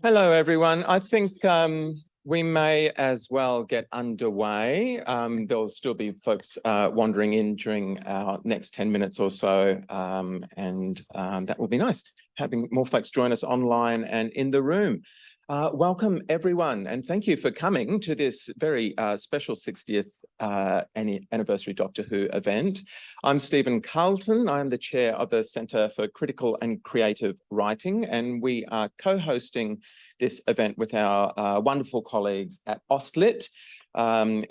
Hello, everyone. I think we may as well get underway. There'll still be folks wandering in during our next 10 minutes or so, and that will be nice, having more folks join us online and in the room. Welcome, everyone, and thank you for coming to this very special 60th anniversary Doctor Who event. I'm Stephen Carlton. I'm the chair of the Centre for Critical and Creative Writing, and we are co-hosting this event with our wonderful colleagues at Auslit. I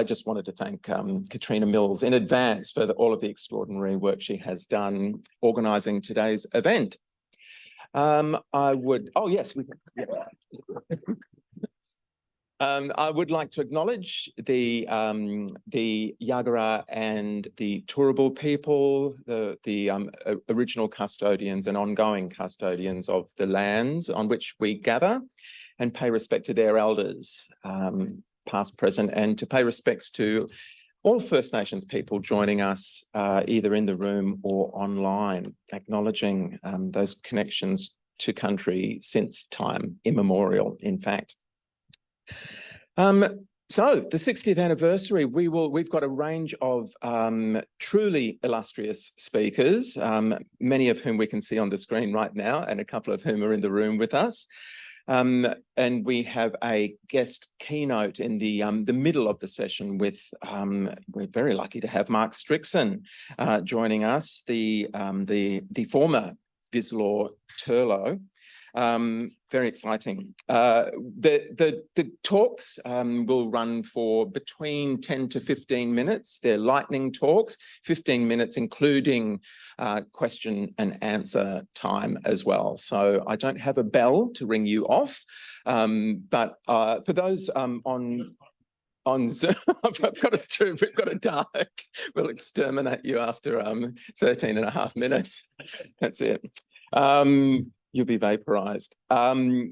just wanted to thank Katrina Mills in advance for all of the extraordinary work she has done organising today's event. I would like to acknowledge the Yagara and the Turrbal people, the original custodians and ongoing custodians of the lands on which we gather, and pay respect to their elders, past, present, and to pay respects to all First Nations people joining us either in the room or online, acknowledging those connections to country since time immemorial, in fact. So the 60th anniversary, we've got a range of truly illustrious speakers, many of whom we can see on the screen right now, and a couple of whom are in the room with us. And we have a guest keynote in the middle of the session with, we're very lucky to have Mark Strickson joining us, the former Vislaw Turlough. Very exciting. The talks will run for between 10 to 15 minutes. They're lightning talks, 15 minutes, including question and answer time as well. So I don't have a bell to ring you off, but for those on Zoom, we've got a Dalek. We'll exterminate you after 13 and a half minutes. That's it. You'll be vaporized. For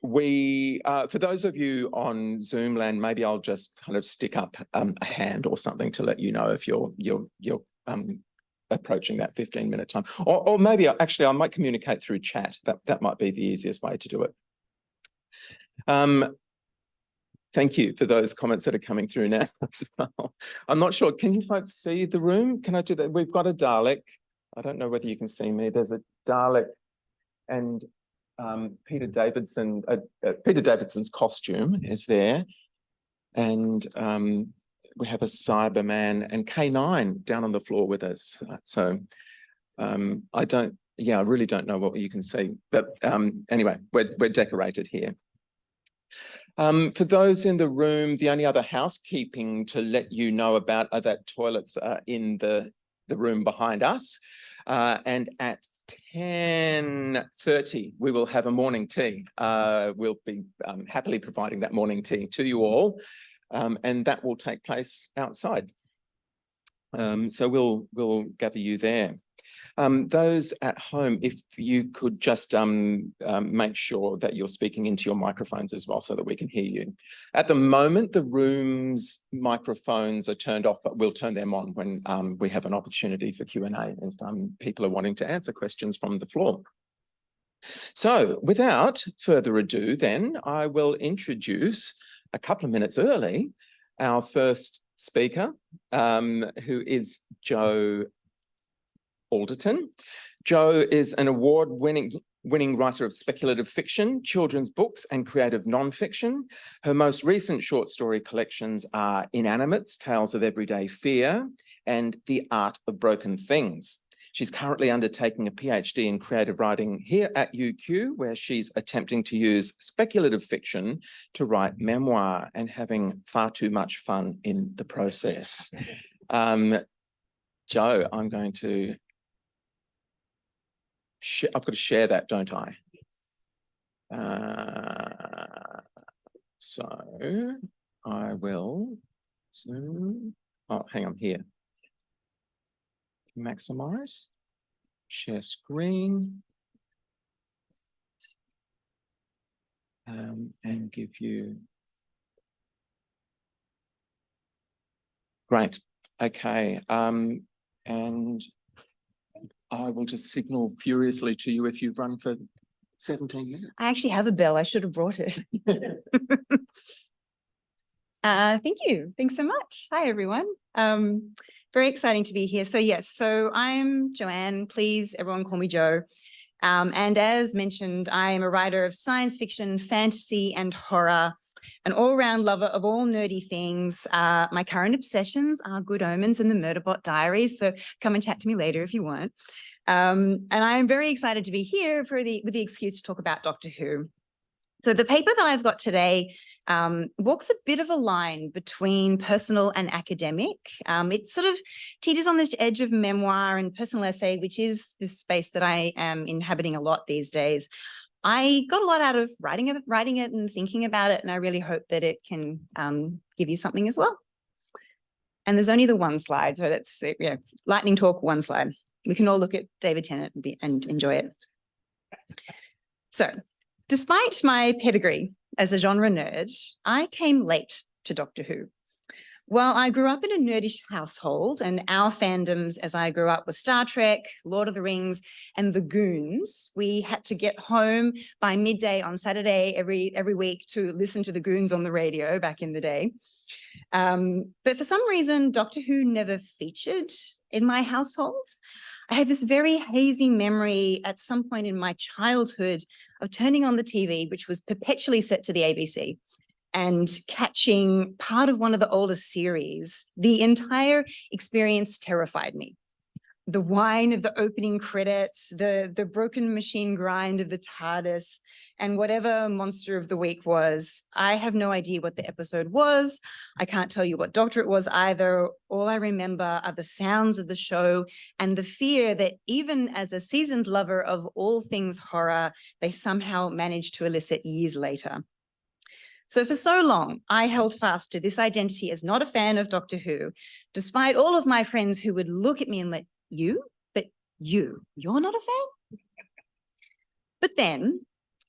those of you on Zoom land, maybe I'll just kind of stick up a hand or something to let you know if you're approaching that 15-minute time. Or maybe actually I might communicate through chat. That might be the easiest way to do it. Thank you for those comments that are coming through now as well. I'm not sure. Can you folks see the room? Can I do that? We've got a Dalek. I don't know whether you can see me. There's a Dalek and Peter Davidson's costume is there. And we have a Cyberman and K9 down on the floor with us. So I really don't know what you can see. But anyway, we're decorated here. For those in the room, the only other housekeeping to let you know about are that toilets are in the room behind us. And at 10:30, we will have a morning tea. We'll be happily providing that morning tea to you all, and that will take place outside. So we'll gather you there. Those at home, if you could just make sure that you're speaking into your microphones as well so that we can hear you. At the moment, the room's microphones are turned off, but we'll turn them on when we have an opportunity for Q&A if people are wanting to answer questions from the floor. So without further ado, then, I will introduce a couple of minutes early our first speaker, who is Jo Alderton. Jo is an award-winning writer of speculative fiction, children's books, and creative non-fiction. Her most recent short story collections are Inanimates, Tales of Everyday Fear, and The Art of Broken Things. She's currently undertaking a PhD in creative writing here at UQ, where she's attempting to use speculative fiction to write memoir and having far too much fun in the process. Jo, I'm going to I've got to share that, don't I? So I will zoom. Oh, hang on here. Maximize, share screen, and give you. Great. Okay. And I will just signal furiously to you if you run for 17 minutes. I actually have a bell. I should have brought it. Thank you. Thanks so much. Hi, everyone. Very exciting to be here. So yes, so I'm Joanne. Please, everyone call me Jo. And as mentioned, I am a writer of science fiction, fantasy, and horror, an all-round lover of all nerdy things. My current obsessions are Good Omens and the Murderbot Diaries, so come and chat to me later if you want. And I am very excited to be here with the excuse to talk about Doctor Who. So the paper that I've got today walks a bit of a line between personal and academic. It sort of teeters on this edge of memoir and personal essay, which is this space that I am inhabiting a lot these days. I got a lot out of writing it and thinking about it, and I really hope that it can give you something as well. And there's only the one slide, so that's it, yeah, lightning talk, one slide. We can all look at David Tennant and enjoy it. So, despite my pedigree as a genre nerd, I came late to Doctor Who. Well, I grew up in a nerdish household, and our fandoms as I grew up were Star Trek, Lord of the Rings, and The Goons. We had to get home by midday on Saturday every week to listen to The Goons on the radio back in the day. But for some reason, Doctor Who never featured in my household. I have this very hazy memory at some point in my childhood of turning on the TV, which was perpetually set to the ABC, and catching part of one of the older series. The entire experience terrified me. The whine of the opening credits, the broken machine grind of the TARDIS, and whatever monster of the week was. I have no idea what the episode was. I can't tell you what doctor it was either. All I remember are the sounds of the show and the fear that even as a seasoned lover of all things horror, they somehow managed to elicit years later. So for so long, I held fast to this identity as not a fan of Doctor Who, despite all of my friends who would look at me and like, you're not a fan? But then,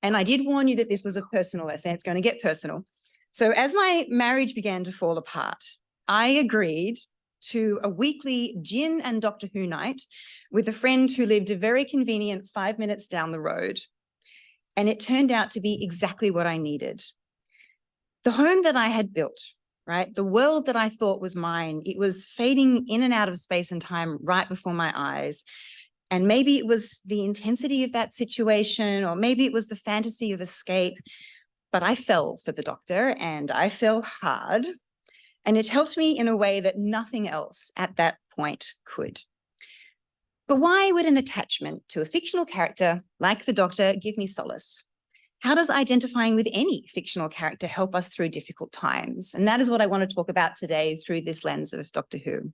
and I did warn you that this was a personal essay, it's going to get personal. So as my marriage began to fall apart, I agreed to a weekly gin and Doctor Who night with a friend who lived a very convenient 5 minutes down the road. And it turned out to be exactly what I needed. The home that I had built, right? The world that I thought was mine, it was fading in and out of space and time right before my eyes. And maybe it was the intensity of that situation, or maybe it was the fantasy of escape, but I fell for the doctor and I fell hard. And it helped me in a way that nothing else at that point could. But why would an attachment to a fictional character like the Doctor give me solace? How does identifying with any fictional character help us through difficult times? And that is what I want to talk about today through this lens of Doctor Who.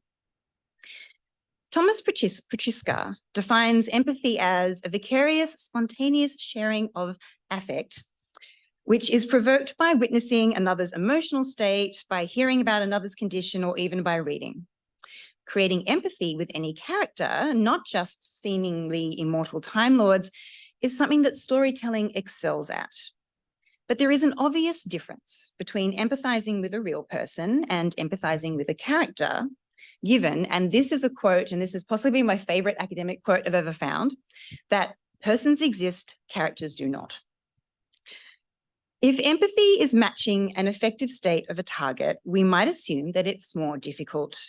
Thomas Pritschka defines empathy as a vicarious, spontaneous sharing of affect, which is provoked by witnessing another's emotional state, by hearing about another's condition, or even by reading. Creating empathy with any character, not just seemingly immortal Time Lords, is something that storytelling excels at. But there is an obvious difference between empathizing with a real person and empathizing with a character, given, and this is a quote, and this is possibly my favorite academic quote I've ever found, that persons exist, characters do not. If empathy is matching an affective state of a target, we might assume that it's more difficult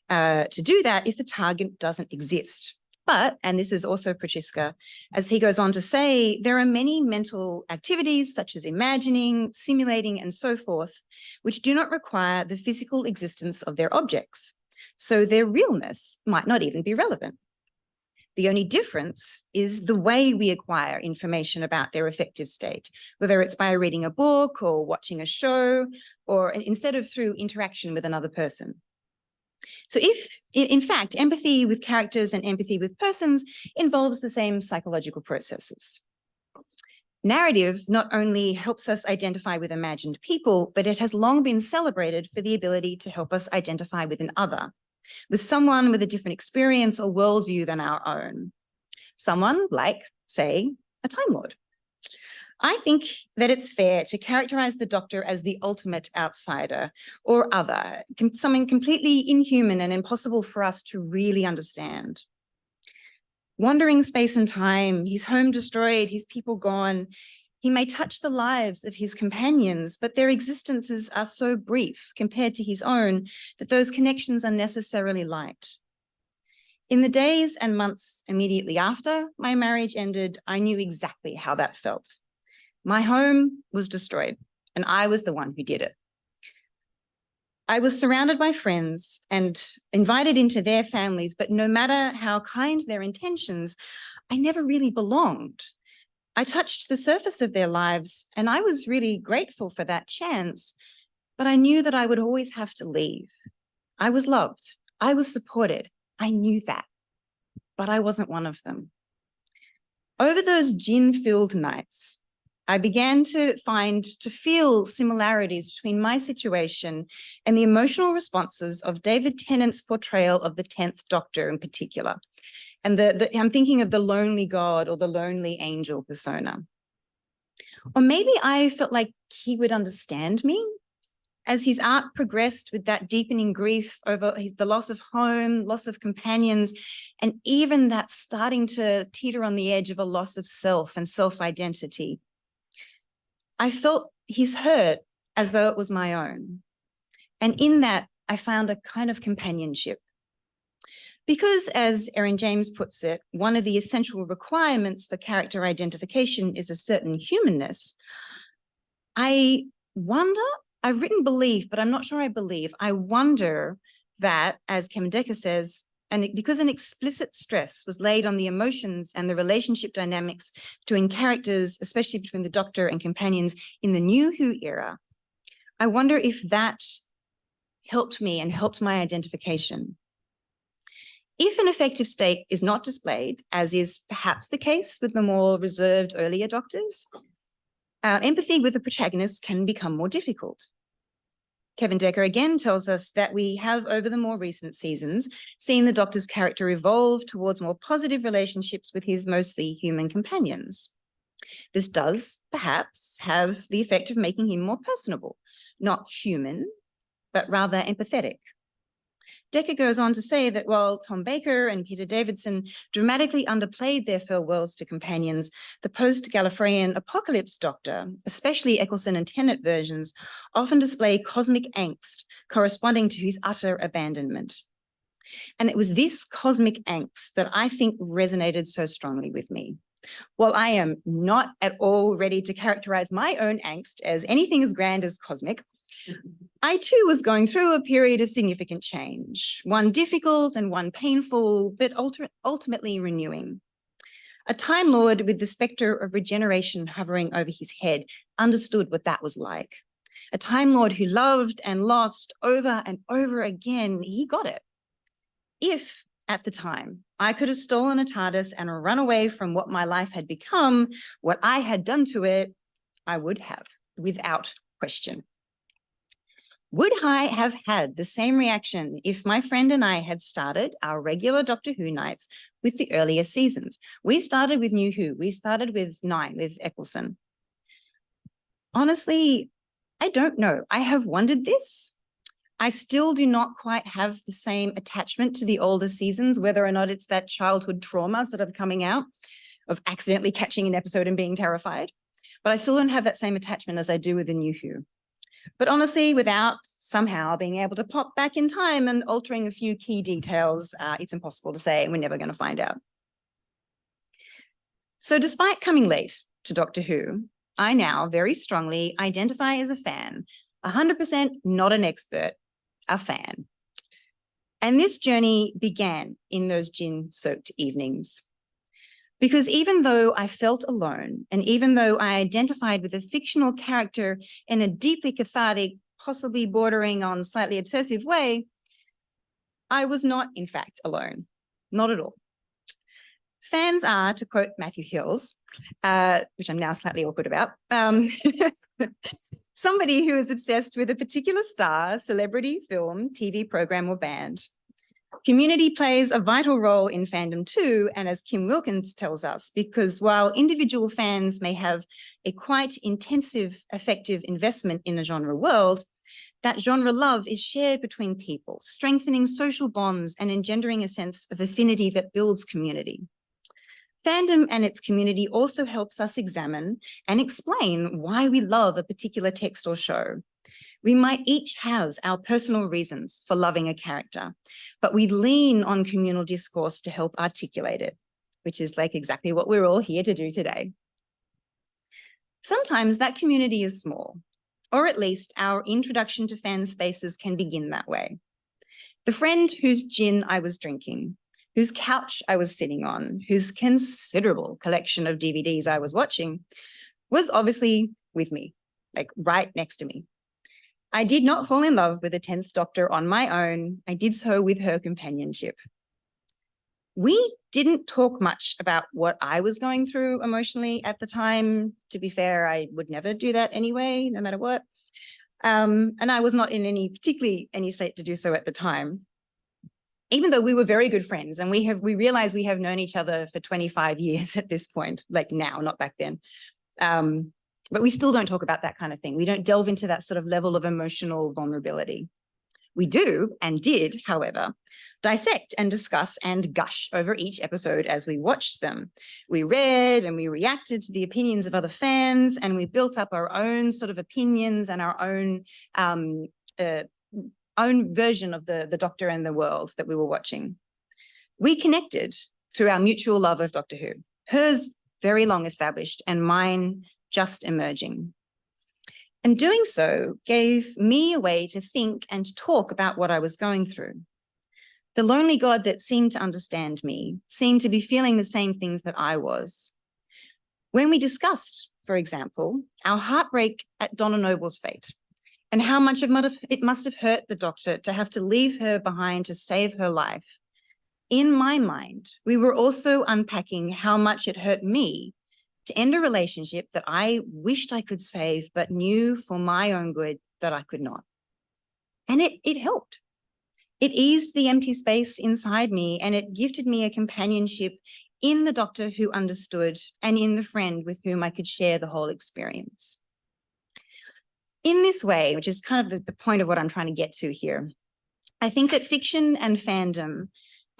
to do that if the target doesn't exist. But, and this is also Pritschka, as he goes on to say, there are many mental activities such as imagining, simulating, and so forth, which do not require the physical existence of their objects. So their realness might not even be relevant. The only difference is the way we acquire information about their affective state, whether it's by reading a book or watching a show, or instead of through interaction with another person. So if, in fact, empathy with characters and empathy with persons involves the same psychological processes. Narrative not only helps us identify with imagined people, but it has long been celebrated for the ability to help us identify with an other, with someone with a different experience or worldview than our own. Someone like, say, a Time Lord. I think that it's fair to characterize the Doctor as the ultimate outsider or other, something completely inhuman and impossible for us to really understand. Wandering space and time, his home destroyed, his people gone. He may touch the lives of his companions, but their existences are so brief compared to his own that those connections are necessarily light. In the days and months immediately after my marriage ended, I knew exactly how that felt. My home was destroyed, and I was the one who did it. I was surrounded by friends and invited into their families, but no matter how kind their intentions, I never really belonged. I touched the surface of their lives, and I was really grateful for that chance, but I knew that I would always have to leave. I was loved. I was supported. I knew that, but I wasn't one of them. Over those gin-filled nights, I began to feel similarities between my situation and the emotional responses of David Tennant's portrayal of the 10th Doctor in particular. And I'm thinking of the lonely God or the lonely angel persona. Or maybe I felt like he would understand me as his arc progressed with that deepening grief over the loss of home, loss of companions, and even that starting to teeter on the edge of a loss of self and self-identity. I felt his hurt as though it was my own. And in that, I found a kind of companionship. Because, as Erin James puts it, one of the essential requirements for character identification is a certain humanness, I wonder, I've written belief, but I'm not sure I believe. I wonder that, as Kevin Decker says, and because an explicit stress was laid on the emotions and the relationship dynamics between characters, especially between the Doctor and companions in the New Who era, I wonder if that helped me and helped my identification. If an affective state is not displayed, as is perhaps the case with the more reserved earlier Doctors, empathy with the protagonist can become more difficult. Kevin Decker again tells us that we have, over the more recent seasons, seen the Doctor's character evolve towards more positive relationships with his mostly human companions. This does, perhaps, have the effect of making him more personable, not human, but rather empathetic. Decker goes on to say that while Tom Baker and Peter Davidson dramatically underplayed their farewells to companions, the post-Gallifreyan Apocalypse Doctor, especially Eccleston and Tennant versions, often display cosmic angst corresponding to his utter abandonment. And it was this cosmic angst that I think resonated so strongly with me. While I am not at all ready to characterize my own angst as anything as grand as cosmic, I too was going through a period of significant change, one difficult and one painful, but ultimately renewing. A Time Lord with the spectre of regeneration hovering over his head understood what that was like. A Time Lord who loved and lost over and over again, he got it. If, at the time, I could have stolen a TARDIS and run away from what my life had become, what I had done to it, I would have, without question. Would I have had the same reaction if my friend and I had started our regular Doctor Who nights with the earlier seasons? We started with New Who. We started with 9, with Eccleston. Honestly, I don't know. I have wondered this. I still do not quite have the same attachment to the older seasons, whether or not it's that childhood trauma sort of coming out of accidentally catching an episode and being terrified. But I still don't have that same attachment as I do with the New Who. But honestly, without somehow being able to pop back in time and altering a few key details, it's impossible to say, and we're never going to find out. So despite coming late to Doctor Who, I now very strongly identify as a fan, 100% not an expert, a fan. And this journey began in those gin-soaked evenings. Because even though I felt alone, and even though I identified with a fictional character in a deeply cathartic, possibly bordering on slightly obsessive way, I was not, in fact, alone. Not at all. Fans are, to quote Matthew Hills, which I'm now slightly awkward about, somebody who is obsessed with a particular star, celebrity, film, TV program, or band. Community plays a vital role in fandom too, and as Kim Wilkins tells us, because while individual fans may have a quite intensive, effective investment in a genre world, that genre love is shared between people, strengthening social bonds and engendering a sense of affinity that builds community. Fandom and its community also helps us examine and explain why we love a particular text or show. We might each have our personal reasons for loving a character, but we lean on communal discourse to help articulate it, which is like exactly what we're all here to do today. Sometimes that community is small, or at least our introduction to fan spaces can begin that way. The friend whose gin I was drinking, whose couch I was sitting on, whose considerable collection of DVDs I was watching, was obviously with me, like right next to me. I did not fall in love with the 10th Doctor on my own. I did so with her companionship. We didn't talk much about what I was going through emotionally at the time. To be fair, I would never do that anyway, no matter what. And I was not in any state to do so at the time. Even though we were very good friends, and we realized we have known each other for 25 years at this point, like now, not back then. But we still don't talk about that kind of thing. We don't delve into that sort of level of emotional vulnerability. We do, and did, however, dissect and discuss and gush over each episode as we watched them. We read and we reacted to the opinions of other fans, and we built up our own sort of opinions and our own version of the Doctor and the world that we were watching. We connected through our mutual love of Doctor Who, hers very long established and mine just emerging. And doing so gave me a way to think and talk about what I was going through. The lonely God that seemed to understand me seemed to be feeling the same things that I was. When we discussed, for example, our heartbreak at Donna Noble's fate, and how much it must have hurt the Doctor to have to leave her behind to save her life, in my mind, we were also unpacking how much it hurt me to end a relationship that I wished I could save, but knew for my own good that I could not. And it helped. It eased the empty space inside me, and it gifted me a companionship in the Doctor who understood, and in the friend with whom I could share the whole experience. In this way, which is kind of the point of what I'm trying to get to here, I think that fiction and fandom,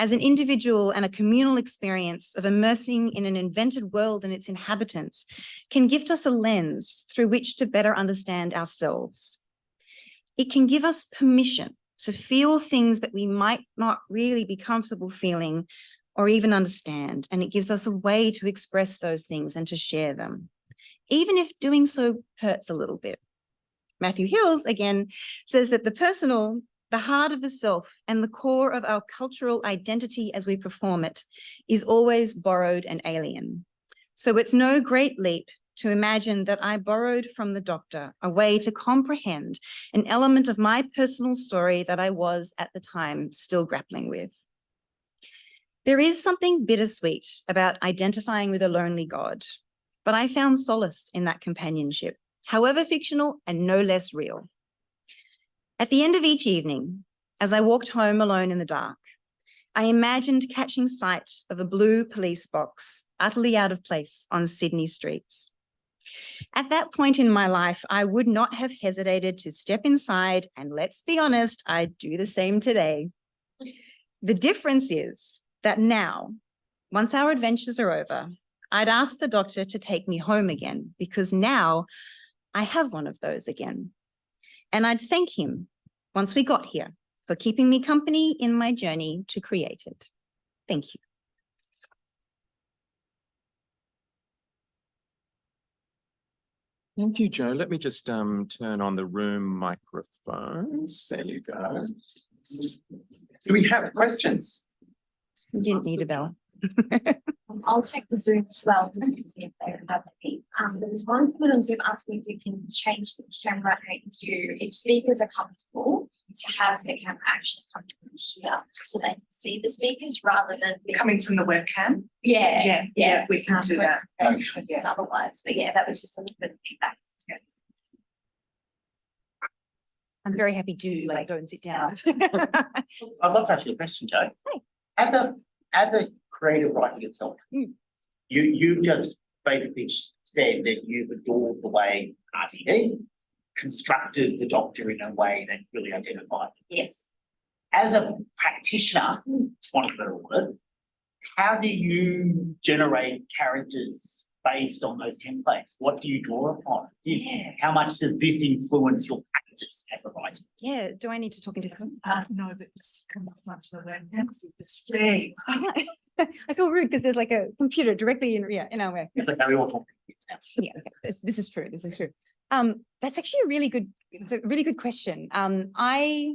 as an individual and a communal experience of immersing in an invented world and its inhabitants, can gift us a lens through which to better understand ourselves. It can give us permission to feel things that we might not really be comfortable feeling or even understand, and it gives us a way to express those things and to share them, even if doing so hurts a little bit. Matthew Hills, again, says that the personal, the heart of the self, and the core of our cultural identity as we perform it is always borrowed and alien. So it's no great leap to imagine that I borrowed from the Doctor a way to comprehend an element of my personal story that I was at the time still grappling with. There is something bittersweet about identifying with a lonely God, but I found solace in that companionship, however fictional and no less real. At the end of each evening, as I walked home alone in the dark, I imagined catching sight of a blue police box utterly out of place on Sydney streets. At that point in my life, I would not have hesitated to step inside, and let's be honest, I'd do the same today. The difference is that now, once our adventures are over, I'd ask the Doctor to take me home again, because now I have one of those again. And I'd thank him, once we got here, for keeping me company in my journey to create it. Thank you. Thank you, Jo. Let me just turn on the room microphones. There you go. Do we have questions? You didn't need a bell. I'll check the Zoom as well just to see if they have any. There was one comment on Zoom asking if you can change the camera view if speakers are comfortable to have the camera actually come from here so they can see the speakers rather than coming from the webcam. Yeah, we can do that. Okay, yeah. Otherwise, but yeah, that was just a little bit of feedback. Yeah. I'm very happy to go and sit down. I'd love to ask you a question, Jo. Hey. As a creative writer yourself, you just basically said that you've adored the way RTD constructed the Doctor in a way that really identified. Yes. As a practitioner, for want of a better word, how do you generate characters based on those templates? What do you draw upon? How much does this influence your practice as a writer? Yeah, do I need to talk into this? No, but it's come up much of that. Display. I feel rude because there's like a computer directly in our way. It's like we all talk. Yeah, okay. This is true. This is true. That's actually it's a really good question. I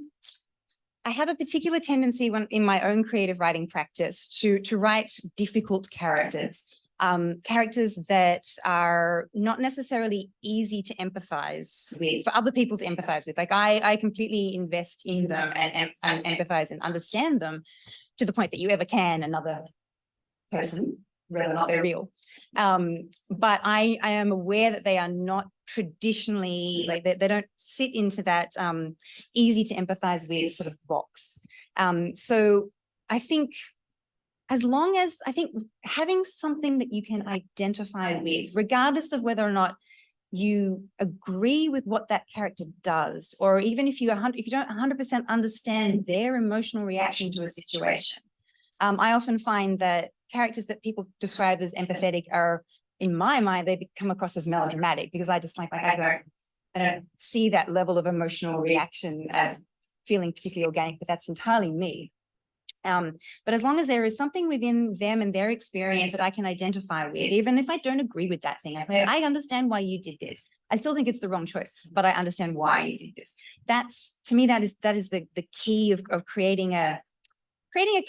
have a particular tendency in my own creative writing practice to write difficult characters, characters that are not necessarily easy to empathize with, for other people to empathize with. Like I completely invest in them and empathize and understand them to the point that you ever can another person, whether or not they're real. But I am aware that they are not traditionally, like they don't sit into that easy to empathize with sort of box. So I think having something that you can identify with, regardless of whether or not you agree with what that character does, or even if you don't 100% understand their emotional reaction to a situation. I often find that characters that people describe as empathetic are, in my mind, they come across as melodramatic because I just I don't see that level of emotional reaction as feeling particularly organic, but that's entirely me. But as long as there is something within them and their experience that I can identify with, even if I don't agree with that thing, I understand why you did this. I still think it's the wrong choice, but I understand why you did this. That's, to me, that is the key of creating a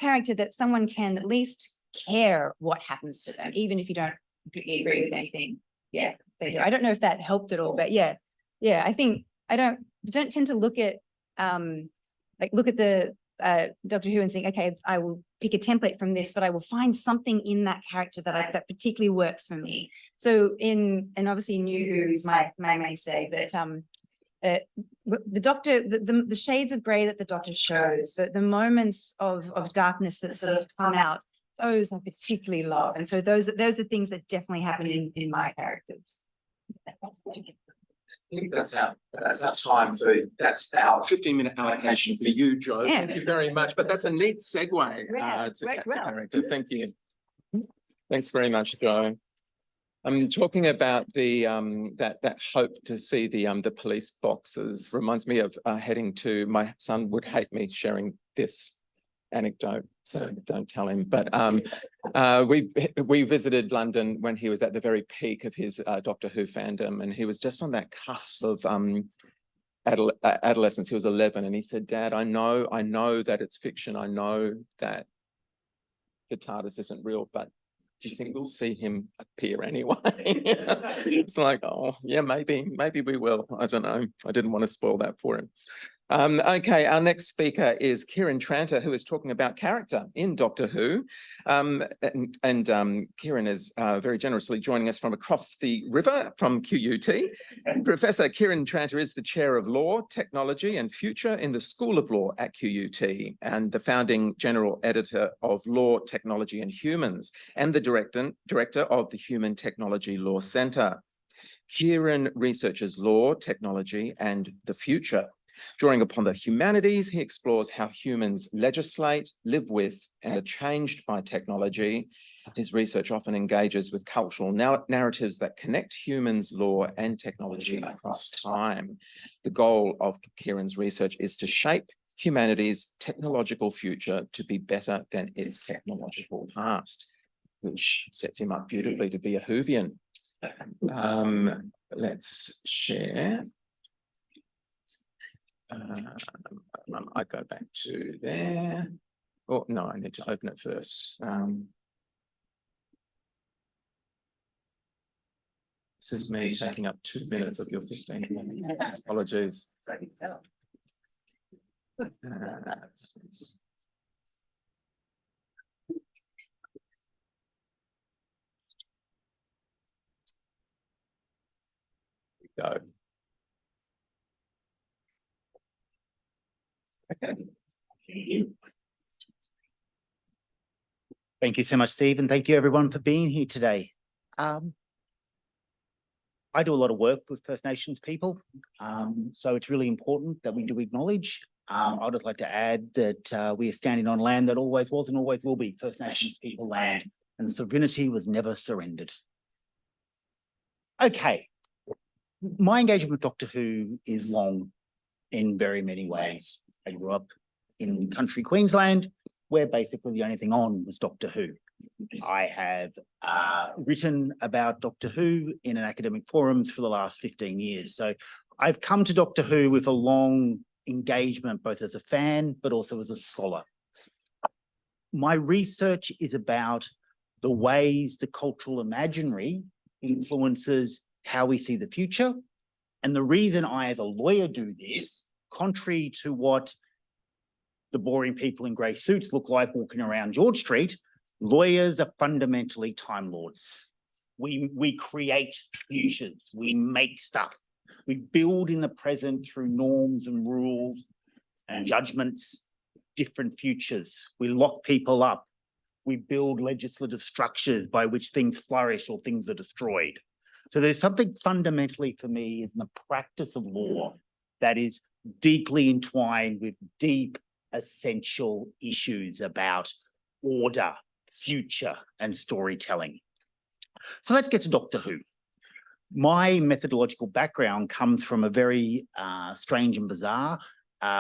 character that someone can at least care what happens to them, even if you don't completely agree with anything. Yeah, they do. I don't know if that helped at all, but yeah, I think I don't tend to look at the Doctor Who and think, okay, I will pick a template from this, but I will find something in that character that particularly works for me. So and obviously New Who is my mainstay, but the Doctor, the shades of grey that the Doctor shows, the moments of darkness that sort of come out, those I particularly love. And so those are things that definitely happen in my characters. I think that's our time that's our 15-minute allocation for you, Jo. Yeah. Thank you very much. But that's a neat segue to character. Thank you. Thanks very much, Jo. I'm talking about the that hope to see the police boxes reminds me of heading to, my son would hate me sharing this anecdote, so don't tell him. But we visited London when he was at the very peak of his Doctor Who fandom, and he was just on that cusp of adolescence. He was 11, and he said, "Dad, I know that it's fiction. I know that the TARDIS isn't real, but do you think we'll see him appear anyway?" It's like, oh yeah, maybe we will. I don't know. I didn't want to spoil that for him. Okay, our next speaker is Kieran Tranter, who is talking about character in Doctor Who. Kieran is very generously joining us from across the river from QUT. Professor Kieran Tranter is the Chair of Law, Technology and Future in the School of Law at QUT, and the founding General Editor of Law, Technology and Humans, and the Director of the Human Technology Law Centre. Kieran researches law, technology and the future. Drawing upon the humanities, he explores how humans legislate, live with, and are changed by technology. His research often engages with cultural narratives that connect humans, law, and technology across time. The goal of Kieran's research is to shape humanity's technological future to be better than its technological past, which sets him up beautifully to be a Whovian. Let's share. I go back to there. Oh, no, I need to open it first. This is me taking up 2 minutes of your 15 minutes. Apologies. Go. Okay. Thank you so much, Steve, and thank you everyone for being here today. I do a lot of work with First Nations people, so it's really important that we do acknowledge I'd just like to add that we are standing on land that always was and always will be First Nations people land, and sovereignty was never surrendered. Okay, my engagement with Doctor Who is long in very many ways. I grew up in country Queensland, where basically the only thing on was Doctor Who. I have written about Doctor Who in an academic forums for the last 15 years. So I've come to Doctor Who with a long engagement, both as a fan, but also as a scholar. My research is about the ways the cultural imaginary influences how we see the future. And the reason I, as a lawyer, do this, contrary to what the boring people in grey suits look like walking around George Street, lawyers are fundamentally time lords. We create futures, we make stuff. We build in the present through norms and rules and judgments, different futures. We lock people up. We build legislative structures by which things flourish or things are destroyed. So there's something fundamentally for me is the practice of law that is deeply entwined with deep, essential issues about order, future, and storytelling. So let's get to Doctor Who. My methodological background comes from a very strange and bizarre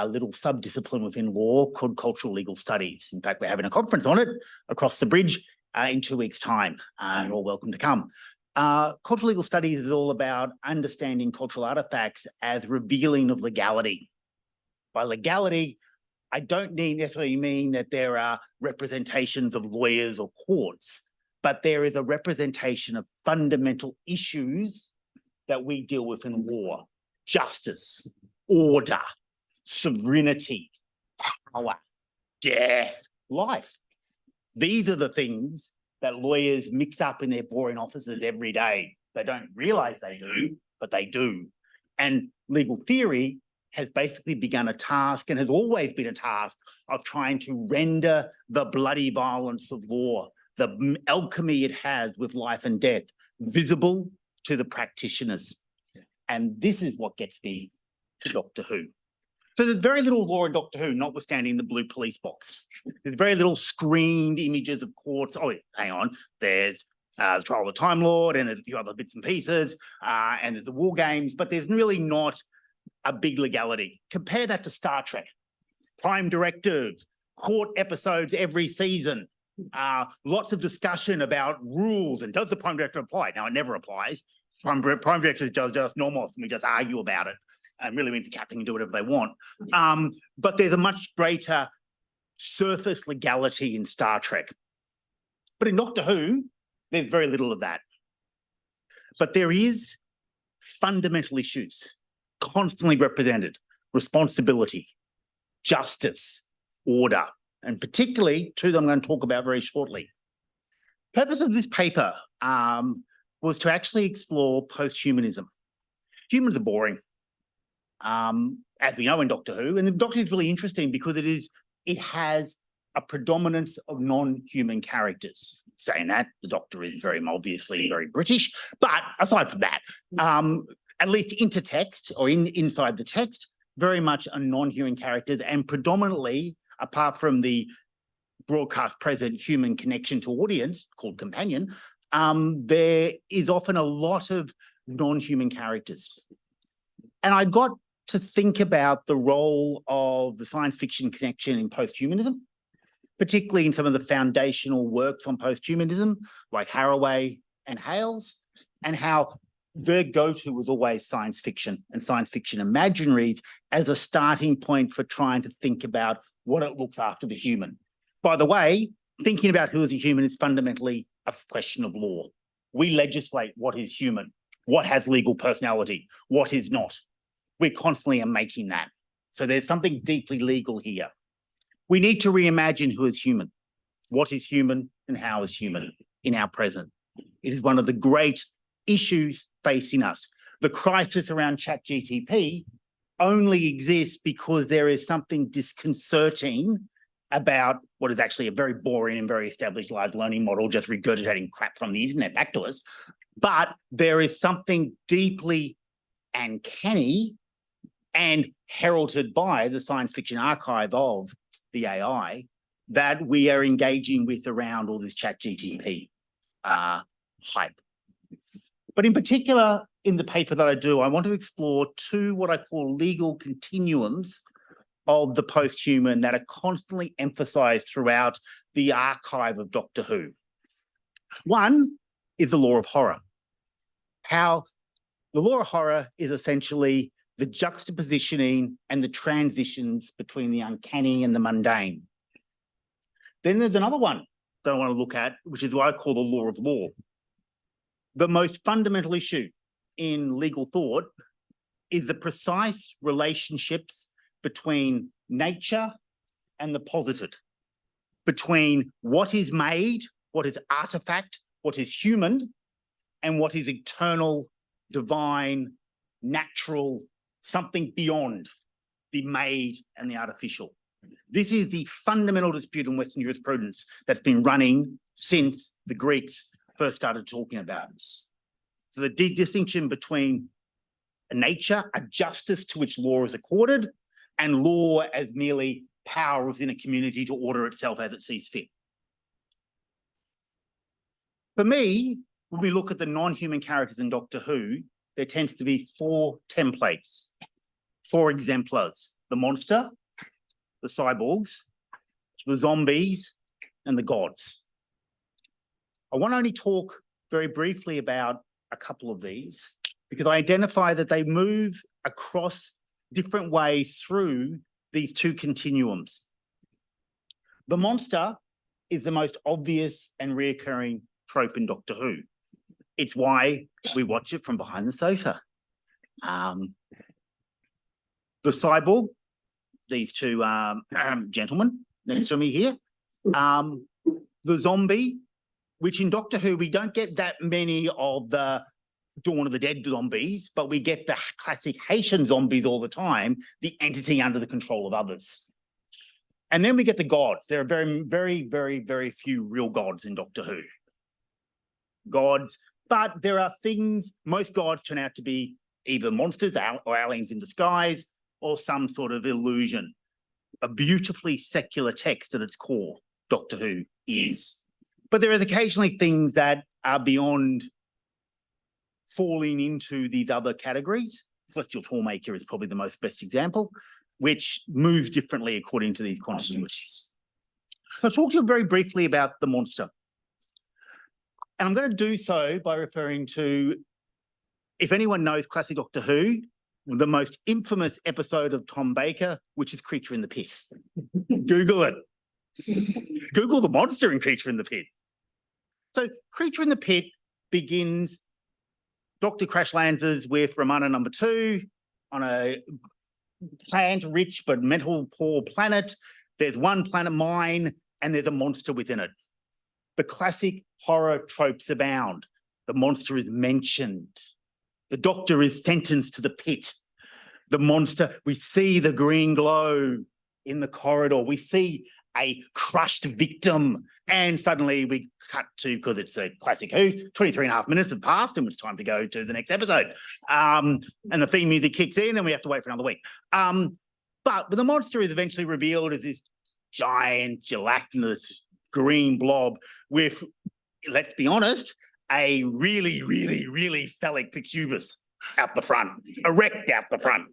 little sub-discipline within law called cultural legal studies. In fact, we're having a conference on it across the bridge in 2 weeks' time. You're all welcome to come. Cultural legal studies is all about understanding cultural artifacts as revealing of legality. By legality, I don't necessarily mean that there are representations of lawyers or courts, but there is a representation of fundamental issues that we deal with in law: justice, order, sovereignty, power, death, life. These are the things that lawyers mix up in their boring offices every day. They don't realize they do, but they do. And legal theory has basically begun a task, and has always been a task, of trying to render the bloody violence of law, the alchemy it has with life and death, visible to the practitioners. And this is what gets me to Doctor Who. So there's very little law in Doctor Who, notwithstanding the blue police box. There's very little screened images of courts. Oh, hang on. There's the Trial of the Time Lord, and there's a few other bits and pieces, and there's the War Games, but there's really not a big legality. Compare that to Star Trek. Prime Directive, court episodes every season, lots of discussion about rules and does the Prime Directive apply? Now, it never applies. Prime Directive does just normos, and we just argue about it. And really means the captain can do whatever they want. But there's a much greater surface legality in Star Trek. But in Doctor Who, there's very little of that. But there is fundamental issues constantly represented: responsibility, justice, order, and particularly two that I'm going to talk about very shortly. The purpose of this paper was to actually explore post-humanism. Humans are boring. As we know in Doctor Who, and the Doctor is really interesting because it has a predominance of non-human characters. Saying that, the Doctor is very obviously very British, but aside from that, at least intertext or inside the text, very much a non-human characters, and predominantly, apart from the broadcast present human connection to audience called companion, there is often a lot of non-human characters. And I got to think about the role of the science fiction connection in post-humanism, particularly in some of the foundational works on post-humanism, like Haraway and Hales, and how their go-to was always science fiction and science fiction imaginaries as a starting point for trying to think about what it looks after the human. By the way, thinking about who is a human is fundamentally a question of law. We legislate what is human, what has legal personality, what is not. We constantly are making that. So there's something deeply legal here. We need to reimagine who is human, what is human, and how is human in our present. It is one of the great issues facing us. The crisis around ChatGPT only exists because there is something disconcerting about what is actually a very boring and very established large learning model, just regurgitating crap from the internet back to us. But there is something deeply uncanny and heralded by the science fiction archive of the AI that we are engaging with around all this ChatGPT hype. But in particular, in the paper that I do, I want to explore two what I call legal continuums of the post-human that are constantly emphasized throughout the archive of Doctor Who. One is the law of horror. How the law of horror is essentially the juxtapositioning and the transitions between the uncanny and the mundane. Then there's another one that I want to look at, which is what I call the law of law. The most fundamental issue in legal thought is the precise relationships between nature and the posited, between what is made, what is artifact, what is human, and what is eternal, divine, natural, something beyond the made and the artificial. This is the fundamental dispute in Western jurisprudence that's been running since the Greeks first started talking about this. So the distinction between a nature, a justice to which law is accorded, and law as merely power within a community to order itself as it sees fit. For me, when we look at the non-human characters in Doctor Who, there tends to be four templates, four exemplars: the monster, the cyborgs, the zombies, and the gods. I want to only talk very briefly about a couple of these because I identify that they move across different ways through these two continuums. The monster is the most obvious and reoccurring trope in Doctor Who. It's why we watch it from behind the sofa. The cyborg, these two gentlemen next to me here. The zombie, which in Doctor Who, we don't get that many of the Dawn of the Dead zombies, but we get the classic Haitian zombies all the time, the entity under the control of others. And then we get the gods. There are very few real gods in Doctor Who. Gods, but there are things, most gods turn out to be either monsters or aliens in disguise or some sort of illusion. A beautifully secular text at its core, Doctor Who is. But there is occasionally things that are beyond falling into these other categories. Celestial Toolmaker is probably the most best example, which moves differently according to these continuities. So I'll talk to you very briefly about the monster. And I'm going to do so by referring to, if anyone knows classic Doctor Who, the most infamous episode of Tom Baker, which is Creature in the Pit. Google it. Google the monster in Creature in the Pit. So Creature in the Pit begins, Doctor crash lands with Romana number 2 on a plant-rich but metal-poor planet. There's one planet mine and there's a monster within it. The classic horror tropes abound. The monster is mentioned. The Doctor is sentenced to the pit. The monster, we see the green glow in the corridor. We see a crushed victim. And suddenly we cut to, because it's a classic Who, 23 and a half minutes have passed and it's time to go to the next episode. And the theme music kicks in and we have to wait for another week. But the monster is eventually revealed as this giant, gelatinous green blob with, let's be honest, a really phallic pixubus out the front, erect out the front.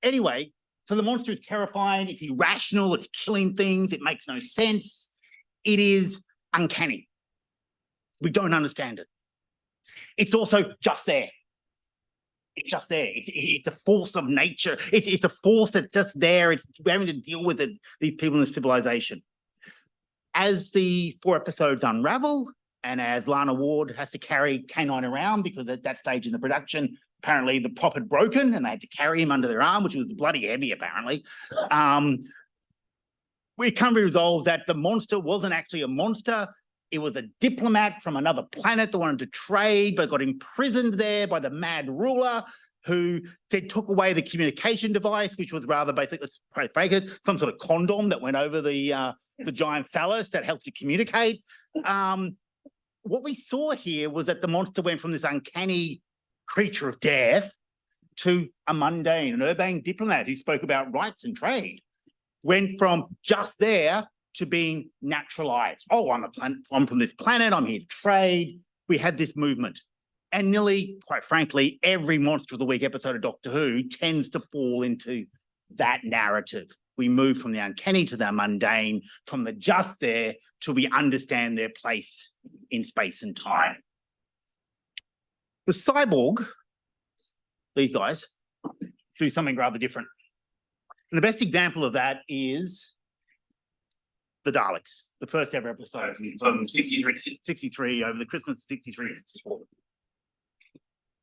Anyway, so the monster is terrifying, it's irrational, it's killing things, it makes no sense. It is uncanny. We don't understand it. It's also just there. It's just there. It's a force of nature. It's a force that's just there. We're having to deal with it, these people in the civilization. As the 4 episodes unravel, and as Lana Ward has to carry K9 around because at that stage in the production, apparently the prop had broken and they had to carry him under their arm, which was bloody heavy apparently. We come to resolve that the monster wasn't actually a monster. It was a diplomat from another planet that wanted to trade, but got imprisoned there by the mad ruler who said took away the communication device, which was rather basically, let's fake it, some sort of condom that went over the giant phallus that helped you communicate. What we saw here was that the monster went from this uncanny creature of death to a mundane, an urbane diplomat who spoke about rights and trade, went from just there to being naturalized. Oh, I'm from this planet, I'm here to trade. We had this movement. And nearly, quite frankly, every Monster of the Week episode of Doctor Who tends to fall into that narrative. We move from the uncanny to the mundane, from the just there till we understand their place in space and time. The cyborg, these guys, do something rather different. And the best example of that is the Daleks, the first ever episode from 63 over the Christmas of 63.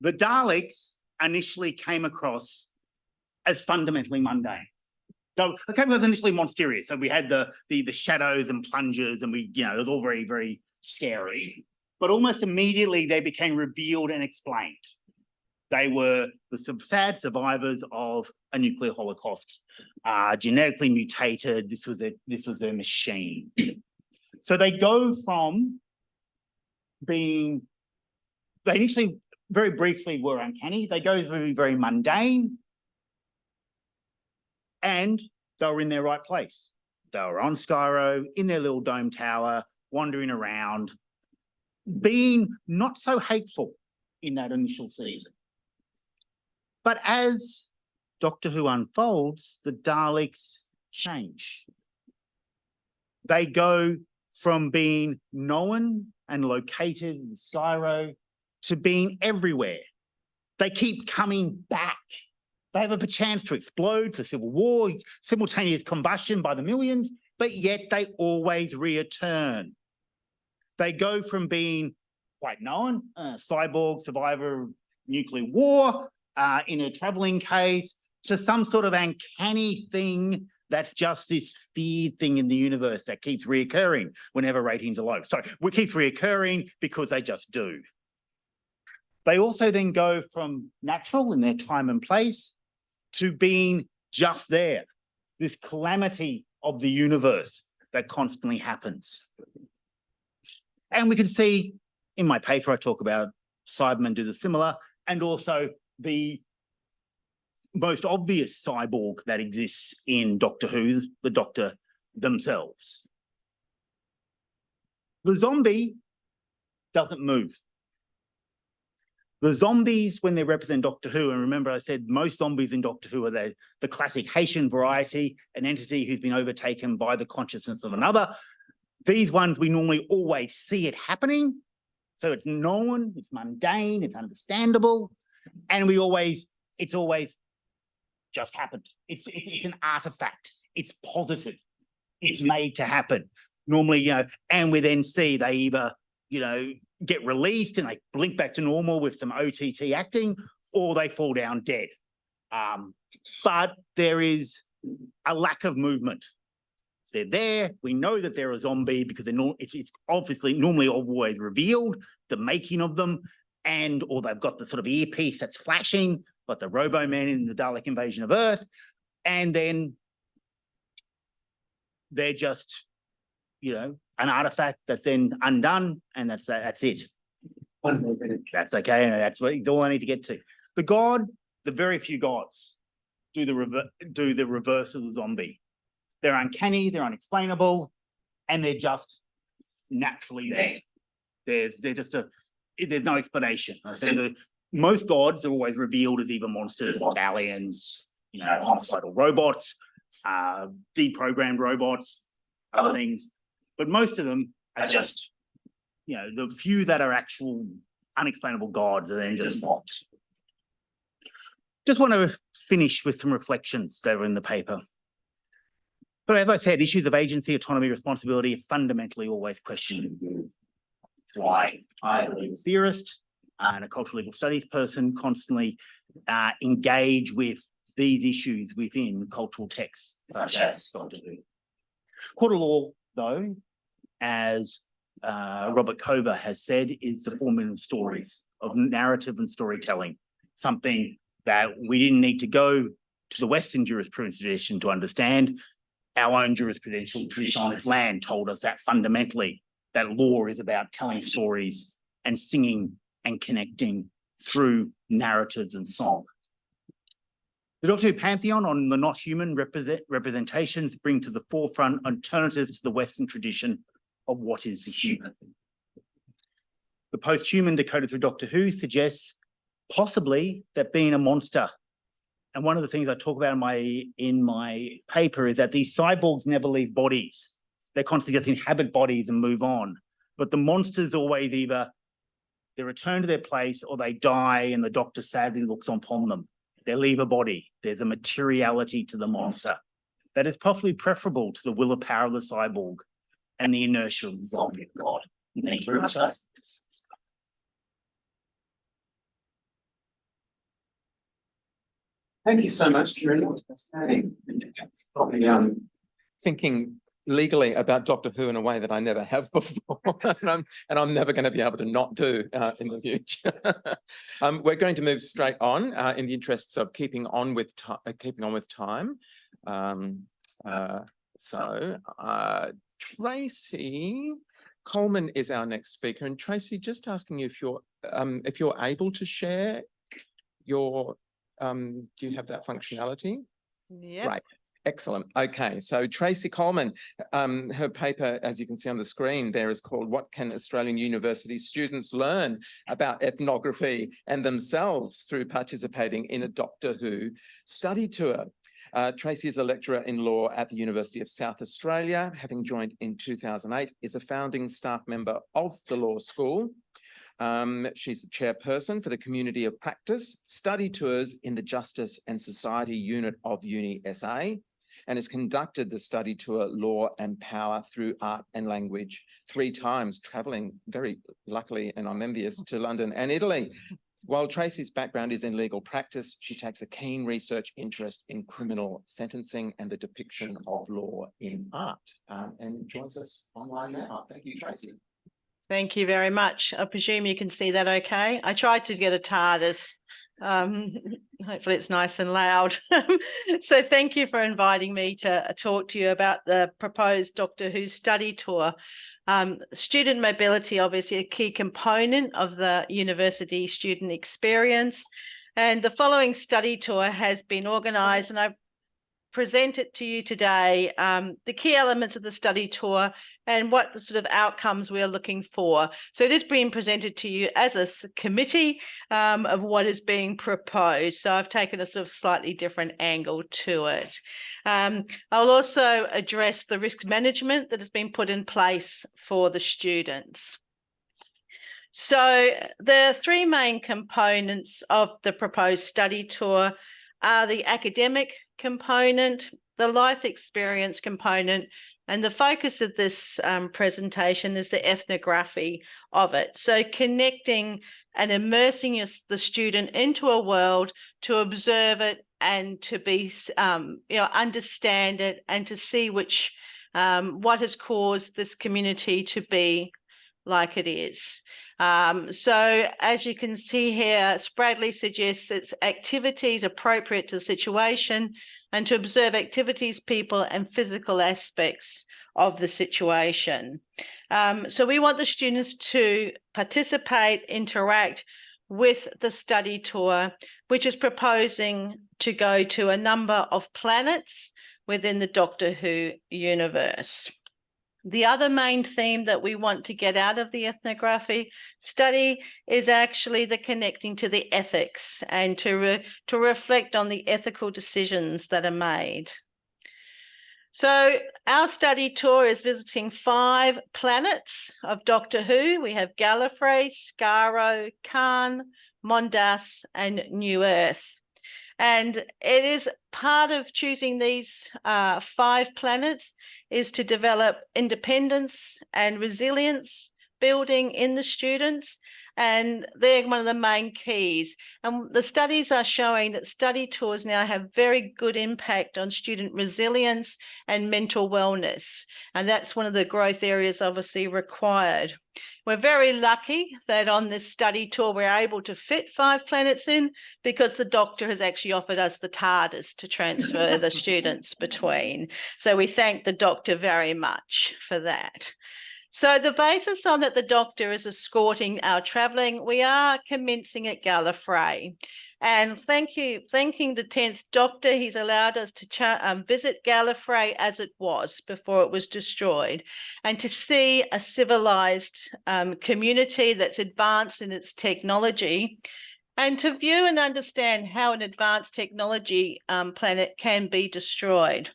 The Daleks initially came across as fundamentally mundane. So it came across initially mysterious. So we had the shadows and plungers, and it was all very, very scary. But almost immediately they became revealed and explained. They were the sad survivors of a nuclear holocaust, genetically mutated. This was their machine. So they go from being, they initially very briefly were uncanny. They go very, very mundane, and they were in their right place. They were on Skyro, in their little dome tower, wandering around, being not so hateful in that initial season. But as Doctor Who unfolds, the Daleks change. They go from being known and located in Skyro to being everywhere. They keep coming back. They have a chance to explode for civil war, simultaneous combustion by the millions, but yet they always return. They go from being quite known, cyborg, survivor of nuclear war, in a traveling case, to some sort of uncanny thing that's just this feared thing in the universe that keeps reoccurring whenever ratings are low. So it keeps reoccurring because they just do. They also then go from natural in their time and place to being just there, this calamity of the universe that constantly happens. And we can see in my paper, I talk about Cybermen do the similar, and also the most obvious cyborg that exists in Doctor Who, the Doctor themselves. The zombie doesn't move. The zombies, when they represent Doctor Who, and remember I said most zombies in Doctor Who are the classic Haitian variety, an entity who's been overtaken by the consciousness of another. These ones, we normally always see it happening. So it's known, it's mundane, it's understandable, and it's always just happened. It's an artifact. It's positive. It's made to happen. Normally, and we then see they either, get released and they blink back to normal with some OTT acting, or they fall down dead. But there is a lack of movement. They're there. We know that they're a zombie because it's obviously normally always revealed, the making of them, or they've got the sort of earpiece that's flashing, like the Robo-Man in the Dalek Invasion of Earth, and then they're just, an artifact that's then undone, and that's it. 1 more minute. That's okay. That's all I need to get to. The very few gods do the reverse of the zombie. They're uncanny, they're unexplainable, and they're just naturally there. There's no explanation. I said most gods are always revealed as either monsters, aliens, homicidal robots, deprogrammed robots, other things. But most of them are just, the few that are actual unexplainable gods are then just not. Just want to finish with some reflections that are in the paper. So as I said, issues of agency, autonomy, responsibility are fundamentally always questioned. It's why I, as a legal theorist and a cultural legal studies person, constantly engage with these issues within cultural texts, such as Doctor Who. Court of law, though, as Robert Kober has said, is the forming of stories, of narrative and storytelling, something that we didn't need to go to the Western jurisprudence tradition to understand. Our own jurisprudential tradition on this land told us that fundamentally that law is about telling stories and singing and connecting through narratives and song. The Doctor Who pantheon on the not human representations bring to the forefront alternatives to the Western tradition of what is the human. The post-human decoded through Doctor Who suggests possibly that being a monster. And one of the things I talk about in my paper is that these cyborgs never leave bodies. They constantly just inhabit bodies and move on. But the monsters always either they return to their place or they die and the Doctor sadly looks upon them. They leave a body. There's a materiality to the monster that is possibly preferable to the will of power of the cyborg and the inertia of the zombie of God. Thank you very much, guys. Thank you so much, Kieran. That was fascinating. Thinking legally about Doctor Who in a way that I never have before, and I'm never going to be able to not do in the future. We're going to move straight on in the interests of keeping on with time. Tracy Coleman is our next speaker, and Tracy, just asking you if you're able to share your. Do you have that functionality? Yeah. Right. Excellent. Okay, so Tracy Coleman, her paper, as you can see on the screen there, is called "What Can Australian University Students Learn About Ethnography and Themselves Through Participating in a Doctor Who Study Tour." Tracy is a lecturer in law at the University of South Australia, having joined in 2008, is a founding staff member of the law school. She's the chairperson for the Community of Practice Study Tours in the Justice and Society Unit of Uni SA, and has conducted the study tour Law and Power Through Art and Language 3 times, travelling very luckily, and I'm envious, to London and Italy. While Tracy's background is in legal practice, she takes a keen research interest in criminal sentencing and the depiction of law in art, and joins us online now. Thank you, Tracy. Thank you very much. I presume you can see that okay. I tried to get a TARDIS. Hopefully it's nice and loud. So thank you for inviting me to talk to you about the proposed Doctor Who study tour. Student mobility, obviously a key component of the university student experience. And the following study tour has been organised, and I present it to you today, the key elements of the study tour and what the sort of outcomes we're looking for. So it is being presented to you as a committee of what is being proposed. So I've taken a sort of slightly different angle to it. I'll also address the risk management that has been put in place for the students. So the 3 main components of the proposed study tour are the academic component, the life experience component, and the focus of this presentation is the ethnography of it. So connecting and immersing the student into a world to observe it and to be, understand it and to see what has caused this community to be like it is. So as you can see here, Spradley suggests it's activities appropriate to the situation and to observe activities, people and physical aspects of the situation. So we want the students to participate, interact with the study tour, which is proposing to go to a number of planets within the Doctor Who universe. The other main theme that we want to get out of the ethnography study is actually the connecting to the ethics and to reflect on the ethical decisions that are made. So our study tour is visiting 5 planets of Doctor Who. We have Gallifrey, Skaro, Khan, Mondas, and New Earth. And it is part of choosing these 5 planets is to develop independence and resilience building in the students. And they're one of the main keys. And the studies are showing that study tours now have very good impact on student resilience and mental wellness. And that's one of the growth areas obviously required. We're very lucky that on this study tour, we're able to fit 5 planets in because the Doctor has actually offered us the TARDIS to transfer the students between. So we thank the Doctor very much for that. So the basis on that the doctor is escorting our travelling, we are commencing at Gallifrey. And thanking the 10th Doctor, he's allowed us to visit Gallifrey as it was before it was destroyed, and to see a civilised community that's advanced in its technology, and to view and understand how an advanced technology planet can be destroyed.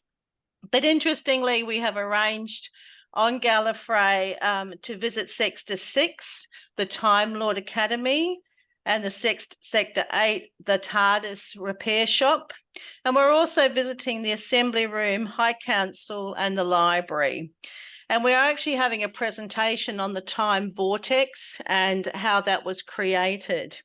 But interestingly, we have arranged on Gallifrey to visit Sector 6, the Time Lord Academy, and the Sector 8, the TARDIS repair shop. And we're also visiting the Assembly Room, High Council, and the library. And we're actually having a presentation on the time vortex and how that was created.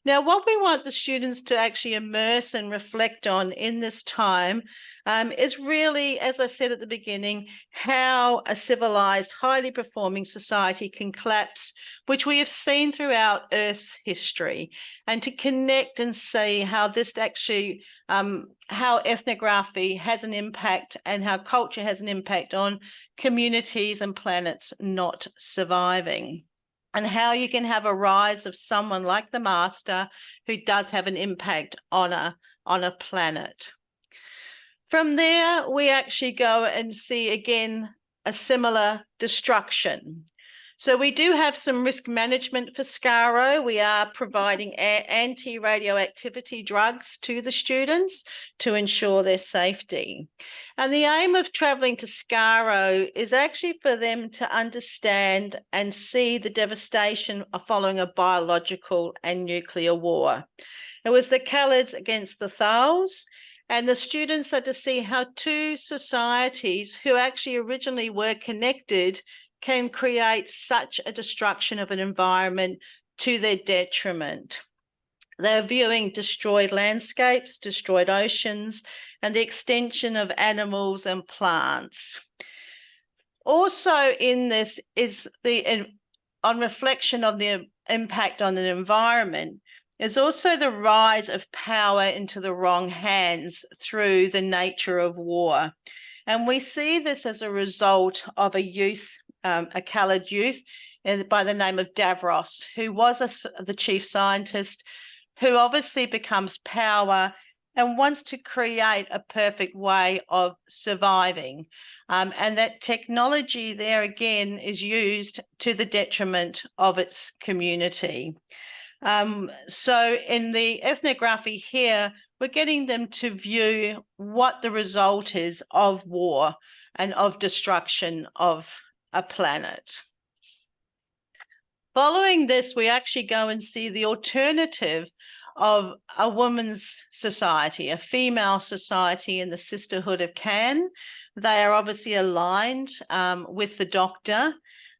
Now, what we want the students to actually immerse and reflect on in this time is really, as I said at the beginning, how a civilized, highly performing society can collapse, which we have seen throughout Earth's history, and to connect and see how this actually, how ethnography has an impact and how culture has an impact on communities and planets not surviving, and how you can have a rise of someone like the Master who does have an impact on a planet. From there, we actually go and see again a similar destruction. So we do have some risk management for Skaro. We are providing anti-radioactivity drugs to the students to ensure their safety. And the aim of travelling to Skaro is actually for them to understand and see the devastation of following a biological and nuclear war. It was the Khalids against the Thals, and the students are to see how two societies who actually originally were connected can create such a destruction of an environment to their detriment. They're viewing destroyed landscapes, destroyed oceans, and the extinction of animals and plants. Also in this is on reflection of the impact on the environment, is also the rise of power into the wrong hands through the nature of war. And we see this as a result of a youth, a Khalid youth by the name of Davros, who was the chief scientist, who obviously becomes power and wants to create a perfect way of surviving. And that technology there again is used to the detriment of its community. So in the ethnography here, we're getting them to view what the result is of war and of destruction of a planet. Following this, we actually go and see the alternative of a woman's society, a female society in the Sisterhood of Can. They are obviously aligned with the Doctor,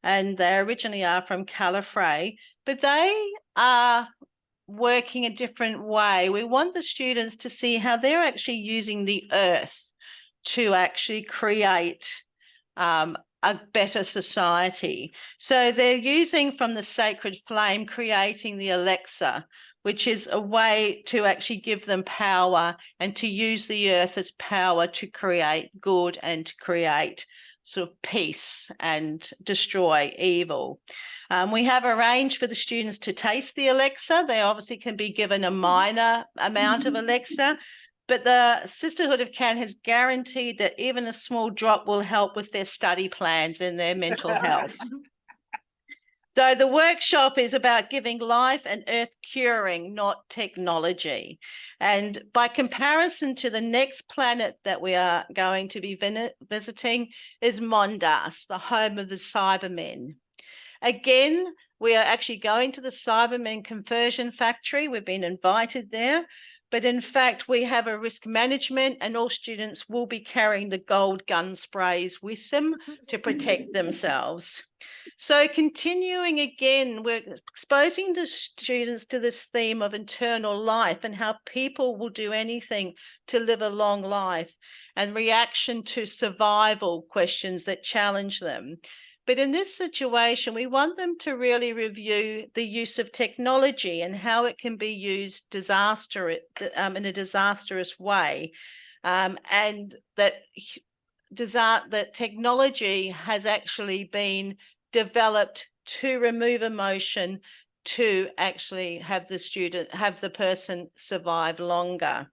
and they originally are from Gallifrey, but they are working a different way. We want the students to see how they're actually using the earth to actually create a better society. So they're using from the sacred flame, creating the Alexa, which is a way to actually give them power and to use the earth as power to create good and to create sort of peace and destroy evil. We have arranged for the students to taste the Alexa. They obviously can be given a minor amount of Alexa, but the Sisterhood of Can has guaranteed that even a small drop will help with their study plans and their mental health. So the workshop is about giving life and earth curing, not technology. And by comparison to the next planet that we are going to be visiting is Mondas, the home of the Cybermen. Again, we are actually going to the Cybermen conversion factory. We've been invited there. But in fact, we have a risk management and all students will be carrying the gold gun sprays with them to protect themselves. So continuing again, we're exposing the students to this theme of internal life and how people will do anything to live a long life and reaction to survival questions that challenge them. But in this situation, we want them to really review the use of technology and how it can be used in a disastrous way, and that technology has actually been developed to remove emotion to actually have the person survive longer.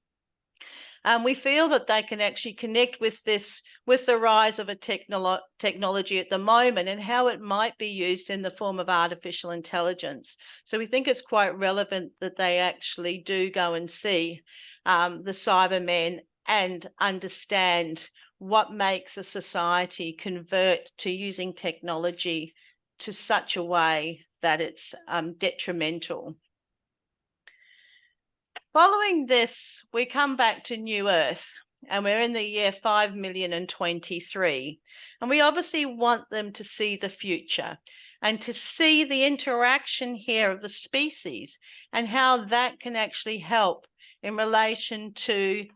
We feel that they can actually connect with the rise of a technology at the moment and how it might be used in the form of artificial intelligence. So we think it's quite relevant that they actually do go and see the Cybermen and understand what makes a society convert to using technology to such a way that it's detrimental. Following this, we come back to New Earth, and we're in the year 5,023,023. And we obviously want them to see the future and to see the interaction here of the species and how that can actually help in relation to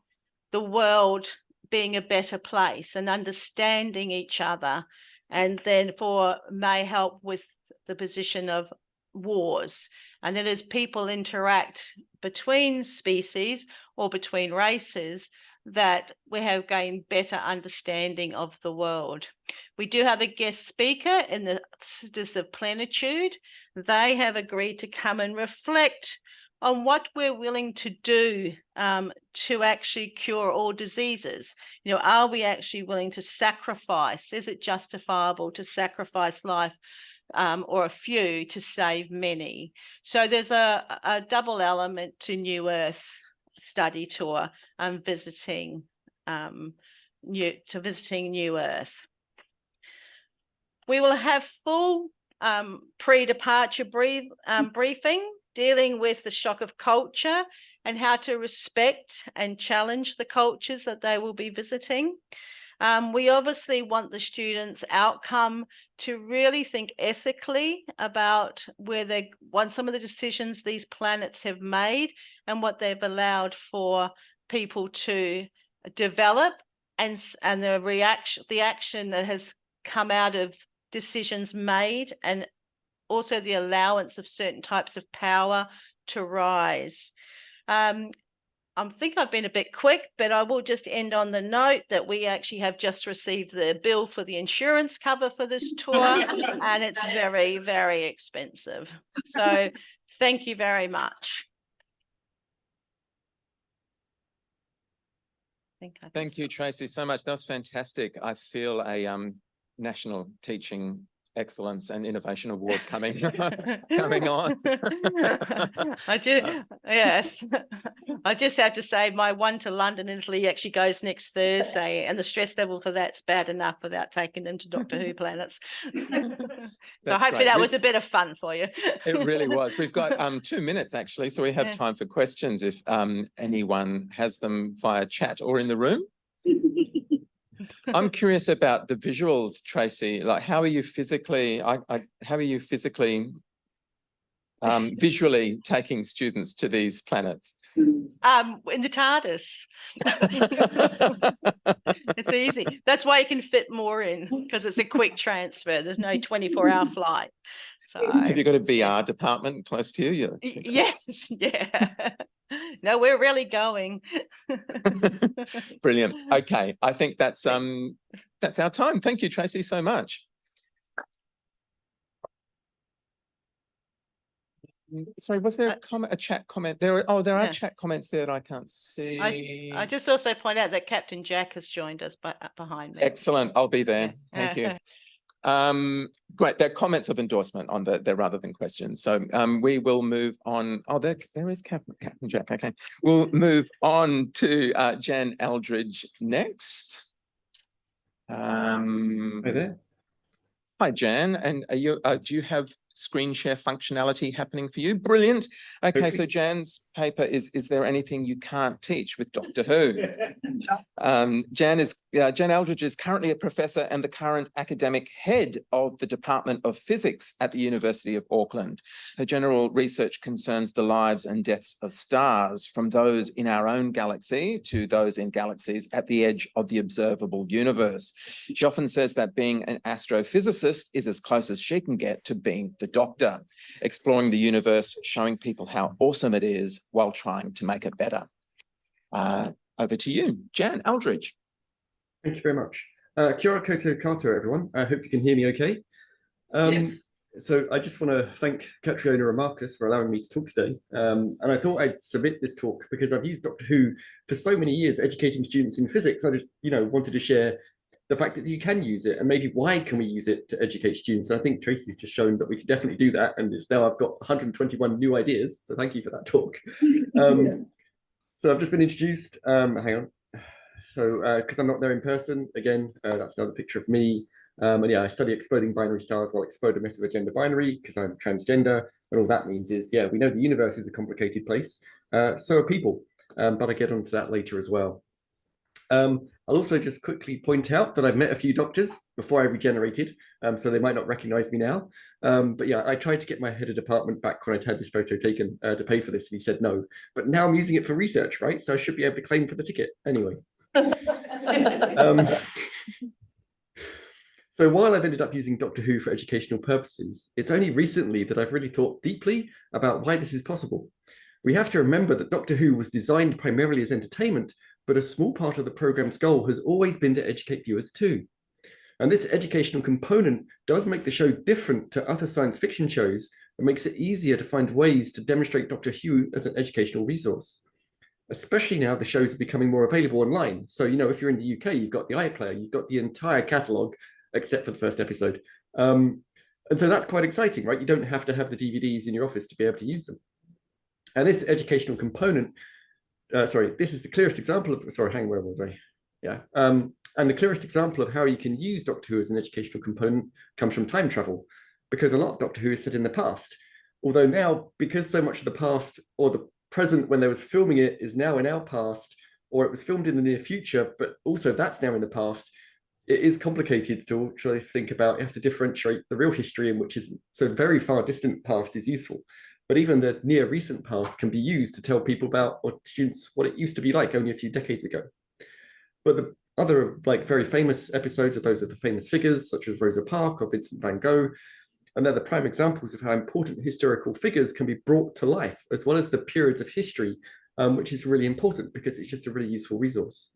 the world being a better place and understanding each other, and therefore may help with the position of wars. And then as people interact between species or between races, that we have gained better understanding of the world. We do have a guest speaker in the Sisters of Plenitude. They have agreed to come and reflect on what we're willing to do to actually cure all diseases. You know, are we actually willing to sacrifice? Is it justifiable to sacrifice life or a few to save many? So there's a double element to New Earth study tour and visiting New Earth. We will have full pre-departure briefing dealing with the shock of culture and how to respect and challenge the cultures that they will be visiting. We obviously want the students' outcome to really think ethically about some of the decisions these planets have made and what they've allowed for people to develop, and the action that has come out of decisions made, and also the allowance of certain types of power to rise. I think I've been a bit quick, but I will just end on the note that we actually have just received the bill for the insurance cover for this tour, and it's very, very expensive. So thank you very much. Thank you, Tracy, so much. That was fantastic. I feel a National Teaching Excellence and Innovation Award coming on. Yes. I just have to say my one to London, Italy actually goes next Thursday, and the stress level for that's bad enough without taking them to Doctor Who planets. So hopefully that was a bit of fun for you. It really was. We've got 2 minutes actually, so we have time for questions if anyone has them via chat or in the room. I'm curious about the visuals, Tracy. Like, how are you physically? How are you physically, visually taking students to these planets? In the TARDIS. It's easy. That's why you can fit more in, because it's a quick transfer. There's no 24-hour flight. So, have you got a VR department close to you? Yes, yeah. No, we're really going. Brilliant. Okay, I think that's our time. Thank you, Tracy, so much. Sorry, was there a chat comment? There are chat comments there that I can't see. I just also point out that Captain Jack has joined us behind me. Excellent. I'll be there. Thank you. Great. There are comments of endorsement on there rather than questions. So we will move on. Oh, there is Captain Jack. Okay. We'll move on to Jan Eldridge next. Hi there. Hi, Jan. And are you, do you have screen share functionality happening for you? Brilliant. Okay, so Jan's paper is there anything you can't teach with Doctor Who? Jan Eldridge is currently a professor and the current academic head of the Department of Physics at the University of Auckland. Her general research concerns the lives and deaths of stars, from those in our own galaxy to those in galaxies at the edge of the observable universe. She often says that being an astrophysicist is as close as she can get to being the Doctor, exploring the universe, showing people how awesome it is while trying to make it better. Over to you, Jan Eldridge. Thank you very much. Kia ora koutou katoa, everyone. I hope you can hear me okay. Yes. So I just want to thank Catriona and Marcus for allowing me to talk today. And I thought I'd submit this talk because I've used Doctor Who for so many years, educating students in physics. I just, wanted to share the fact that you can use it and maybe why can we use it to educate students. I think Tracy's just shown that we can definitely do that. And it's now I've got 121 new ideas. So thank you for that talk. So I've just been introduced. Hang on. So because I'm not there in person, again, that's another picture of me. And yeah, I study exploding binary stars while explode a myth of a gender binary because I'm transgender. And all that means is, yeah, we know the universe is a complicated place. So are people. But I get onto that later as well. I'll also just quickly point out that I've met a few doctors before I regenerated, so they might not recognize me now. But yeah, I tried to get my head of department back when I'd had this photo taken to pay for this, and he said no. But now I'm using it for research, right? So I should be able to claim for the ticket anyway. So while I've ended up using Doctor Who for educational purposes, it's only recently that I've really thought deeply about why this is possible. We have to remember that Doctor Who was designed primarily as entertainment, but a small part of the programme's goal has always been to educate viewers too. And this educational component does make the show different to other science fiction shows and makes it easier to find ways to demonstrate Doctor Who as an educational resource. Especially now the shows are becoming more available online. So, if you're in the UK, you've got the iPlayer, you've got the entire catalogue, except for the first episode. And so that's quite exciting, right? You don't have to have the DVDs in your office to be able to use them. And this educational component, this is the clearest example of, where was I? Yeah. And the clearest example of how you can use Doctor Who as an educational component comes from time travel, because a lot of Doctor Who is set in the past. Although now, because so much of the past or the present when they was filming it is now in our past, or it was filmed in the near future, but also that's now in the past, it is complicated to actually think about. You have to differentiate the real history, in which is so very far distant past is useful. But even the near recent past can be used to tell people about, or students, what it used to be like only a few decades ago. But the other very famous episodes are those of the famous figures, such as Rosa Parks or Vincent van Gogh. And they're the prime examples of how important historical figures can be brought to life, as well as the periods of history, which is really important because it's just a really useful resource.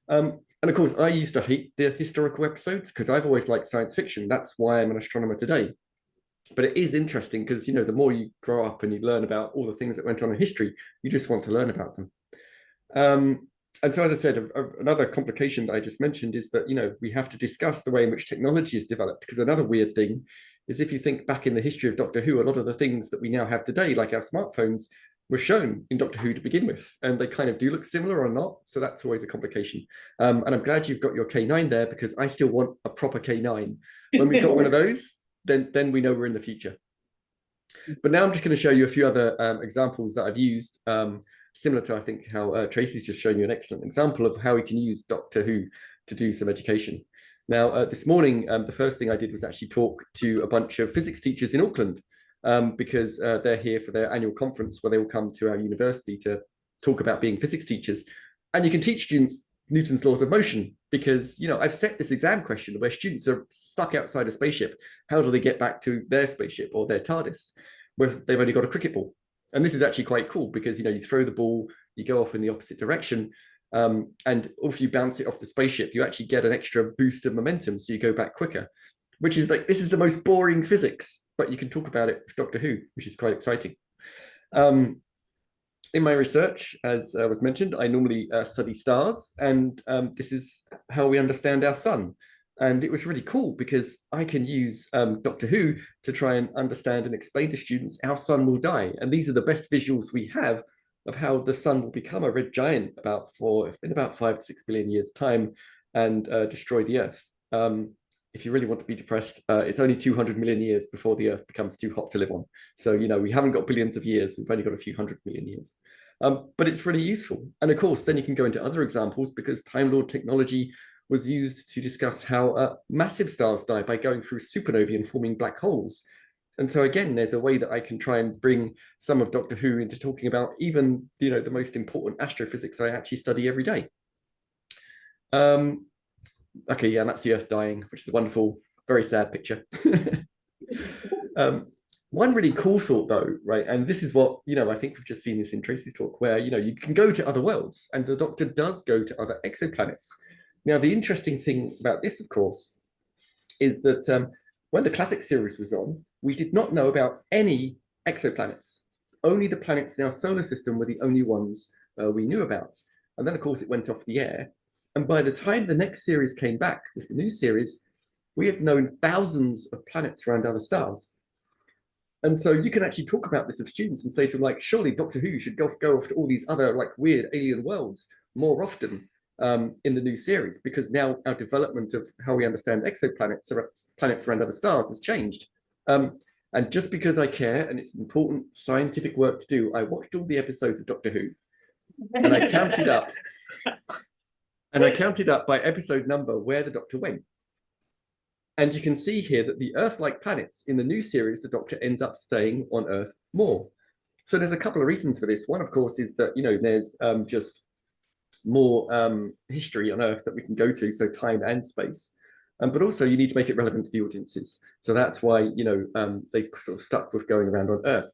And of course, I used to hate the historical episodes because I've always liked science fiction. That's why I'm an astronomer today. But it is interesting because, the more you grow up and you learn about all the things that went on in history, you just want to learn about them. And so, as I said, another complication that I just mentioned is that, we have to discuss the way in which technology is developed, because another weird thing is if you think back in the history of Doctor Who, a lot of the things that we now have today, like our smartphones, were shown in Doctor Who to begin with, and they kind of do look similar or not. So that's always a complication. And I'm glad you've got your K9 there, because I still want a proper K9. When we've got one of those, then we know we're in the future. But now I'm just going to show you a few other examples that I've used, similar to, I think, how Tracy's just shown you an excellent example of how we can use Doctor Who to do some education. Now, this morning, the first thing I did was actually talk to a bunch of physics teachers in Auckland, because they're here for their annual conference where they will come to our university to talk about being physics teachers. And you can teach students Newton's laws of motion because, I've set this exam question where students are stuck outside a spaceship. How do they get back to their spaceship or their TARDIS where they've only got a cricket ball? And this is actually quite cool because, you throw the ball, you go off in the opposite direction. And if you bounce it off the spaceship, you actually get an extra boost of momentum. So you go back quicker, which is this is the most boring physics, but you can talk about it with Doctor Who, which is quite exciting. In my research, as was mentioned, I normally study stars, and this is how we understand our sun. And it was really cool because I can use Doctor Who to try and understand and explain to students our sun will die. And these are the best visuals we have of how the sun will become a red giant in about 5 to 6 billion years' time and destroy the Earth. If you really want to be depressed, it's only 200 million years before the Earth becomes too hot to live on. So, we haven't got billions of years. We've only got a few 100 million years. But it's really useful. And of course, then you can go into other examples because Time Lord technology was used to discuss how massive stars die by going through supernovae and forming black holes. And so again, there's a way that I can try and bring some of Doctor Who into talking about even, the most important astrophysics I actually study every day. Okay, yeah, and that's the Earth dying, which is a wonderful, very sad picture. One really cool thought though, right, and this is what, I think we've just seen this in Tracy's talk, where, you can go to other worlds, and the Doctor does go to other exoplanets. Now, the interesting thing about this, of course, is that when the classic series was on, we did not know about any exoplanets. Only the planets in our solar system were the only ones we knew about. And then, of course, it went off the air. And by the time the next series came back with the new series, we had known thousands of planets around other stars. And so you can actually talk about this with students and say to them, like, surely Doctor Who should go off to all these other like weird alien worlds more often in the new series, because now our development of how we understand exoplanets or planets around other stars has changed. And just because I care and it's important scientific work to do, I watched all the episodes of Doctor Who and I counted up. And I counted up by episode number where the Doctor went. And you can see here that the Earth-like planets in the new series, the Doctor ends up staying on Earth more. So there's a couple of reasons for this. One, of course, is that, you know, there's just more history on Earth that we can go to, so time and space. But also you need to make it relevant to the audiences. So that's why, you know, they've sort of stuck with going around on Earth.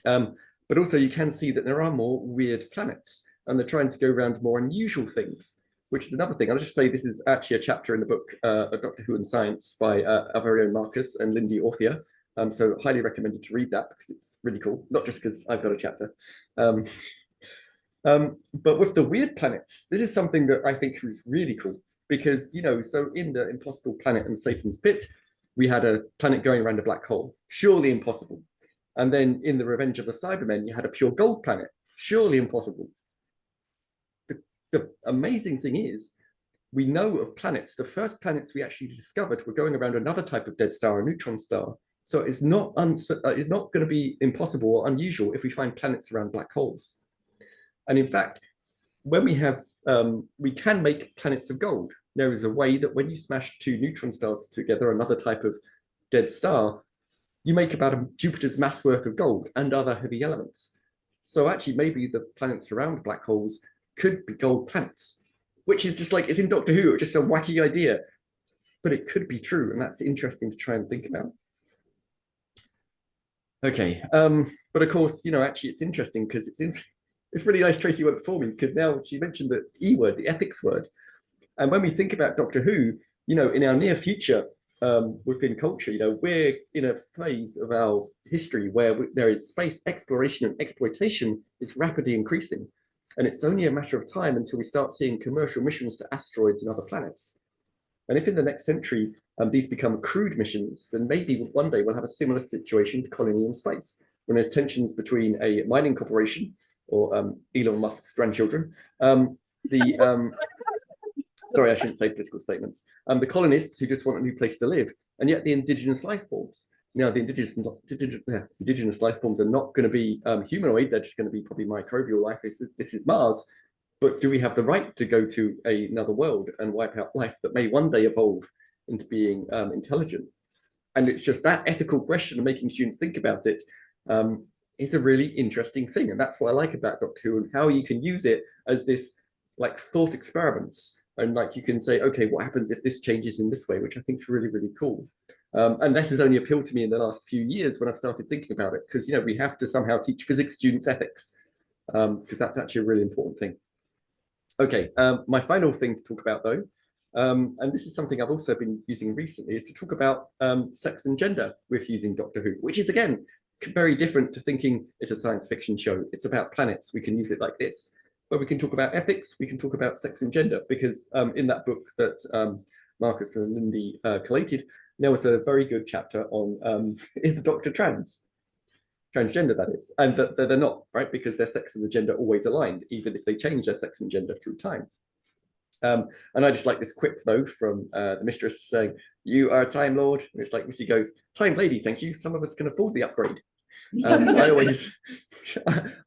But also you can see that there are more weird planets and they're trying to go around more unusual things, which is another thing. I'll just say this is actually a chapter in the book of Doctor Who and Science by our very own Marcus and Lindy Orthia. So highly recommended to read that because it's really cool, not just because I've got a chapter. But with the weird planets, this is something that I think is really cool because, you know, so in the Impossible Planet and Satan's Pit, we had a planet going around a black hole, surely impossible. And then in the Revenge of the Cybermen, you had a pure gold planet, surely impossible. The amazing thing is, we know of planets, the first planets we actually discovered were going around another type of dead star, a neutron star. So it's not going to be impossible or unusual if we find planets around black holes. And in fact, when we have, we can make planets of gold. There is a way that when you smash two neutron stars together, another type of dead star, you make about Jupiter's mass worth of gold and other heavy elements. So actually, maybe the planets around black holes could be gold planets, which is just like, it's in Doctor Who, just a wacky idea, but it could be true. And that's interesting to try and think about. Okay, but of course, you know, actually it's interesting because it's really nice Tracy went before me because now she mentioned the E word, the ethics word. And when we think about Doctor Who, you know, in our near future within culture, you know, we're in a phase of our history where there is space exploration and exploitation is rapidly increasing. And it's only a matter of time until we start seeing commercial missions to asteroids and other planets. And if in the next century, these become crewed missions, then maybe one day we'll have a similar situation to colony in space, when there's tensions between a mining corporation or Elon Musk's grandchildren, sorry, I shouldn't say political statements, the colonists who just want a new place to live, and yet the indigenous life forms. Now, the indigenous life forms are not going to be humanoid, they're just going to be probably microbial life. This is Mars. But do we have the right to go to another world and wipe out life that may one day evolve into being intelligent? And it's just that ethical question of making students think about it is a really interesting thing. And that's what I like about Doctor Who and how you can use it as this like thought experiments. And like you can say, okay, what happens if this changes in this way, which I think is really, really cool. And this has only appealed to me in the last few years when I've started thinking about it, because, you know, we have to somehow teach physics students ethics, because that's actually a really important thing. Okay, my final thing to talk about though, and this is something I've also been using recently, is to talk about sex and gender with using Doctor Who, which is again, very different to thinking it's a science fiction show. It's about planets, we can use it like this. But we can talk about ethics, we can talk about sex and gender, because in that book that Marcus and Lindy collated, there was a very good chapter on is the Doctor transgender, that is, and that they're not, right? Because their sex and the gender always aligned, even if they change their sex and gender through time. And I just like this quip though from the mistress saying, "You are a Time Lord." And it's like Missy goes, "Time Lady, thank you. Some of us can afford the upgrade." I always,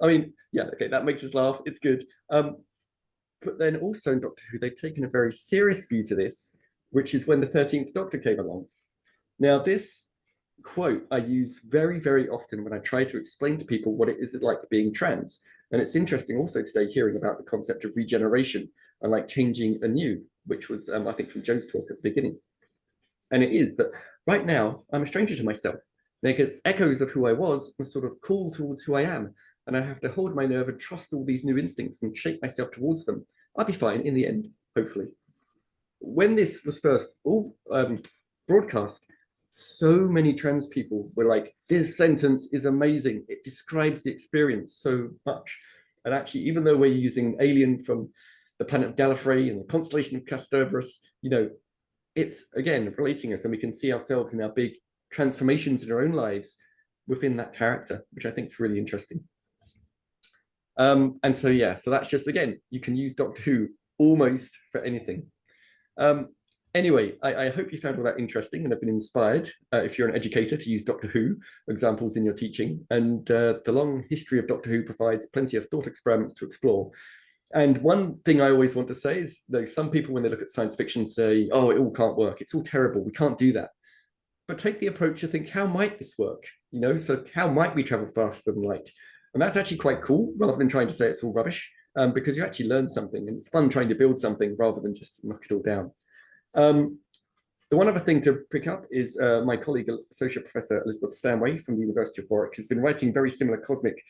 I mean, yeah, okay, that makes us laugh. It's good. But then also in Doctor Who, they've taken a very serious view to this, which is when the 13th Doctor came along. Now, this quote I use very, very often when I try to explain to people what it is like being trans. And it's interesting also today hearing about the concept of regeneration and like changing anew, which was, I think, from Joe's talk at the beginning. And it is that right now, I'm a stranger to myself. And it gets echoes of who I was and sort of call towards who I am. And I have to hold my nerve and trust all these new instincts and shape myself towards them. I'll be fine in the end, hopefully. When this was first broadcast, so many trans people were like, this sentence is amazing. It describes the experience so much. And actually, even though we're using Alien from the planet of Gallifrey and the constellation of Castorberus, you know, it's again relating us, and we can see ourselves in our big transformations in our own lives within that character, which I think is really interesting. And so, yeah, so that's just, again, you can use Doctor Who almost for anything. Anyway, I hope you found all that interesting and have been inspired, if you're an educator, to use Doctor Who examples in your teaching. And the long history of Doctor Who provides plenty of thought experiments to explore. And one thing I always want to say is, though, some people, when they look at science fiction, say, oh, it all can't work. It's all terrible. We can't do that. But take the approach to think, how might this work? You know, so how might we travel faster than light? And that's actually quite cool, rather than trying to say it's all rubbish, because you actually learn something, and it's fun trying to build something rather than just knock it all down. The one other thing to pick up is my colleague, Associate Professor Elizabeth Stanway from the University of Warwick, has been writing very similar cosmic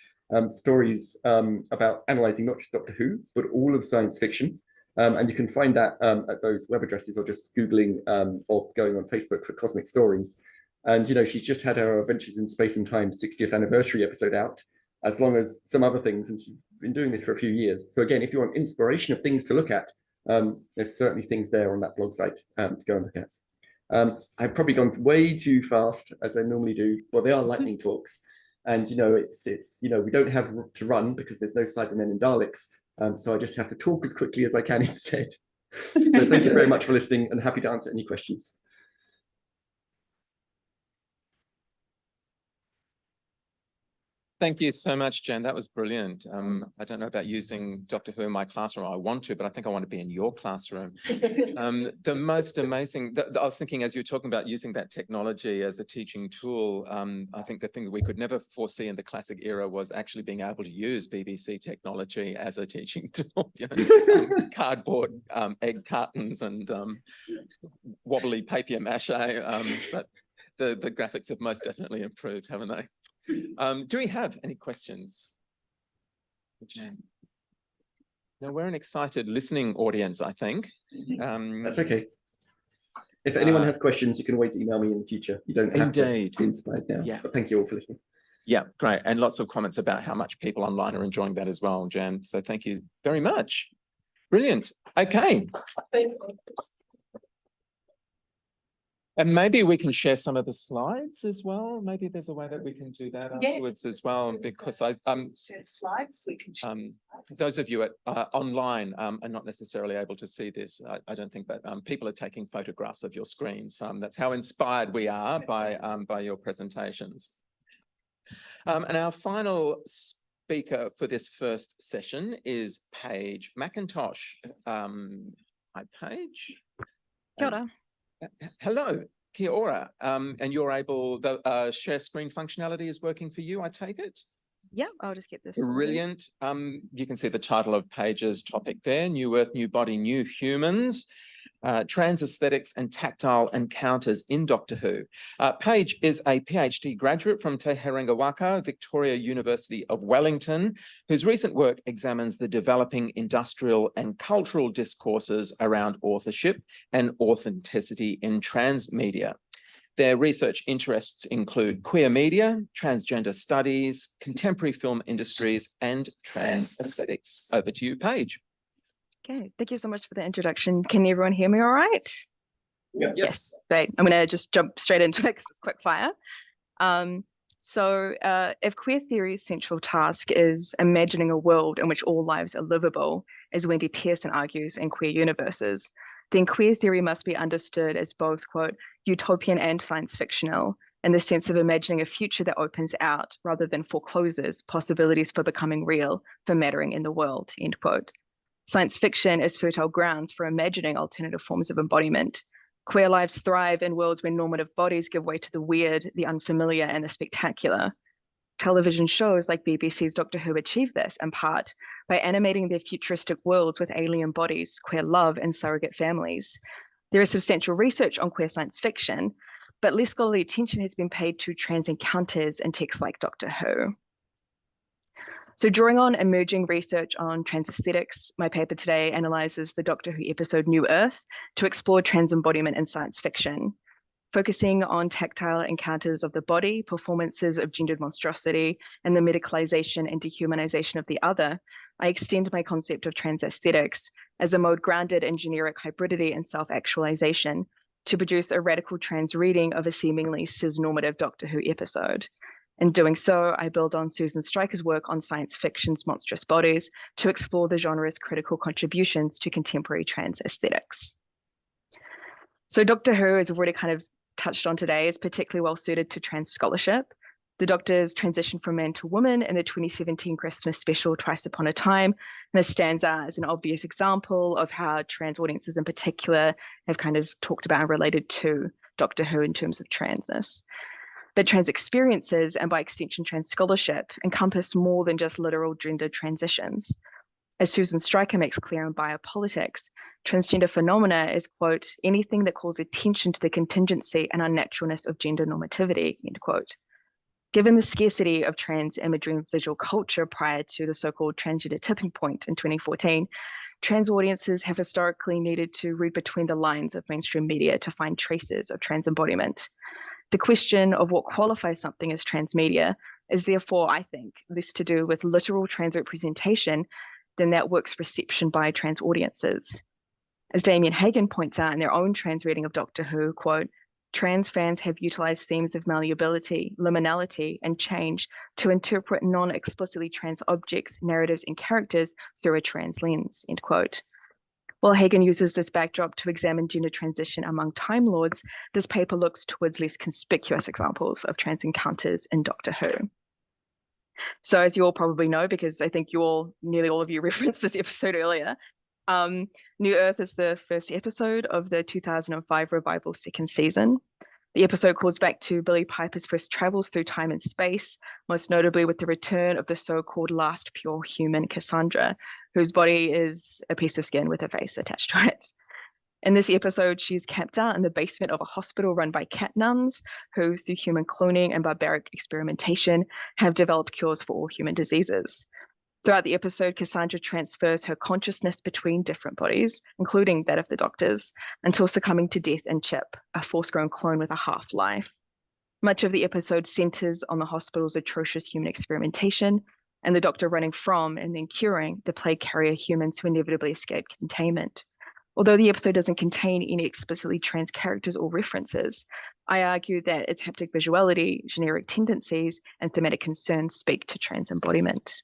stories about analysing not just Doctor Who, but all of science fiction. And you can find that at those web addresses, or just Googling or going on Facebook for Cosmic Stories. And, you know, she's just had her Adventures in Space and Time 60th anniversary episode out, as long as some other things, and she's been doing this for a few years. So again, if you want inspiration of things to look at, there's certainly things there on that blog site to go and look at. I've probably gone way too fast, as I normally do. Well, they are lightning talks, and you know, it's you know, we don't have to run because there's no Cybermen and Daleks, so I just have to talk as quickly as I can instead. So thank you very much for listening, and happy to answer any questions. Thank you so much, Jen. That was brilliant. I don't know about using Doctor Who in my classroom. I want to, but I think I want to be in your classroom. The most amazing, I was thinking as you were talking about using that technology as a teaching tool, I think the thing that we could never foresee in the classic era was actually being able to use BBC technology as a teaching tool. You know, cardboard egg cartons and wobbly papier mâché, but the graphics have most definitely improved, haven't they? Do we have any questions? Jen? Now, we're an excited listening audience, I think. That's okay. If anyone has questions, you can always email me in the future. You don't have to be inspired now. Yeah. But thank you all for listening. Yeah, great. And lots of comments about how much people online are enjoying that as well, Jen. So thank you very much. Brilliant. Okay. And maybe we can share some of the slides as well. Maybe there's a way that we can do that afterwards as well, because I share slides. We can share those of you at online are not necessarily able to see this. I don't think, but people are taking photographs of your screens. That's how inspired we are by your presentations. And our final speaker for this first session is Paige McIntosh. Hi, Paige. Kia ora. Hello, kia ora. And you're able, the share screen functionality is working for you, I take it? Yeah, I'll just get this. Brilliant. You can see the title of Paige's topic there, New Earth, New Body, New Humans, Trans Aesthetics and Tactile Encounters in Doctor Who. Paige is a PhD graduate from Te Herenga Waka, Victoria University of Wellington, whose recent work examines the developing industrial and cultural discourses around authorship and authenticity in trans media. Their research interests include queer media, transgender studies, contemporary film industries, and trans aesthetics. Over to you, Paige. Okay, thank you so much for the introduction. Can everyone hear me all right? Yeah. Yes, great. I'm going to just jump straight into it because it's quick fire. If queer theory's central task is imagining a world in which all lives are livable, as Wendy Pearson argues in Queer Universes, then queer theory must be understood as both, quote, utopian and science fictional, in the sense of imagining a future that opens out rather than forecloses possibilities for becoming real, for mattering in the world, end quote. Science fiction is fertile grounds for imagining alternative forms of embodiment. Queer lives thrive in worlds where normative bodies give way to the weird, the unfamiliar, and the spectacular. Television shows like BBC's Doctor Who achieve this, in part, by animating their futuristic worlds with alien bodies, queer love, and surrogate families. There is substantial research on queer science fiction, but less scholarly attention has been paid to trans encounters in texts like Doctor Who. So drawing on emerging research on trans aesthetics, my paper today analyzes the Doctor Who episode New Earth to explore trans embodiment in science fiction. Focusing on tactile encounters of the body, performances of gendered monstrosity, and the medicalization and dehumanization of the other, I extend my concept of trans aesthetics as a mode grounded in generic hybridity and self-actualization to produce a radical trans reading of a seemingly cis-normative Doctor Who episode. In doing so, I build on Susan Stryker's work on science fiction's monstrous bodies to explore the genre's critical contributions to contemporary trans aesthetics. So Doctor Who, as we've already kind of touched on today, is particularly well suited to trans scholarship. The Doctor's transition from man to woman in the 2017 Christmas special Twice Upon a Time, and this stands out as an obvious example of how trans audiences in particular have kind of talked about and related to Doctor Who in terms of transness. But trans experiences, and by extension trans scholarship, encompass more than just literal gender transitions. As Susan Stryker makes clear in Biopolitics, transgender phenomena is, quote, anything that calls attention to the contingency and unnaturalness of gender normativity, end quote. Given the scarcity of trans imagery and visual culture prior to the so-called transgender tipping point in 2014, trans audiences have historically needed to read between the lines of mainstream media to find traces of trans embodiment. The question of what qualifies something as transmedia is therefore, I think, less to do with literal trans representation than that work's reception by trans audiences. As Damien Hagan points out in their own trans reading of Doctor Who, quote, trans fans have utilized themes of malleability, liminality, and change to interpret non-explicitly trans objects, narratives, and characters through a trans lens, end quote. While Hagan uses this backdrop to examine gender transition among Time Lords, this paper looks towards less conspicuous examples of trans encounters in Doctor Who. So as you all probably know, because I think nearly all of you referenced this episode earlier, New Earth is the first episode of the 2005 revival second season. The episode calls back to Billie Piper's first travels through time and space, most notably with the return of the so-called last pure human, Cassandra, whose body is a piece of skin with a face attached to it. In this episode, she's kept out in the basement of a hospital run by cat nuns who, through human cloning and barbaric experimentation, have developed cures for all human diseases. Throughout the episode, Cassandra transfers her consciousness between different bodies, including that of the Doctor's, until succumbing to death in Chip, a force-grown clone with a half-life. Much of the episode centers on the hospital's atrocious human experimentation and the Doctor running from and then curing the plague carrier humans who inevitably escape containment. Although the episode doesn't contain any explicitly trans characters or references, I argue that its haptic visuality, generic tendencies, and thematic concerns speak to trans embodiment.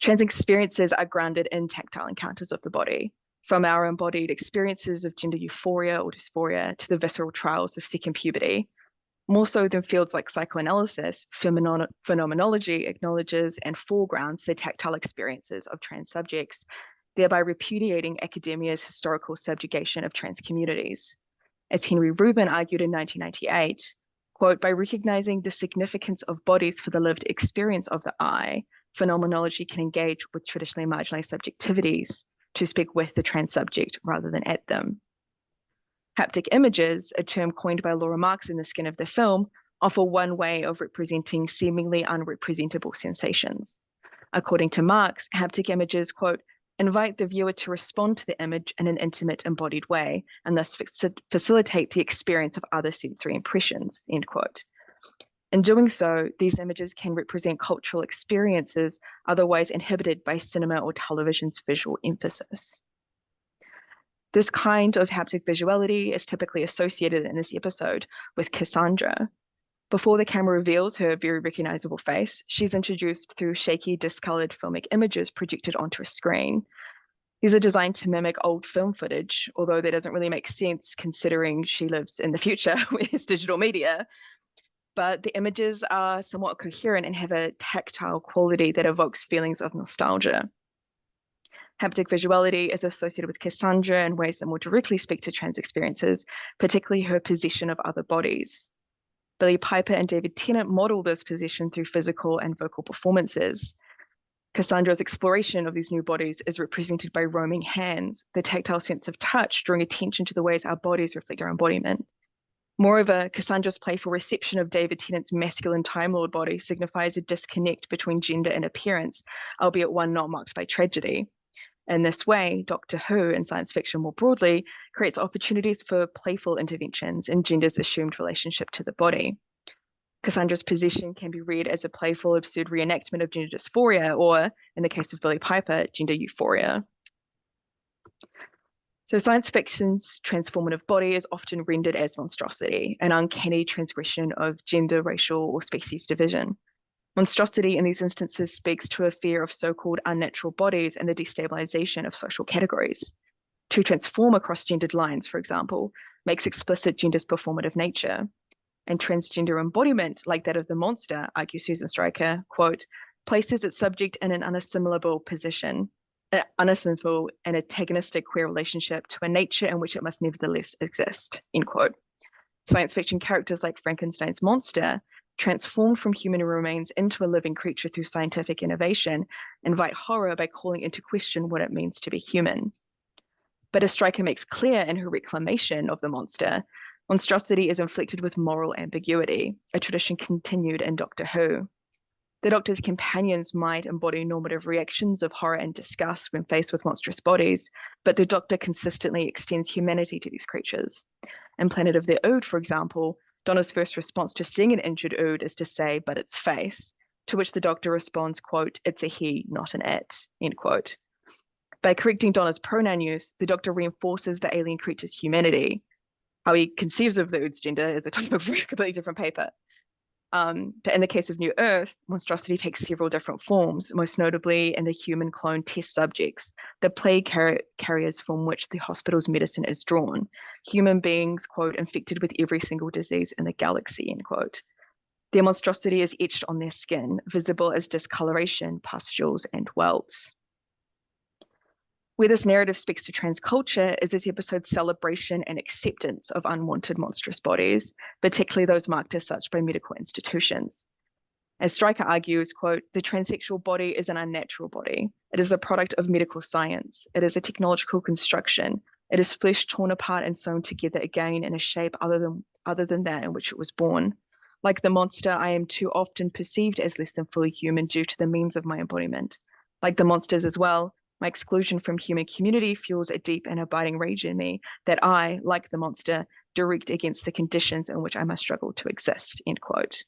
Trans experiences are grounded in tactile encounters of the body, from our embodied experiences of gender euphoria or dysphoria to the visceral trials of second puberty. More so than fields like psychoanalysis, phenomenology acknowledges and foregrounds the tactile experiences of trans subjects, thereby repudiating academia's historical subjugation of trans communities. As Henry Rubin argued in 1998, quote, by recognizing the significance of bodies for the lived experience of the eye, phenomenology can engage with traditionally marginalized subjectivities to speak with the trans subject rather than at them. Haptic images, a term coined by Laura Marks in The Skin of the Film, offer one way of representing seemingly unrepresentable sensations. According to Marks, haptic images, quote, invite the viewer to respond to the image in an intimate, embodied way, and thus facilitate the experience of other sensory impressions, end quote. In doing so, these images can represent cultural experiences otherwise inhibited by cinema or television's visual emphasis. This kind of haptic visuality is typically associated in this episode with Cassandra. Before the camera reveals her very recognizable face, she's introduced through shaky, discolored filmic images projected onto a screen. These are designed to mimic old film footage, although that doesn't really make sense considering she lives in the future with digital media. But the images are somewhat coherent and have a tactile quality that evokes feelings of nostalgia. Haptic visuality is associated with Cassandra in ways that more directly speak to trans experiences, particularly her possession of other bodies. Billie Piper and David Tennant model this possession through physical and vocal performances. Cassandra's exploration of these new bodies is represented by roaming hands, the tactile sense of touch, drawing attention to the ways our bodies reflect our embodiment. Moreover, Cassandra's playful reception of David Tennant's masculine Time Lord body signifies a disconnect between gender and appearance, albeit one not marked by tragedy. In this way, Doctor Who and science fiction more broadly creates opportunities for playful interventions in gender's assumed relationship to the body. Cassandra's position can be read as a playful, absurd reenactment of gender dysphoria, or, in the case of Billie Piper, gender euphoria. So science fiction's transformative body is often rendered as monstrosity, an uncanny transgression of gender, racial, or species division. Monstrosity in these instances speaks to a fear of so-called unnatural bodies and the destabilization of social categories. To transform across gendered lines, for example, makes explicit gender's performative nature. And transgender embodiment, like that of the monster, argues Susan Stryker, quote, places its subject in an unassimilable position, an unassimilable and antagonistic queer relationship to a nature in which it must nevertheless exist, end quote. Science fiction characters like Frankenstein's monster, transformed from human remains into a living creature through scientific innovation, invite horror by calling into question what it means to be human. But as Stryker makes clear in her reclamation of the monster, monstrosity is inflicted with moral ambiguity, a tradition continued in Doctor Who. The Doctor's companions might embody normative reactions of horror and disgust when faced with monstrous bodies, but the Doctor consistently extends humanity to these creatures. In Planet of the Ood, for example, Donna's first response to seeing an injured Ood is to say, but its face, to which the Doctor responds, quote, it's a he, not an it, end quote. By correcting Donna's pronoun use, the Doctor reinforces the alien creature's humanity. How he conceives of the Ood's gender is a topic for a completely different paper. But in the case of New Earth, monstrosity takes several different forms, most notably in the human clone test subjects, the plague carriers from which the hospital's medicine is drawn. Human beings, quote, infected with every single disease in the galaxy, end quote. Their monstrosity is etched on their skin, visible as discoloration, pustules, and welts. Where this narrative speaks to trans culture is this episode's celebration and acceptance of unwanted monstrous bodies, particularly those marked as such by medical institutions. As Stryker argues, quote, the transsexual body is an unnatural body. It is the product of medical science. It is a technological construction. It is flesh torn apart and sewn together again in a shape other than that in which it was born. Like the monster, I am too often perceived as less than fully human due to the means of my embodiment. Like the monsters as well, my exclusion from human community fuels a deep and abiding rage in me that I, like the monster, direct against the conditions in which I must struggle to exist, end quote.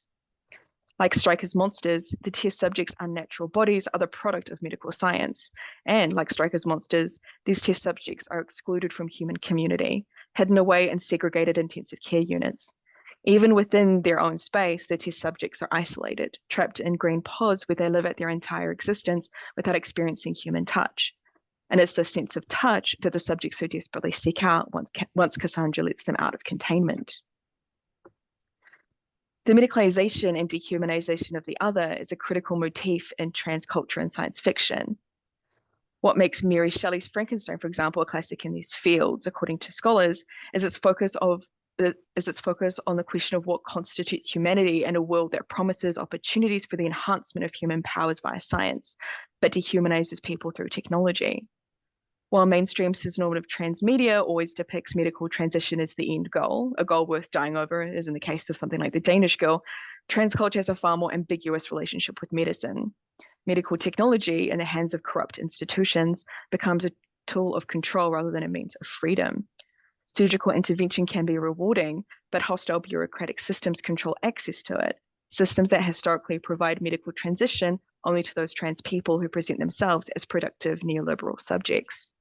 Like Stryker's monsters, the test subjects' unnatural bodies are the product of medical science. And like Stryker's monsters, these test subjects are excluded from human community, hidden away in segregated intensive care units. Even within their own space, the test subjects are isolated, trapped in green pods where they live out their entire existence without experiencing human touch. And it's the sense of touch that the subjects so desperately seek out once Cassandra lets them out of containment. The medicalization and dehumanization of the other is a critical motif in trans culture and science fiction. What makes Mary Shelley's Frankenstein, for example, a classic in these fields, according to scholars, is its focus on the question of what constitutes humanity in a world that promises opportunities for the enhancement of human powers via science, but dehumanizes people through technology. While mainstream cisnormative transmedia always depicts medical transition as the end goal, a goal worth dying over, as in the case of something like The Danish Girl, trans culture has a far more ambiguous relationship with medicine. Medical technology in the hands of corrupt institutions becomes a tool of control rather than a means of freedom. Surgical intervention can be rewarding, but hostile bureaucratic systems control access to it, systems that historically provide medical transition only to those trans people who present themselves as productive neoliberal subjects.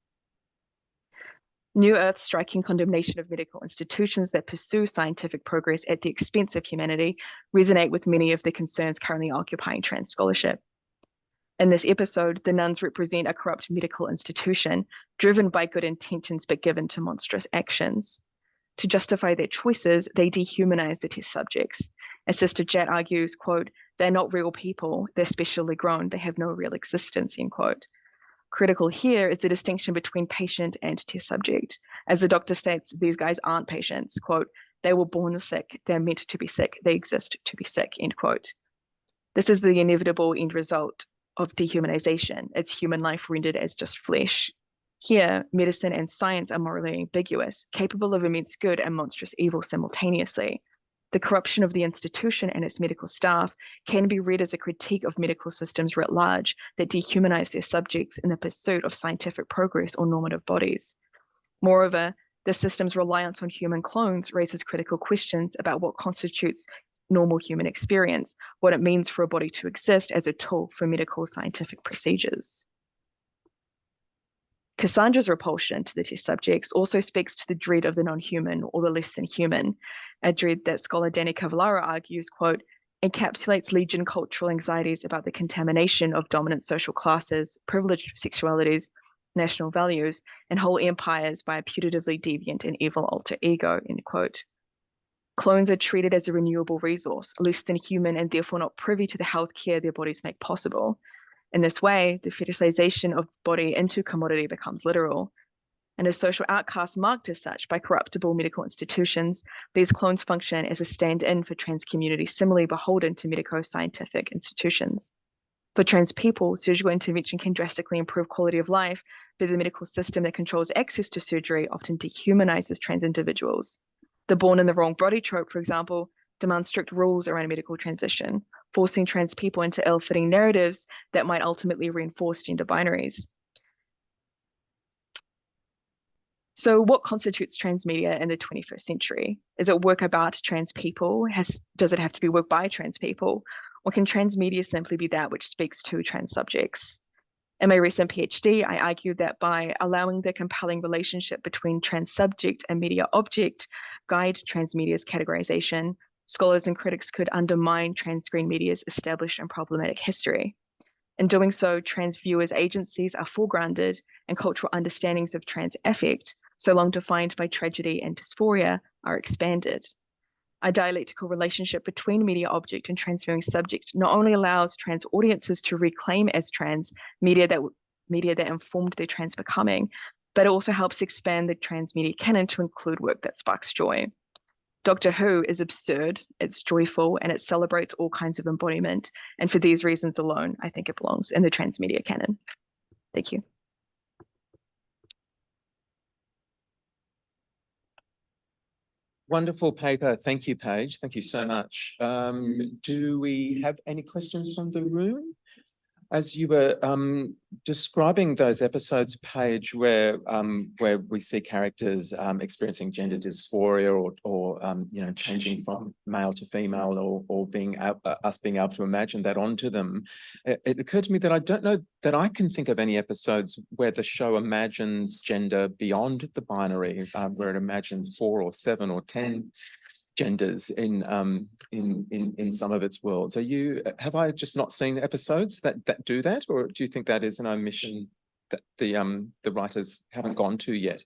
New Earth's striking condemnation of medical institutions that pursue scientific progress at the expense of humanity resonate with many of the concerns currently occupying trans scholarship. In this episode, the nuns represent a corrupt medical institution driven by good intentions but given to monstrous actions. To justify their choices, they dehumanize the test subjects. As Sister Jat argues, quote, they're not real people, they're specially grown, they have no real existence, end quote. Critical here is the distinction between patient and test subject. As the doctor states, these guys aren't patients, quote, they were born sick, they're meant to be sick, they exist to be sick, end quote. This is the inevitable end result of dehumanization, its human life rendered as just flesh. Here, medicine and science are morally ambiguous, capable of immense good and monstrous evil simultaneously. The corruption of the institution and its medical staff can be read as a critique of medical systems writ large that dehumanize their subjects in the pursuit of scientific progress or normative bodies. Moreover, the system's reliance on human clones raises critical questions about what constitutes normal human experience, what it means for a body to exist as a tool for medical scientific procedures. Cassandra's repulsion to the test subjects also speaks to the dread of the non-human or the less than human, a dread that scholar Danny Cavallaro argues, quote, encapsulates legion cultural anxieties about the contamination of dominant social classes, privileged sexualities, national values, and whole empires by a putatively deviant and evil alter ego, end quote. Clones are treated as a renewable resource, less than human and therefore not privy to the health care their bodies make possible. In this way, the fetishization of the body into commodity becomes literal. And as social outcasts marked as such by corruptible medical institutions, these clones function as a stand-in for trans communities similarly beholden to medico-scientific institutions. For trans people, surgical intervention can drastically improve quality of life, but the medical system that controls access to surgery often dehumanizes trans individuals. The born in the wrong body trope, for example, demands strict rules around medical transition, forcing trans people into ill-fitting narratives that might ultimately reinforce gender binaries. So what constitutes transmedia in the 21st century? Is it work about trans people? Does it have to be work by trans people? Or can transmedia simply be that which speaks to trans subjects? In my recent PhD, I argued that by allowing the compelling relationship between trans subject and media object guide transmedia's categorization, scholars and critics could undermine trans-screen media's established and problematic history. In doing so, trans viewers' agencies are foregrounded and cultural understandings of trans affect, so long defined by tragedy and dysphoria, are expanded. A dialectical relationship between media object and trans viewing subject not only allows trans audiences to reclaim as trans media that informed their trans becoming, but it also helps expand the trans media canon to include work that sparks joy. Doctor Who is absurd, it's joyful, and it celebrates all kinds of embodiment. And for these reasons alone, I think it belongs in the transmedia canon. Thank you. Wonderful paper. Thank you, Paige. Thank you so much. Do we have any questions from the room? As you were describing those episodes, Paige, where we see characters experiencing gender dysphoria or you know, changing from male to female or being us being able to imagine that onto them, it occurred to me that I don't know that I can think of any episodes where the show imagines gender beyond the binary, where it imagines 4 or 7 or 10 genders in some of its worlds. Have I just not seen episodes that do that, or do you think that is an omission that the writers haven't gone to yet?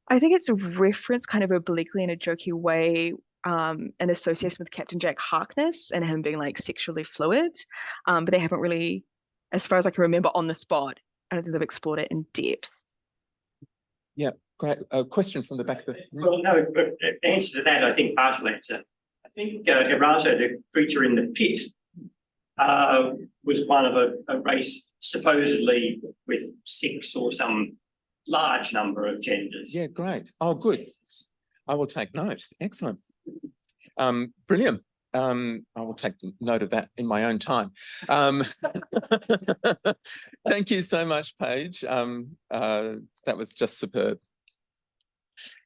I think it's a reference kind of obliquely in a jokey way, an association with Captain Jack Harkness and him being like sexually fluid, but they haven't really, as far as I can remember on the spot, I don't think they've explored it in depth. Yeah, great. A question from the back of the room. Well, no, but answer to that, I think partial answer. I think Erato, the creature in the pit, was one of a race supposedly with 6 or some large number of genders. Yeah, great. Oh, good. I will take note. Excellent. Brilliant. I will take note of that in my own time. Thank you so much, Paige. That was just superb.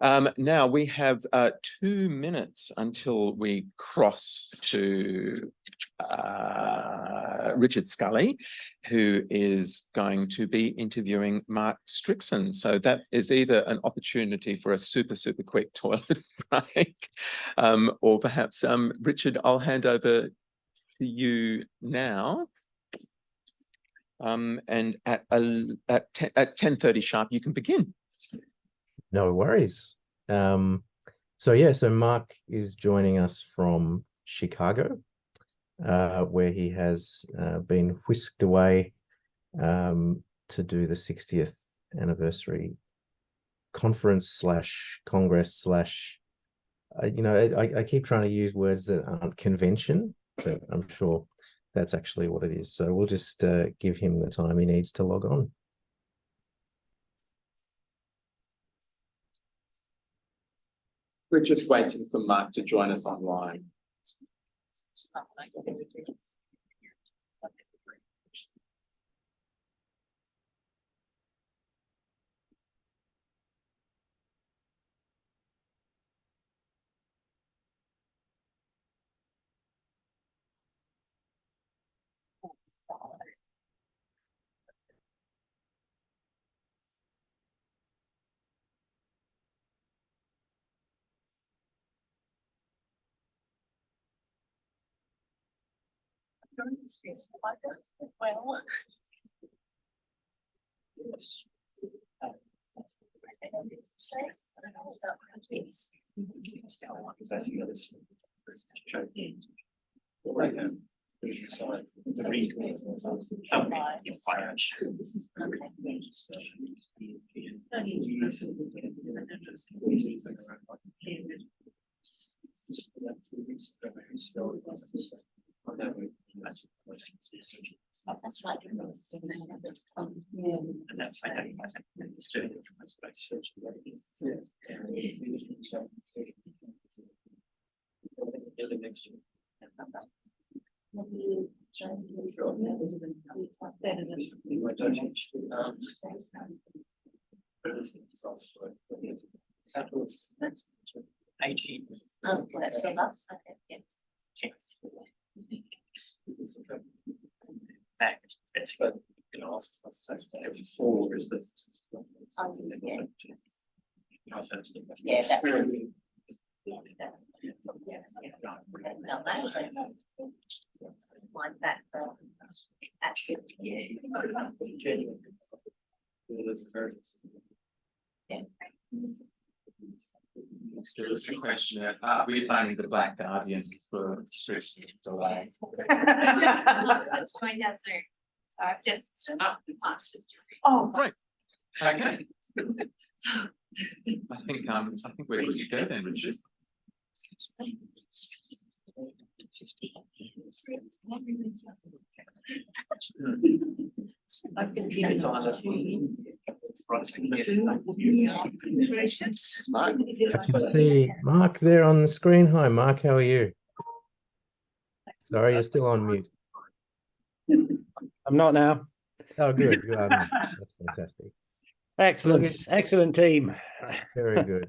Now we have 2 minutes until we cross to Richard Scully, who is going to be interviewing Mark Strickson. So that is either an opportunity for a super quick toilet break, or perhaps, Richard, I'll hand over to you now. And at 10:30 sharp, you can begin. No worries. So Mark is joining us from Chicago, where he has been whisked away to do the 60th anniversary conference / congress / I keep trying to use words that aren't convention, but I'm sure that's actually what it is. So we'll just give him the time he needs to log on. We're just waiting for Mark to join us online. Well. That's right. Four is the. Yeah, that. Like that, actually, yeah. So there's a question, are we blaming the Black Guardians for stress delay? Joined that Zoom, so I've just. Oh, right. Okay. I think we're good to go then, Richard. I can see Mark there on the screen. Hi, Mark. How are you? Sorry, you're still on mute. I'm not now. Oh, good. You are not. That's fantastic. Excellent, excellent team. Very good.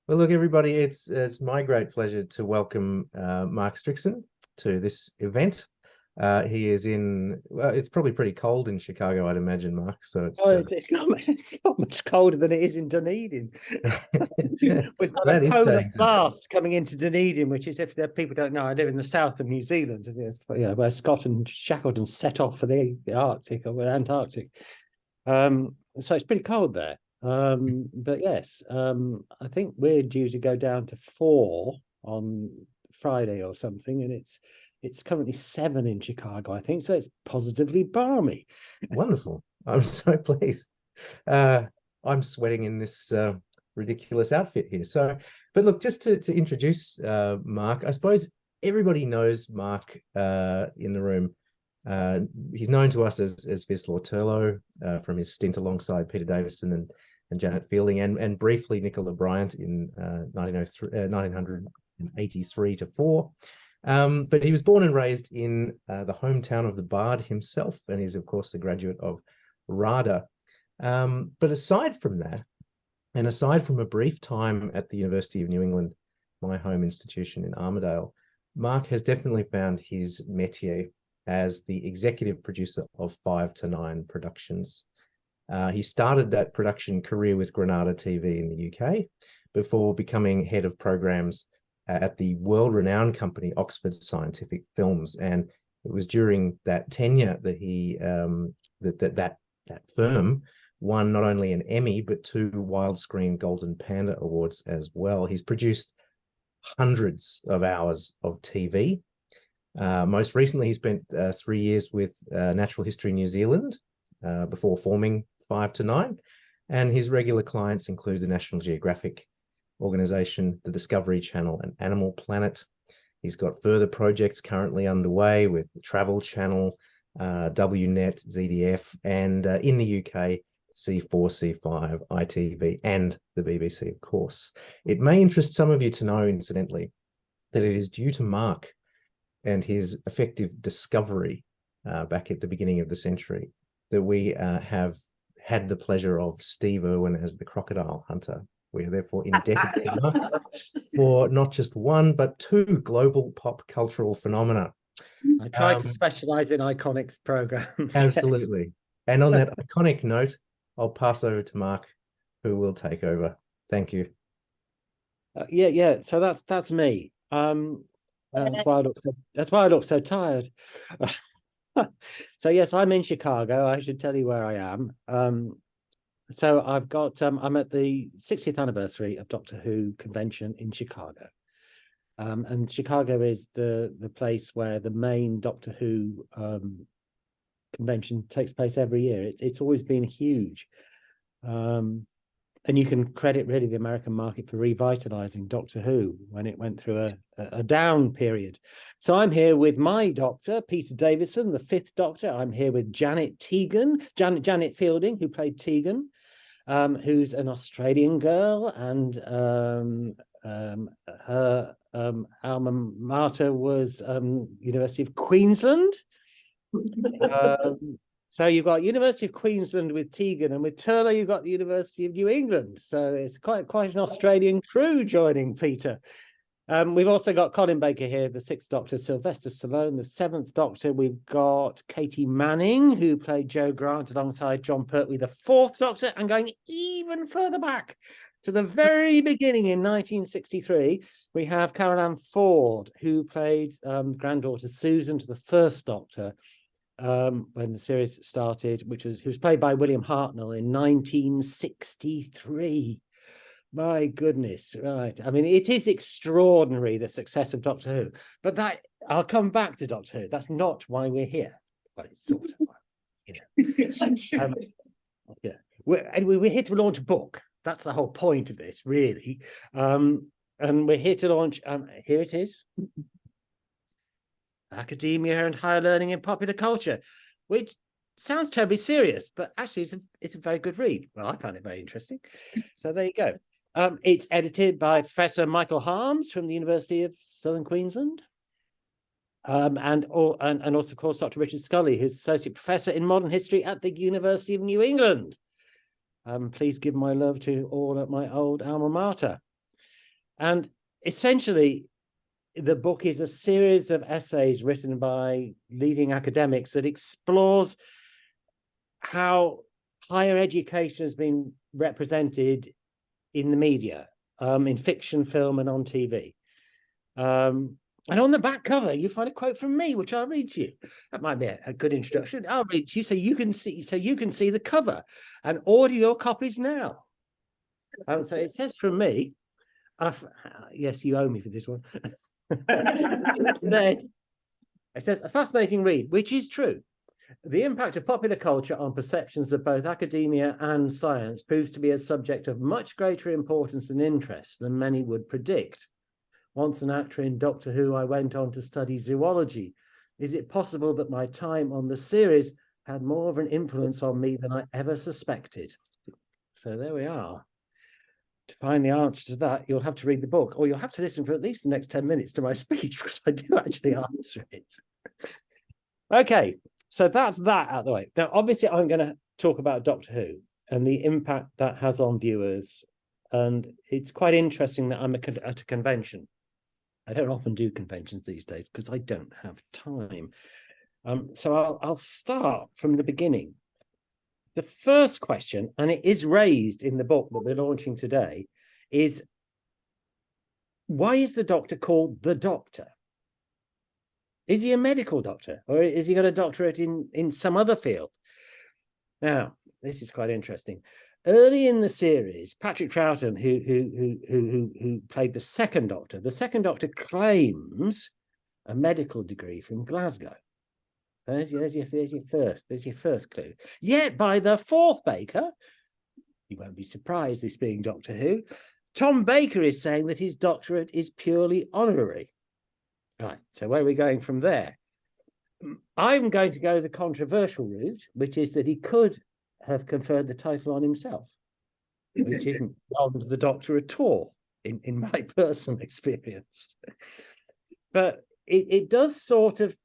Well, look, everybody, it's my great pleasure to welcome Mark Strickson to this event. He is in, well, it's probably pretty cold in Chicago, I'd imagine, Mark. So it's not much colder than it is in Dunedin. We've got That a is polar saying something. blast coming into Dunedin, which is, if people don't know, I live in the south of New Zealand, where Scott and Shackleton set off for the Arctic or Antarctic. So it's pretty cold there. But yes, I think we're due to go down to 4 on Friday or something, and it's currently 7 in Chicago, I think. So it's positively balmy. Wonderful. I'm so pleased. I'm sweating in this ridiculous outfit here. So, but look, just to introduce Mark, I suppose everybody knows Mark in the room. He's known to us as Vislaw Turlough from his stint alongside Peter Davison and Janet Fielding, and briefly Nicola Bryant in 1983 to 4. But he was born and raised in the hometown of the Bard himself, and he's, of course, a graduate of RADA. But aside from that, and aside from a brief time at the University of New England, my home institution in Armidale, Mark has definitely found his métier as the executive producer of 5 to 9 productions. He started that production career with Granada TV in the UK before becoming head of programs at the world-renowned company Oxford Scientific Films, and it was during that tenure that he that firm won not only an Emmy but 2 Wildscreen Golden Panda Awards as well. He's produced hundreds of hours of TV. Most recently, he spent 3 years with Natural History New Zealand before forming 5 to 9, and his regular clients include the National Geographic organization, the Discovery Channel, and Animal Planet. He's got further projects currently underway with the Travel Channel, WNet, ZDF, and in the UK, C4, C5, ITV, and the BBC, of course. It may interest some of you to know, incidentally, that it is due to Mark and his effective discovery back at the beginning of the century, that we have had the pleasure of Steve Irwin as the crocodile hunter. We are therefore indebted to Mark for not just one, but two global pop cultural phenomena. I tried to specialize in iconics programs. Absolutely. And on that iconic note, I'll pass over to Mark, who will take over. Thank you. Yeah. So that's me. That's why I look so tired. So yes, I'm in Chicago. I should tell you where I am. So I've got I'm at the 60th anniversary of Doctor Who convention in Chicago. And Chicago is the place where the main Doctor Who convention takes place every year. It's always been huge. And you can credit really the American market for revitalizing Doctor Who when it went through a down period. So I'm here with my doctor, Peter Davison, the 5th Doctor. I'm here with Janet Fielding, who played Tegan, who's an Australian girl, and her alma mater was University of Queensland. So you've got University of Queensland with Tegan, and with Turner you've got the University of New England. So it's quite an Australian crew joining Peter. We've also got Colin Baker here, the 6th Doctor, Sylvester Stallone, the 7th Doctor. We've got Katie Manning, who played Jo Grant alongside John Pertwee, the 4th Doctor, and going even further back to the very beginning in 1963, we have Carol Ann Ford, who played granddaughter Susan to the 1st Doctor. When the series started, who was played by William Hartnell in 1963. My goodness, right. I mean, it is extraordinary, the success of Doctor Who, but that I'll come back to Doctor Who. That's not why we're here, but it's sort of we're here to launch a book. That's the whole point of this, really. And we're here to launch, here it is. Academia and Higher Learning in Popular Culture, which sounds terribly serious, but actually it's a very good read. Well, I found it very interesting. So there you go. It's edited by Professor Michael Harms from the University of Southern Queensland. And also, of course, Dr. Richard Scully, who's Associate Professor in Modern History at the University of New England. Please give my love to all at my old alma mater. And essentially, the book is a series of essays written by leading academics that explores how higher education has been represented in the media, in fiction, film, and on TV. And on the back cover, you find a quote from me, which I'll read to you. That might be a good introduction. I'll read to you so you can see the cover and order your copies now. So it says from me, yes, you owe me for this one. It says, a fascinating read, which is true. The impact of popular culture on perceptions of both academia and science proves to be a subject of much greater importance and interest than many would predict. Once an actor in Doctor Who, I went on to study zoology. Is it possible that my time on the series had more of an influence on me than I ever suspected? So there we are. To find the answer to that, you'll have to read the book, or you'll have to listen for at least the next 10 minutes to my speech, because I do actually answer it. Okay, so that's that out of the way. Now, obviously, I'm going to talk about Doctor Who and the impact that has on viewers. And it's quite interesting that I'm at a convention. I don't often do conventions these days because I don't have time. So I'll start from the beginning. The first question, and it is raised in the book that we're launching today, is why is the Doctor called the Doctor? Is he a medical doctor, or is he got a doctorate in some other field? Now, this is quite interesting. Early in the series, Patrick Troughton, who played the second Doctor claims a medical degree from Glasgow. There's your first clue. Yet by the 4th Baker, you won't be surprised this being Doctor Who, Tom Baker is saying that his doctorate is purely honorary. Right, so where are we going from there? I'm going to go the controversial route, which is that he could have conferred the title on himself, which isn't on the Doctor at all, in my personal experience. But it does sort of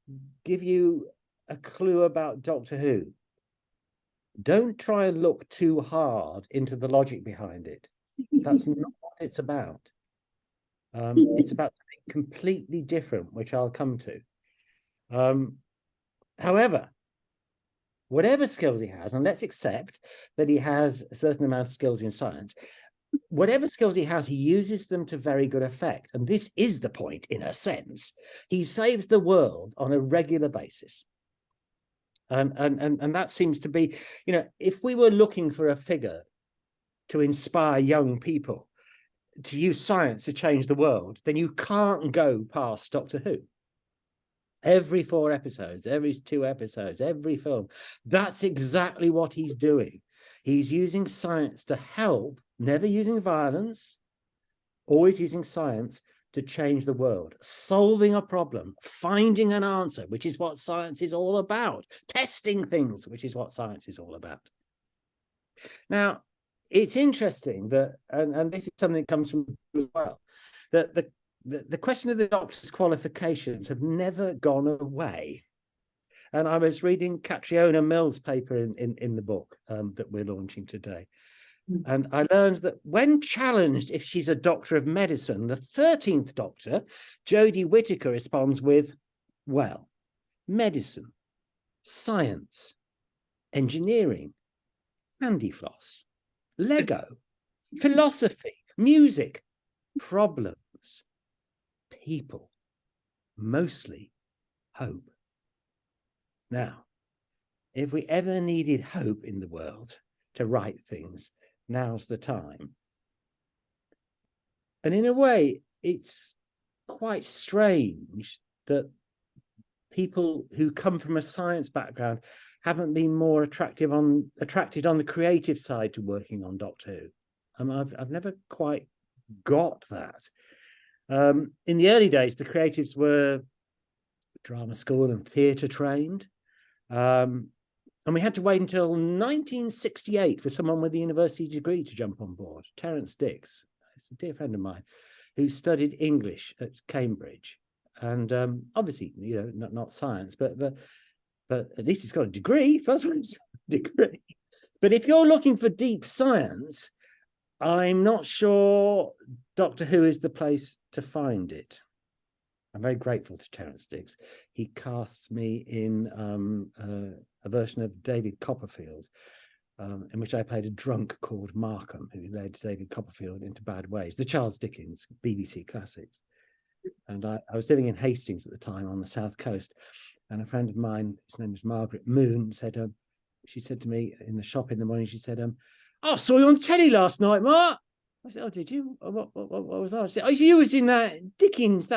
give you a clue about Doctor Who. Don't try and look too hard into the logic behind it. That's not what it's about. It's about something completely different, which I'll come to. However, whatever skills he has, and let's accept that he has a certain amount of skills in science, whatever skills he has, he uses them to very good effect. And this is the point, in a sense. He saves the world on a regular basis. And that seems to be, you know, if we were looking for a figure to inspire young people to use science to change the world, then you can't go past Doctor Who. Every 4 episodes, every 2 episodes, every film, that's exactly what he's doing. He's using science to help, never using violence, always using science to change the world, solving a problem, finding an answer, which is what science is all about, testing things, which is what science is all about. Now, it's interesting that, and this is something that comes from as well, that the question of the doctor's qualifications have never gone away. And I was reading Catriona Mill's paper in the book that we're launching today. And I learned that when challenged if she's a doctor of medicine, the 13th doctor, Jodie Whittaker, responds with, well, medicine, science, engineering, candy floss, Lego, philosophy, music, problems, people, mostly hope. Now, if we ever needed hope in the world to right things, now's the time. And in a way, it's quite strange that people who come from a science background haven't been more attracted on the creative side to working on Doctor Who. I've never quite got that. In the early days, the creatives were drama school and theatre trained. And we had to wait until 1968 for someone with a university degree to jump on board. Terence Dix, he's a dear friend of mine, who studied English at Cambridge. And obviously, you know, not science, but at least he's got a degree. First one's a degree. But if you're looking for deep science, I'm not sure Doctor Who is the place to find it. I'm very grateful to Terence Dix. He casts me in a version of David Copperfield, in which I played a drunk called Markham, who led David Copperfield into bad ways. The Charles Dickens BBC classics. And I was living in Hastings at the time on the south coast, and a friend of mine, whose name is Margaret Moon, said, she said to me in the shop in the morning, she said, I saw you on the telly last night, Mark. I said, oh, did you? What was that? She said, oh, you was in that Dickens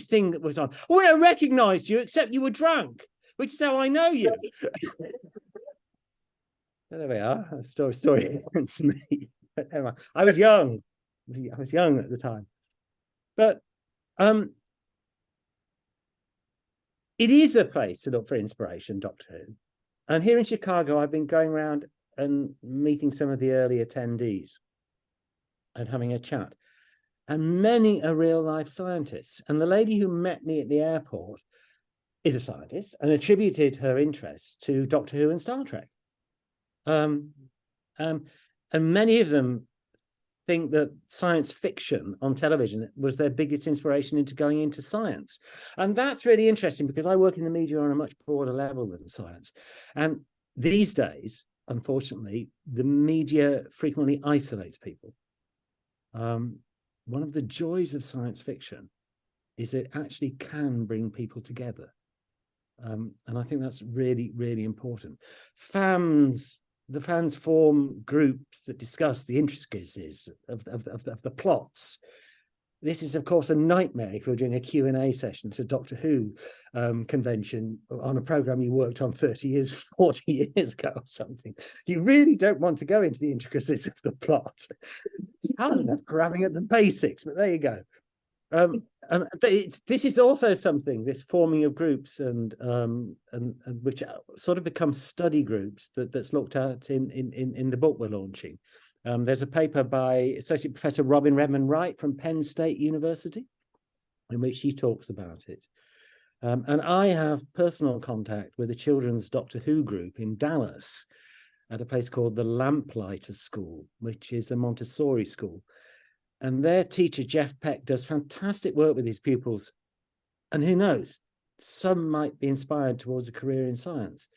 thing that was on. I wouldn't have recognised you except you were drunk, which is how I know you. There we are. Story against me. I was young. I was young at the time. But it is a place to look for inspiration, Doctor Who. And here in Chicago, I've been going around and meeting some of the early attendees and having a chat. And many are real life scientists. And the lady who met me at the airport is a scientist and attributed her interests to Doctor Who and Star Trek. And many of them think that science fiction on television was their biggest inspiration into going into science. And that's really interesting because I work in the media on a much broader level than science. And these days, unfortunately, the media frequently isolates people. One of the joys of science fiction is it actually can bring people together. And I think that's really, really important. The fans form groups that discuss the intricacies of the plots. This is, of course, a nightmare if you're doing a Q&A session at a Doctor Who convention on a program you worked on 40 years ago or something. You really don't want to go into the intricacies of the plot. It's hard enough grabbing at the basics, but there you go. But this is also something, this forming of groups and which sort of become study groups that's looked at in the book we're launching. There's a paper by Associate Professor Robin Redmond Wright from Penn State University, in which she talks about it. And I have personal contact with a children's Doctor Who group in Dallas at a place called the Lamplighter School, which is a Montessori school. And their teacher, Jeff Peck, does fantastic work with his pupils. And who knows, some might be inspired towards a career in science.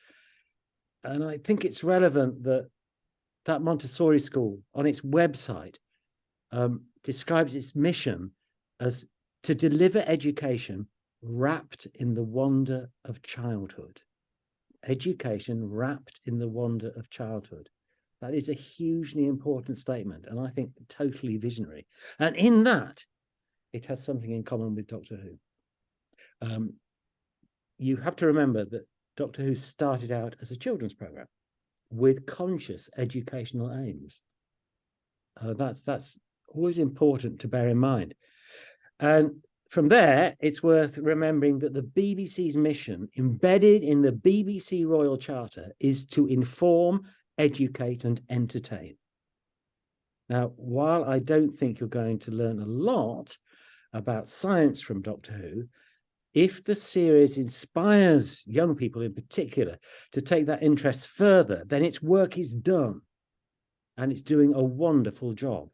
And I think it's relevant that that Montessori school on its website describes its mission as to deliver education wrapped in the wonder of childhood. Education wrapped in the wonder of childhood. That is a hugely important statement, and I think totally visionary. And in that, it has something in common with Doctor Who. You have to remember that Doctor Who started out as a children's program with conscious educational aims. That's always important to bear in mind. And from there, it's worth remembering that the BBC's mission, embedded in the BBC Royal Charter, is to inform, educate, and entertain. Now, while I don't think you're going to learn a lot about science from Doctor Who, if the series inspires young people in particular to take that interest further, then its work is done, and it's doing a wonderful job.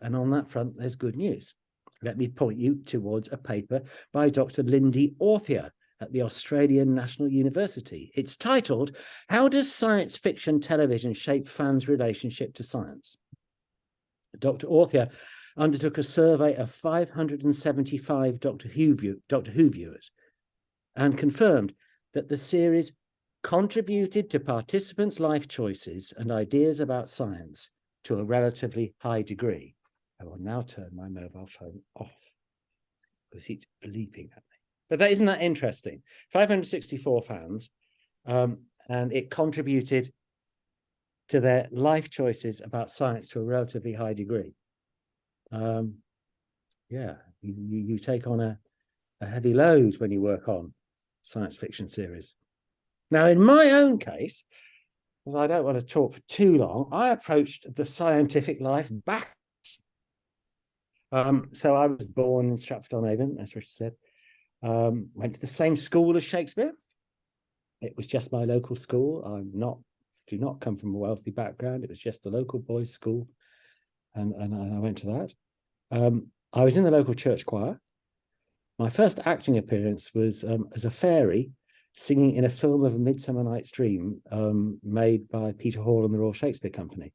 And on that front, there's good news. Let me point you towards a paper by Dr. Lindy Orthia at the Australian National University. It's titled, "How Does Science Fiction Television Shape Fans' Relationship to Science?" Dr. Orthia undertook a survey of 575 Doctor Who viewers and confirmed that the series contributed to participants' life choices and ideas about science to a relatively high degree. I will now turn my mobile phone off because it's bleeping at me. But isn't that interesting? 564 fans, and it contributed to their life choices about science to a relatively high degree. Yeah, you take on a heavy load when you work on science fiction series. Now, in my own case, as I don't want to talk for too long, I approached the scientific life back. So I was born in Stratford-on-Avon, as Richard said. Went to the same school as Shakespeare. It was just my local school. Do not come from a wealthy background. It was just the local boys' school, and I went to that. I was in the local church choir. My first acting appearance was as a fairy singing in a film of A Midsummer Night's Dream made by Peter Hall and the Royal Shakespeare Company.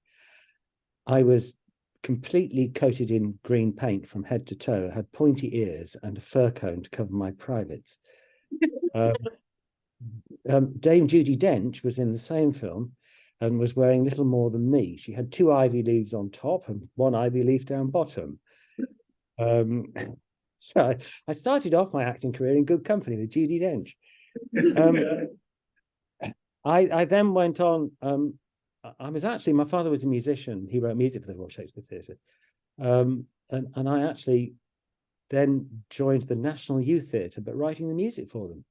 I was completely coated in green paint from head to toe, had pointy ears and a fur cone to cover my privates. Dame Judi Dench was in the same film and was wearing little more than me. She had 2 ivy leaves on top and 1 ivy leaf down bottom. So I started off my acting career in good company with Judi Dench. I then went on. My father was a musician. He wrote music for the Royal Shakespeare Theatre. And I actually then joined the National Youth Theatre, but writing the music for them.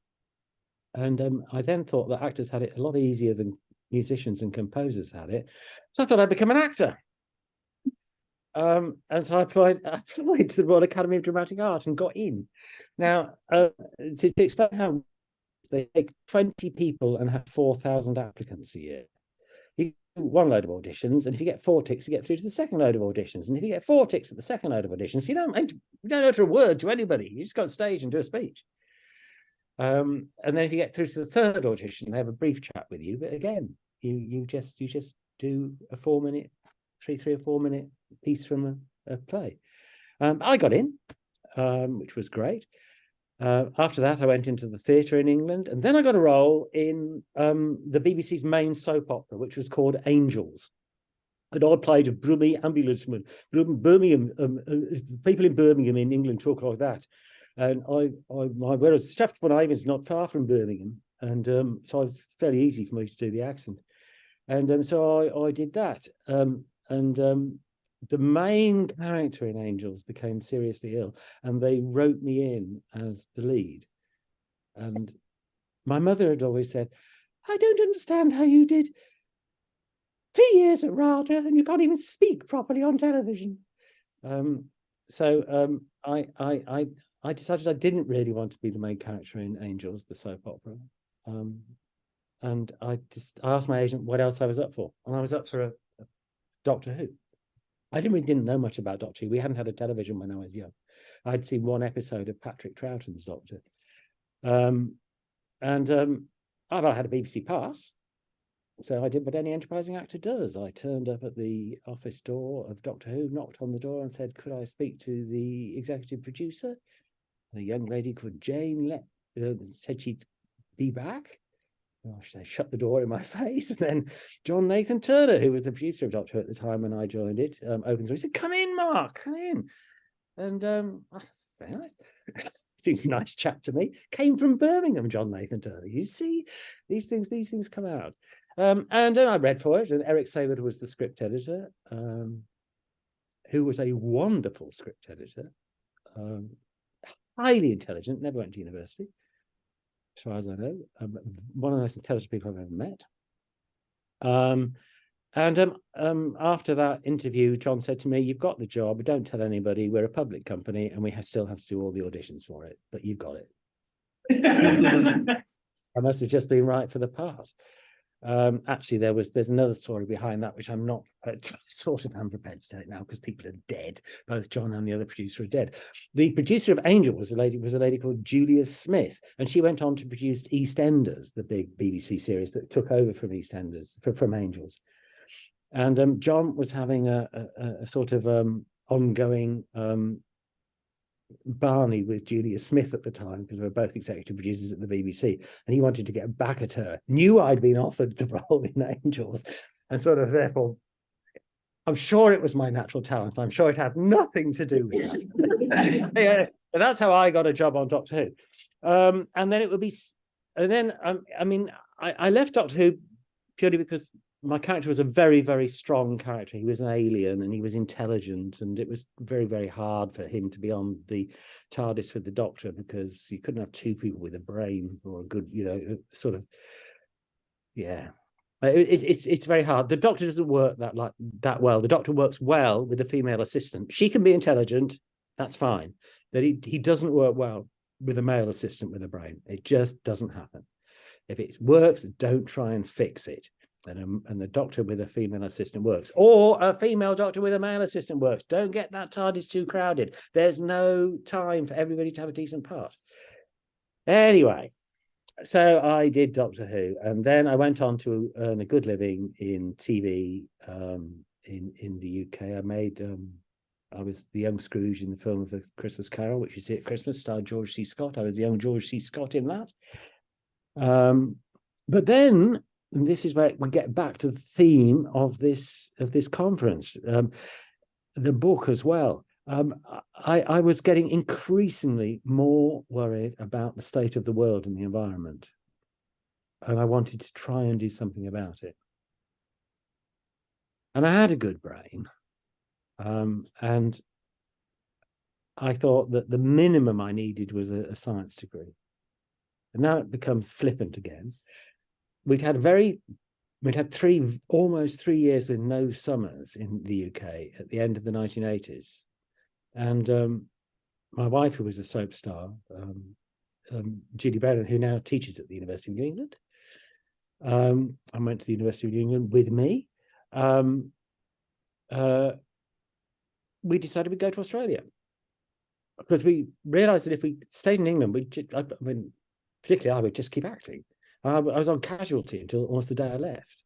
And I then thought that actors had it a lot easier than musicians and composers had it. So I thought I'd become an actor. And so I applied to the Royal Academy of Dramatic Art and got in. Now, to explain how they take 20 people and have 4,000 applicants a year. You do 1 load of auditions, and if you get 4 ticks, you get through to the second load of auditions. And if you get 4 ticks at the second load of auditions, you don't utter a word to anybody. You just go on stage and do a speech. And then if you get through to the third audition, they have a brief chat with you. But again, you just do a 4-minute, 3 or 4 minute piece from a play. I got in, which was great. After that, I went into the theatre in England, and then I got a role in the BBC's main soap opera, which was called Angels. And I played a Brummie ambulanceman. Birmingham, people in Birmingham in England talk like that. And whereas Stratford-upon-Avon is not far from Birmingham, and so it was fairly easy for me to do the accent. And so I did that. The main character in Angels became seriously ill, and they wrote me in as the lead. And my mother had always said, "I don't understand how you did 3 years at RADA and you can't even speak properly on television." I I decided I didn't really want to be the main character in Angels, the soap opera. And I asked my agent what else I was up for. And I was up for a Doctor Who. I didn't know much about Doctor Who. We hadn't had a television when I was young. I'd seen one episode of Patrick Troughton's Doctor. I had a BBC pass. So I did what any enterprising actor does. I turned up at the office door of Doctor Who, knocked on the door and said, could I speak to the executive producer? And a young lady called Jane said she'd be back. Gosh, they shut the door in my face. And then John Nathan Turner, who was the producer of Doctor Who at the time when I joined it, opened the door. He said, come in, Mark, come in. And that's very nice. Seems a nice chap to me. Came from Birmingham, John Nathan Turner. You see, these things come out. And then I read for it, and Eric Sayward was the script editor, who was a wonderful script editor, highly intelligent, never went to university, as far as I know, one of the most intelligent people I've ever met. After that interview, John said to me, you've got the job, but don't tell anybody, we're a public company, and we still have to do all the auditions for it, but you've got it. I must have just been right for the part. Actually, there's another story behind that, which I'm not sort of am prepared to tell it now because people are dead. Both John and the other producer are dead. The producer of Angel was a lady called Julia Smith, and she went on to produce EastEnders, the big BBC series that took over from EastEnders from Angels. And John was having a sort of ongoing Barney with Julia Smith at the time, because we were both executive producers at the BBC, and he wanted to get back at her, knew I'd been offered the role in Angels, and sort of therefore, I'm sure it was my natural talent. I'm sure it had nothing to do with it. Yeah, but that's how I got a job on Doctor Who. And then it would be, and then, I left Doctor Who purely because my character was a very, very strong character. He was an alien and he was intelligent, and it was very, very hard for him to be on the TARDIS with the Doctor because you couldn't have two people with a brain or a good, sort of, yeah. It's very hard. The Doctor doesn't work that well. The Doctor works well with a female assistant. She can be intelligent, that's fine. But he doesn't work well with a male assistant with a brain. It just doesn't happen. If it works, don't try and fix it. And the Doctor with a female assistant works, or a female Doctor with a male assistant works. Don't get that TARDIS too crowded. There's no time for everybody to have a decent part. Anyway, so I did Doctor Who, and then I went on to earn a good living in TV in the UK. I was the young Scrooge in the film of A Christmas Carol, which you see at Christmas, starred George C. Scott. I was the young George C. Scott in that. But then, and this is where we get back to the theme of this conference, the book as well. I was getting increasingly more worried about the state of the world and the environment, and I wanted to try and do something about it. And I had a good brain, and I thought that the minimum I needed was a science degree. And now it becomes flippant again. We'd had almost 3 years with no summers in the UK at the end of the 1980s. And my wife, who was a soap star, Julie Brennan, who now teaches at the University of New England, I went to the University of New England with me. We decided we'd go to Australia because we realised that if we stayed in England, particularly I would just keep acting. I was on casualty until almost the day I left.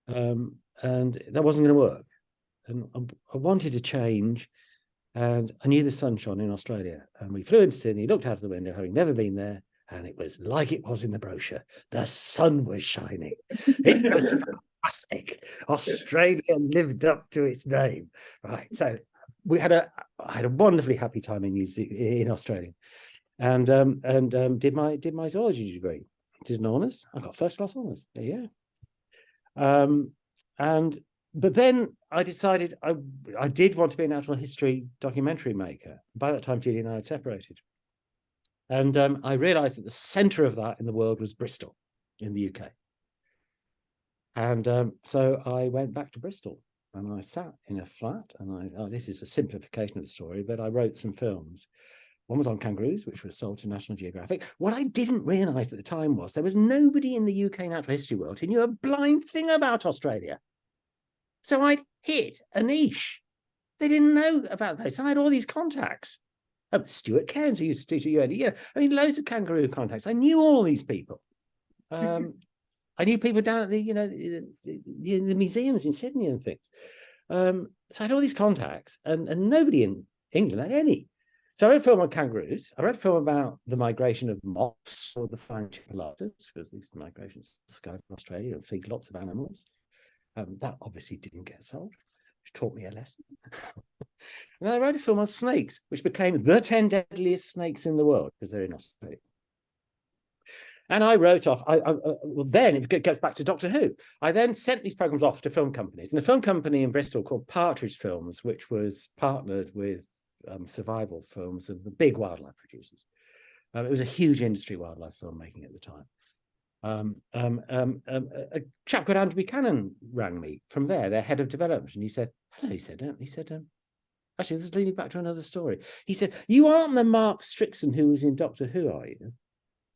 And that wasn't going to work. And I wanted to change, and I knew the sun shone in Australia. And we flew into Sydney, looked out of the window, having never been there, and it was like it was in the brochure. The sun was shining. It was fantastic. Australia lived up to its name. Right. So I had a wonderfly happy time in Australia, and did my zoology degree. Did an honours. I got first class honours. There you go. But then I decided I did want to be a natural history documentary maker. By that time, Julie and I had separated. And I realised that the centre of that in the world was Bristol in the UK. And so I went back to Bristol, and I sat in a flat, and this is a simplification of the story, but I wrote some films One was on kangaroos, which was sold to National Geographic. What I didn't realise at the time was there was nobody in the UK natural history world who knew a blind thing about Australia. So I'd hit a niche. They didn't know about this. I had all these contacts. Stuart Cairns, who used to teach at UND, I mean, loads of kangaroo contacts. I knew all these people. I knew people down at the museums in Sydney and things. So I had all these contacts, and nobody in England had any. So I wrote a film on kangaroos. I wrote a film about the migration of moths or the flying chocolates, because these migrations go from Australia and feed lots of animals. That obviously didn't get sold, which taught me a lesson. And then I wrote a film on snakes, which became the 10 deadliest snakes in the world, because they're in Australia. And I wrote off, well, then it goes back to Doctor Who. I then sent these programs off to film companies. And a film company in Bristol called Partridge Films, which was partnered with survival films and the big wildlife producers. It was a huge industry, wildlife filmmaking at the time. A chap called Andrew Buchanan rang me from there, their head of development. And he said, hello, he said, actually, this is leading back to another story. He said, you aren't the Mark Strickson who was in Doctor Who, are you?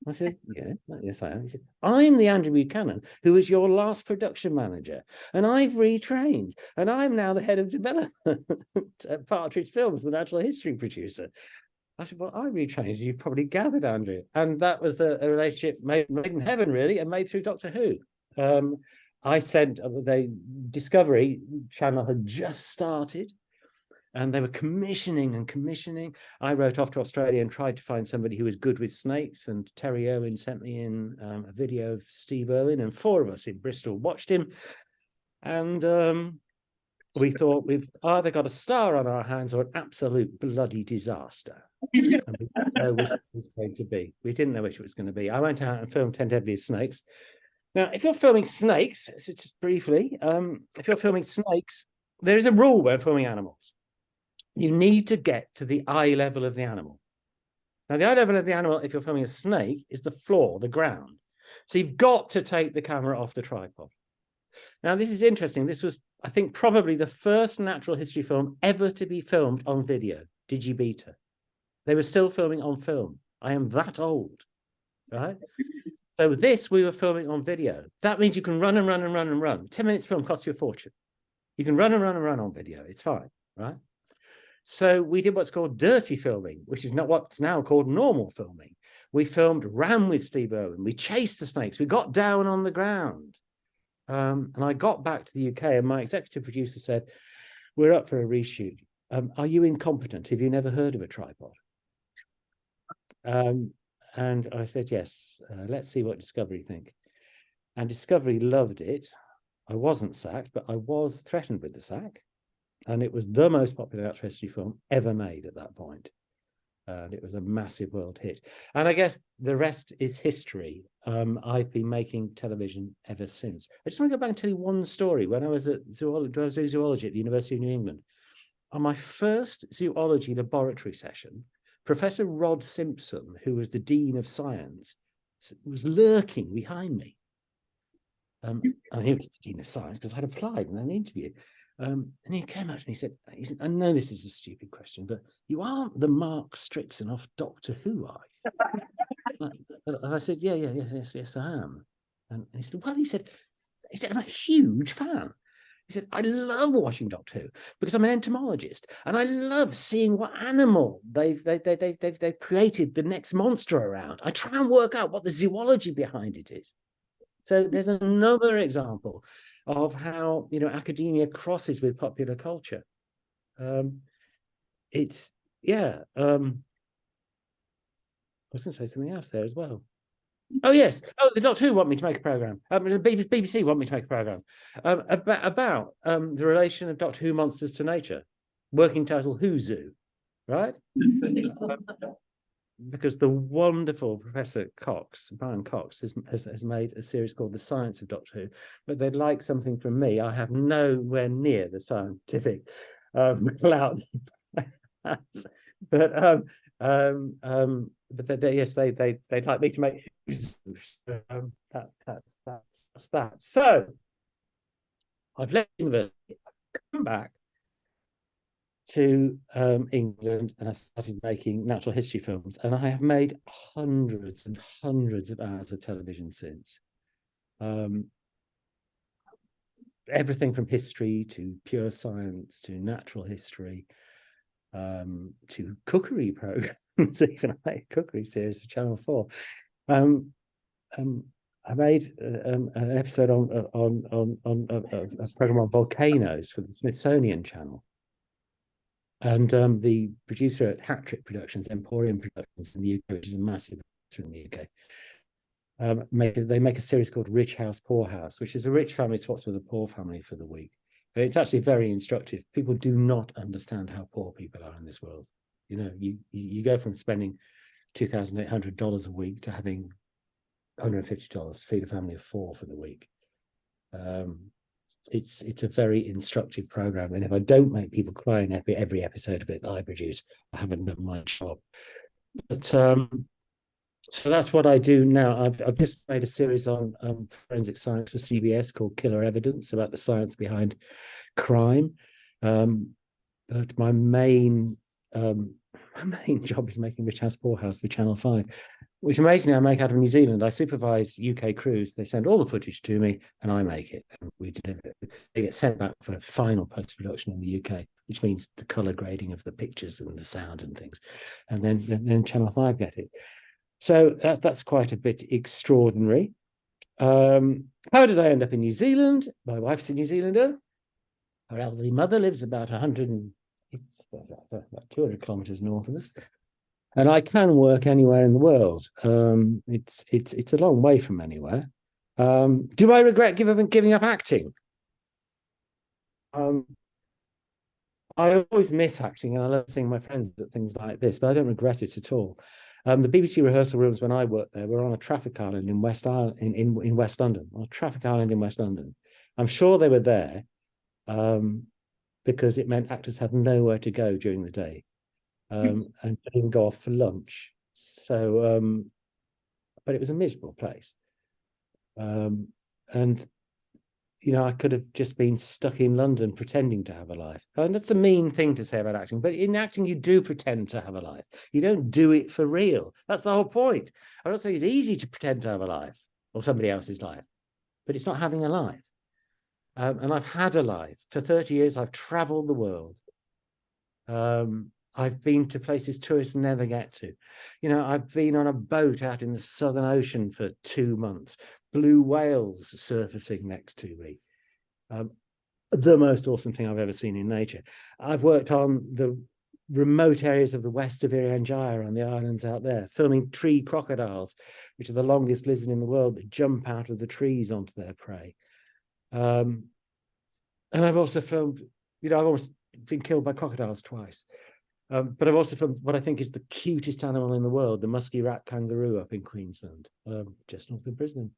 I said, yeah, yes, I am. He said, I'm the Andrew Buchanan who was your last production manager, and I've retrained, and I'm now the head of development at Partridge Films, the natural history producer. I said, well, I retrained, as you've probably gathered, Andrew. And that was a relationship made in heaven, really, and made through Doctor Who. I said the Discovery Channel had just started, and they were commissioning. I wrote off to Australia and tried to find somebody who was good with snakes. And Terry Irwin sent me in a video of Steve Irwin, and 4 of us in Bristol watched him. And we thought we've either got a star on our hands or an absolute bloody disaster. And we didn't know which it was going to be. We didn't know which it was going to be. I went out and filmed 10 Deadliest Snakes. Now, if you're filming snakes, so just briefly, if you're filming snakes, there is a rule when filming animals. You need to get to the eye level of the animal. Now, the eye level of the animal, if you're filming a snake, is the floor, the ground. So you've got to take the camera off the tripod. Now, this is interesting. This was, I think, probably the first natural history film ever to be filmed on video, Digibeta. They were still filming on film. I am that old, right? So this, we were filming on video. That means you can run and run and run and run. 10 minutes film costs you a fortune. You can run and run and run on video. It's fine, right? So we did what's called dirty filming, which is not what's now called normal filming. We filmed ran with Steve Irwin. We chased the snakes. We got down on the ground. And I got back to the UK, and my executive producer said, we're up for a reshoot. Are you incompetent? Have you never heard of a tripod? And I said, yes, let's see what Discovery think. And Discovery loved it. I wasn't sacked, but I was threatened with the sack. And it was the most popular natural history film ever made at that point. And it was a massive world hit. And I guess the rest is history. I've been making television ever since. I just want to go back and tell you one story. When I was at zoology at the University of New England, on my first zoology laboratory session, Professor Rod Simpson, who was the Dean of Science, was lurking behind me. And he was the Dean of Science because I'd applied in an interview. And he came out and he said, I know this is a stupid question, but you aren't the Mark Strickson of Doctor Who, are you? And I said, yes, I am. And he said, well, he said, I'm a huge fan. He said, I love watching Doctor Who because I'm an entomologist and I love seeing what animal they've created the next monster around. I try and work out what the zoology behind it is. So there's another example of how, academia crosses with popular culture. I was going to say something else there as well. Oh, yes. Oh, the Doctor Who want me to make a programme. The BBC want me to make a programme about the relation of Doctor Who monsters to nature. Working title, Who Zoo, right? Because the wonderful Professor Cox, Brian Cox, has made a series called The Science of Doctor Who, but they'd like something from me. I have nowhere near the scientific clout. But yes, they'd like me to make that's that. So I've left university, I've come back, to England, and I started making natural history films, and I have made hundreds and hundreds of hours of television since. Everything from history to pure science to natural history, to cookery programs. Even I made a cookery series for Channel 4. I made an episode on a program on volcanoes for the Smithsonian Channel. And the producer at Hat Trick Productions, Emporium Productions in the UK, which is a massive producer in the UK, they make a series called Rich House, Poor House, which is a rich family swaps with a poor family for the week. It's actually very instructive. People do not understand how poor people are in this world. You know, you go from spending $2,800 a week to having $150 feed a family of 4 for the week. It's a very instructive program, and if I don't make people cry in every episode of it that I produce, I haven't done my job. But so that's what I do now. I've just made a series on forensic science for CBS called Killer Evidence, about the science behind crime. But my main job is making Rich House, Poor House for Channel 5, which amazingly I make out of New Zealand. I supervise UK crews. They send all the footage to me and I make it and we deliver it. They get sent back for final post-production in the UK, which means the colour grading of the pictures and the sound and things. And then Channel 5 get it. So that's quite a bit extraordinary. How did I end up in New Zealand? My wife's a New Zealander. Her elderly mother lives about 200 kilometres north of us. And I can work anywhere in the world. It's a long way from anywhere. Do I regret giving up acting? I always miss acting, and I love seeing my friends at things like this, but I don't regret it at all. The BBC rehearsal rooms when I worked there were on a traffic island in West Island, in West London, on a traffic island in West London. I'm sure they were there because it meant actors had nowhere to go during the day. And didn't even go off for lunch. So, but it was a miserable place. And, you know, I could have just been stuck in London pretending to have a life. And that's a mean thing to say about acting, but in acting, you do pretend to have a life. You don't do it for real. That's the whole point. I'm not saying it's easy to pretend to have a life or somebody else's life, but it's not having a life. And I've had a life. For 30 years, I've traveled the world. I've been to places tourists never get to. You know, I've been on a boat out in the Southern Ocean for 2 months, blue whales surfacing next to me. The most awesome thing I've ever seen in nature. I've worked on the remote areas of the west of Irian Jaya on the islands out there, filming tree crocodiles, which are the longest lizard in the world that jump out of the trees onto their prey. And I've also filmed, you know, I've almost been killed by crocodiles twice. But I've also filmed what I think is the cutest animal in the world, the musky rat kangaroo up in Queensland, just north of Brisbane.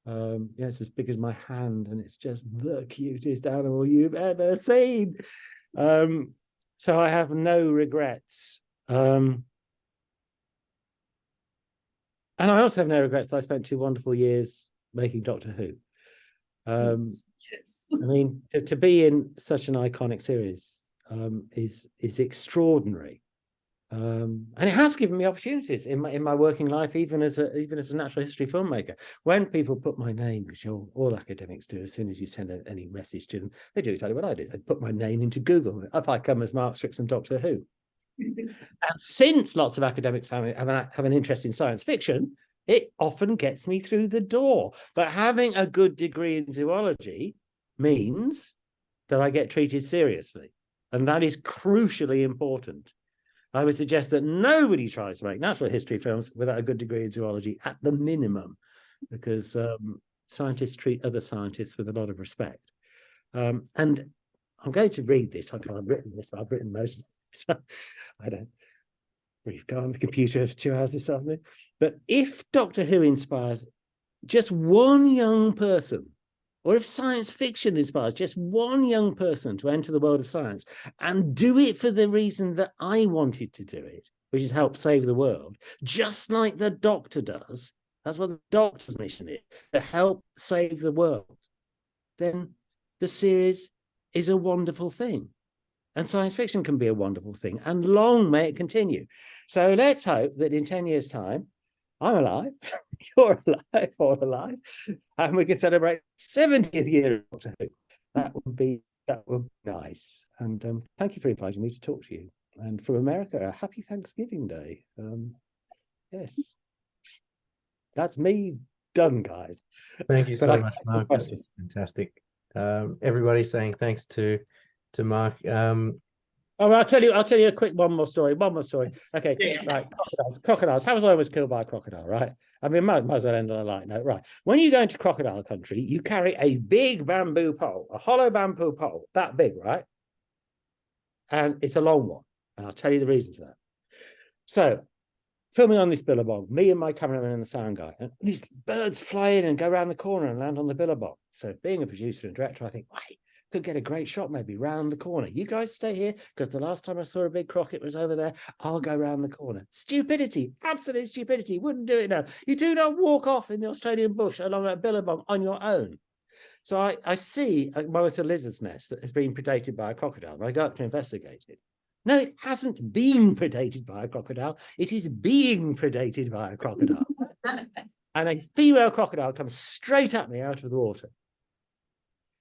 Yeah, it's as big as my hand, and it's just the cutest animal you've ever seen. So I have no regrets. And I also have no regrets that I spent 2 wonderful years making Doctor Who. Yes. I mean, to be in such an iconic series is extraordinary, and it has given me opportunities in my working life, even as a natural history filmmaker. When people put my name, which all academics do, as soon as you send any message to them, they do exactly what I do. They put my name into Google. Up I come as Mark Strickson, Doctor Who. And since lots of academics have an interest in science fiction, it often gets me through the door. But having a good degree in zoology means that I get treated seriously. And that is crucially important. I would suggest that nobody tries to make natural history films without a good degree in zoology at the minimum, because scientists treat other scientists with a lot of respect. And I'm going to read this. I've written this, but I've written most of it. So I don't go on the computer for 2 hours this afternoon. But if Doctor Who inspires just one young person, or if science fiction inspires just one young person to enter the world of science and do it for the reason that I wanted to do it, which is help save the world, just like the Doctor does, that's what the Doctor's mission is, to help save the world, then the series is a wonderful thing. And science fiction can be a wonderful thing, and long may it continue. So let's hope that in 10 years' time, I'm alive, you're alive, or alive, and we can celebrate 70th year of Doctor Who. That would be nice. And thank you for inviting me to talk to you. And from America, a happy Thanksgiving Day. Yes, that's me done, guys. Thank you But so I much, can answer Mark. That questions. was fantastic. Everybody's saying thanks to Mark. Oh, I'll tell you a quick one more story. Okay, right. Crocodiles. How was I almost killed by a crocodile, right? I mean, might as well end on a light note, right? When you go into crocodile country, you carry a big bamboo pole, a hollow bamboo pole, that big, right? And it's a long one. And I'll tell you the reason for that. So, filming on this billabong, me and my cameraman and the sound guy, and these birds fly in and go around the corner and land on the billabong. So, being a producer and director, I think, wait, could get a great shot maybe round the corner. You guys stay here because the last time I saw a big croc, it was over there. I'll go round the corner. Stupidity, absolute stupidity. Wouldn't do it now. You do not walk off in the Australian bush along a billabong on your own. So I see a monitor lizard's nest that has been predated by a crocodile. And I go up to investigate it. No, it hasn't been predated by a crocodile. It is being predated by a crocodile. And a female crocodile comes straight at me out of the water.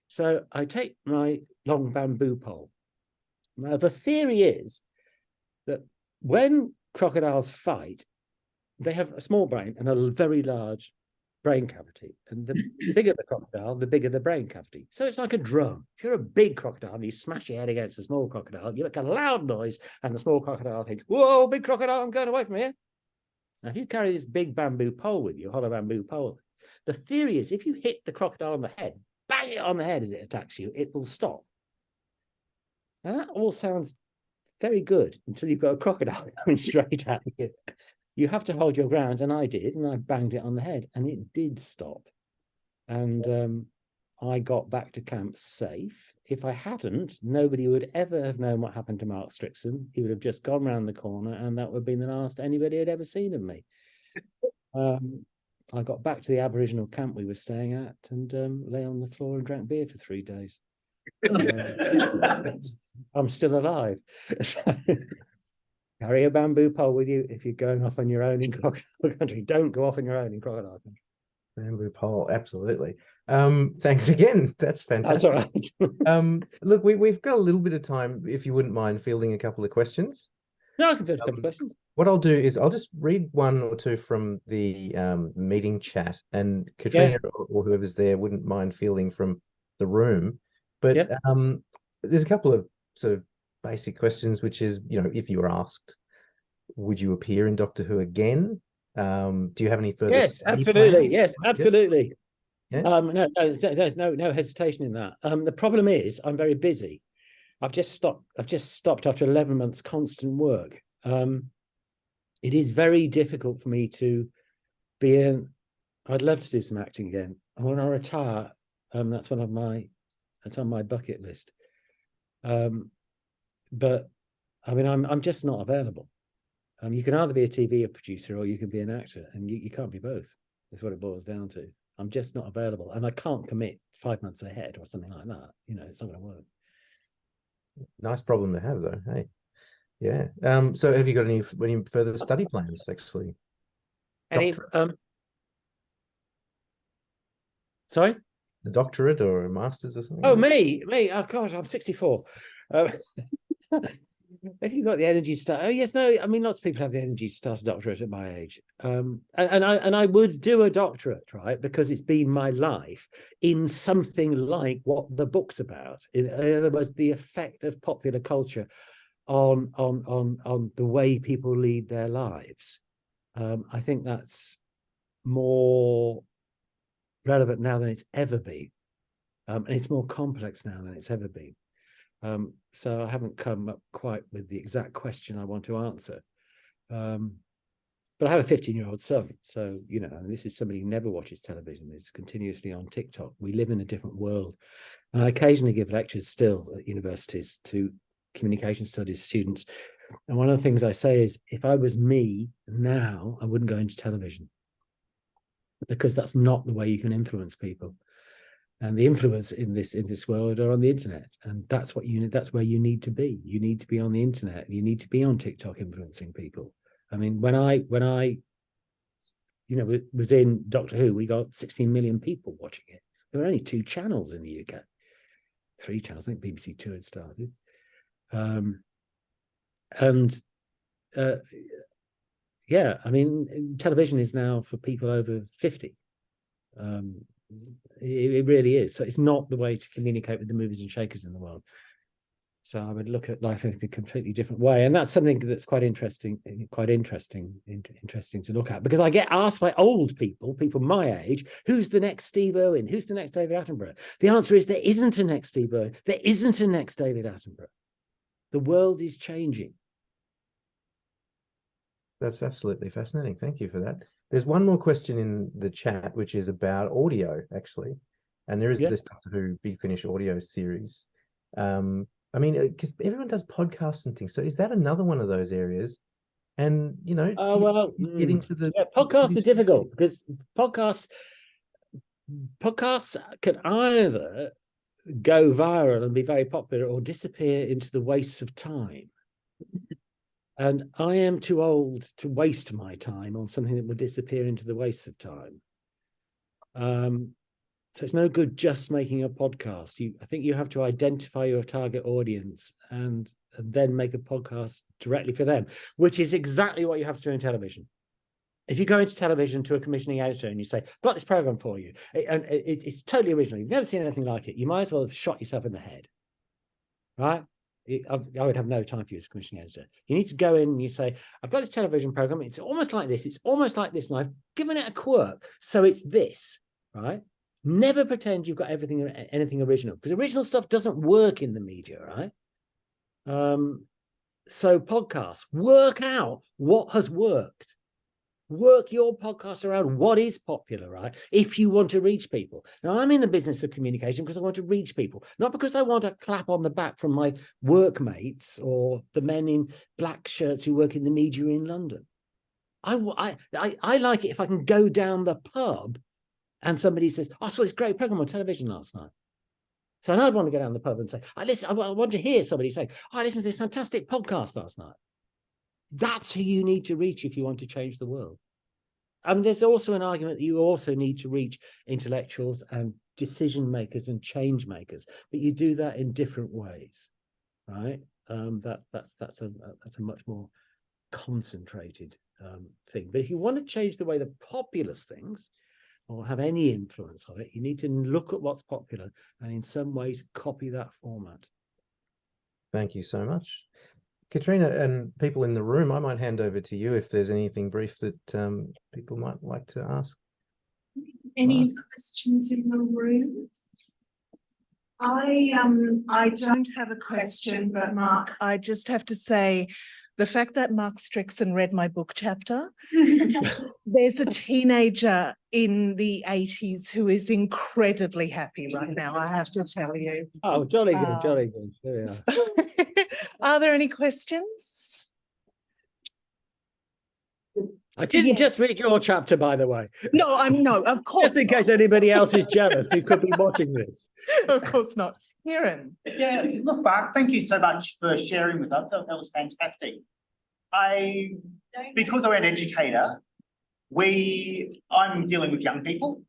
So I take my long bamboo pole. Now, the theory is that when crocodiles fight, they have a small brain and a very large brain cavity. And the bigger the crocodile, the bigger the brain cavity. So it's like a drum. If you're a big crocodile and you smash your head against a small crocodile, you make a loud noise and the small crocodile thinks, whoa, big crocodile, I'm going away from here. Now, if you carry this big bamboo pole with you, hollow bamboo pole, the theory is if you hit the crocodile on the head, bang it on the head as it attacks you, it will stop. Now, that all sounds very good until you've got a crocodile coming straight at you. You have to hold your ground, and I did, and I banged it on the head, and it did stop. And I got back to camp safe. If I hadn't, nobody would ever have known what happened to Mark Strickson. He would have just gone round the corner, and that would have been the last anybody had ever seen of me. I got back to the Aboriginal camp we were staying at and lay on the floor and drank beer for 3 days. I'm still alive. So, carry a bamboo pole with you if you're going off on your own in crocodile country. Don't go off on your own in crocodile country. Bamboo pole, absolutely. Thanks again. That's fantastic. That's all right. Look, we've got a little bit of time, if you wouldn't mind fielding a couple of questions. No, I can field a couple of questions. What I'll do is I'll just read one or two from the meeting chat, and Katrina or whoever's there wouldn't mind fielding from the room. But there's a couple of sort of basic questions, which is, if you were asked, would you appear in Doctor Who again? Do you have any further? Yes, absolutely. Plans? Yes, absolutely. Yeah. No, there's no hesitation in that. The problem is I'm very busy. I've just stopped after 11 months constant work. It is very difficult for me to be in. I'd love to do some acting again. When I retire, that's on my bucket list. But I mean, I'm just not available. You can either be a TV producer or you can be an actor, and you can't be both. That's what it boils down to. I'm just not available, and I can't commit 5 months ahead or something like that. It's not going to work. Nice problem to have, though. Hey, yeah. So, have you got any further study plans, actually? Sorry, a doctorate or a master's or something? Oh, me. Oh gosh, I'm 64. If you've got the energy to start, I mean, lots of people have the energy to start a doctorate at my age. And I would do a doctorate, right? Because it's been my life in something like what the book's about. In other words, the effect of popular culture on the way people lead their lives. I think that's more relevant now than it's ever been. And it's more complex now than it's ever been. So I haven't come up quite with the exact question I want to answer. But I have a 15-year-old son. So, and this is somebody who never watches television, is continuously on TikTok. We live in a different world. And I occasionally give lectures still at universities to communication studies students. And one of the things I say is, if I was me now, I wouldn't go into television, because that's not the way you can influence people. and the influence in this world are on the internet, and that's where you need to be. You need to be on the internet. You need to be on TikTok influencing people. I mean, when I was in Doctor Who, we got 16 million people watching it. There were only 2 channels in the UK, 3 channels. I think BBC Two had started, yeah, I mean, television is now for people over 50. It really is. So it's not the way to communicate with the movers and shakers in the world. So I would look at life in a completely different way, and that's something that's quite interesting to look at, because I get asked by old people my age, who's the next Steve Irwin? Who's the next David Attenborough? The answer is there isn't a next Steve Irwin. There isn't a next David Attenborough. The world is changing. That's absolutely fascinating. Thank you for that. There's one more question in the chat, which is about audio, actually. And there is this Doctor Who Big Finish audio series. I mean, because everyone does podcasts and things. So is that another one of those areas? And, you know, get into the podcasts are difficult, because podcasts can either go viral and be very popular or disappear into the wastes of time. And I am too old to waste my time on something that will disappear into the waste of time. So it's no good just making a podcast. I think you have to identify your target audience and then make a podcast directly for them, which is exactly what you have to do in television. If you go into television to a commissioning editor and you say, "I've got this program for you," and it's totally original, you've never seen anything like it, you might as well have shot yourself in the head, right? I would have no time for you as a commissioning editor. You need to go in and you say, "I've got this television program. It's almost like this. It's almost like this. And I've given it a quirk. So it's this," right? Never pretend you've got anything original, because original stuff doesn't work in the media, right? So podcasts, work out what has worked. Work your podcast around what is popular, right? If you want to reach people. Now, I'm in the business of communication because I want to reach people, not because I want a clap on the back from my workmates or the men in black shirts who work in the media in London. I like it if I can go down the pub and somebody says, "I saw this great program on television last night." So I'd want to go down the pub and say, I want to hear somebody say, "I listened to this fantastic podcast last night." That's who you need to reach if you want to change the world. I mean, there's also an argument that you also need to reach intellectuals and decision makers and change makers, but you do that in different ways, right? That's a much more concentrated thing. But if you want to change the way the populace thinks, or have any influence on it, you need to look at what's popular and in some ways copy that format. Thank you so much. Katrina, and people in the room, I might hand over to you if there's anything brief that people might like to ask. Any questions in the room? I don't have a question, but Mark, I just have to say, the fact that Mark Strickson read my book chapter, there's a teenager in the 80s who is incredibly happy right now, I have to tell you. Oh, jolly good, jolly good. There we are. Are there any questions? I didn't just read your chapter, by the way. No, of course. Just in case anybody else is jealous who could be watching this. Of course not. Kieran. Yeah, look, Mark, thank you so much for sharing with us. That was fantastic. Because I'm an educator, I'm dealing with young people,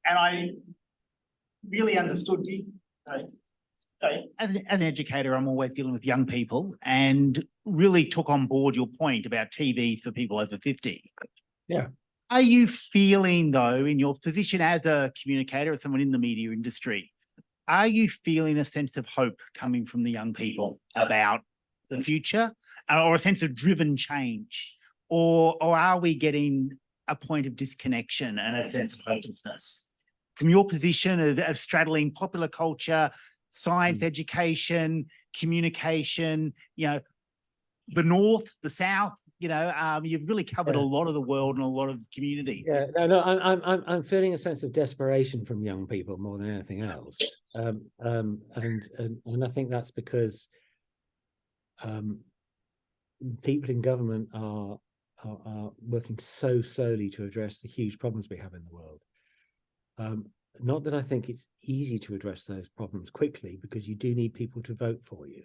and I really understood you. As an educator, I'm always dealing with young people, and really took on board your point about TV for people over 50. Yeah. Are you feeling, though, in your position as a communicator or someone in the media industry, are you feeling a sense of hope coming from the young people about the future, or a sense of driven change? Or are we getting a point of disconnection and a sense of hopelessness? From your position of straddling popular culture, science education, communication, the North, the South, you've really covered a lot of the world and a lot of communities. Yeah, no, I'm feeling a sense of desperation from young people more than anything else, and I think that's because people in government are working so slowly to address the huge problems we have in the world. not that I think it's easy to address those problems quickly, because you do need people to vote for you.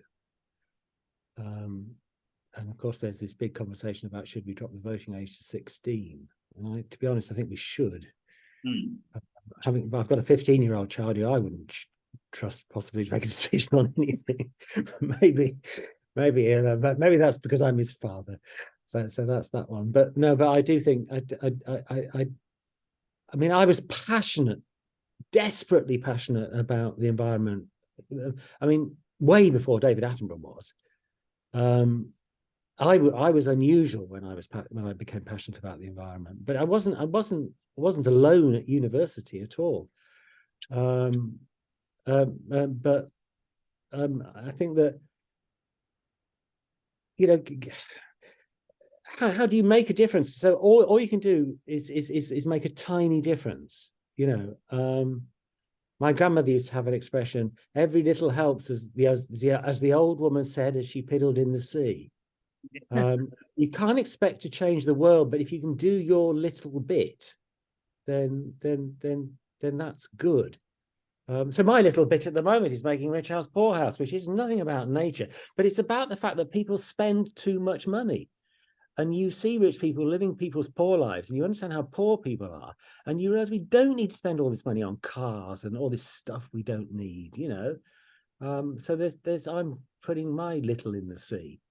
And of course, there's this big conversation about should we drop the voting age to 16? And to be honest, I think we should. I've got a 15-year-old child who I wouldn't trust possibly to make a decision on anything. maybe that's because I'm his father. So that's that one. But no, but I do think I mean, I was passionate, desperately passionate about the environment. I mean, way before David Attenborough was. I was unusual when I became passionate about the environment, but I wasn't alone at university at all. But I think that, you know, how do you make a difference? So all you can do is make a tiny difference. You know, my grandmother used to have an expression: "Every little helps," as the old woman said as she piddled in the sea. You can't expect to change the world, but if you can do your little bit, then that's good. So my little bit at the moment is making Rich House Poor House, which is nothing about nature, but it's about the fact that people spend too much money. And you see rich people living people's poor lives, and you understand how poor people are, and you realize we don't need to spend all this money on cars and all this stuff we don't need, you know. So there's I'm putting my little in the sea.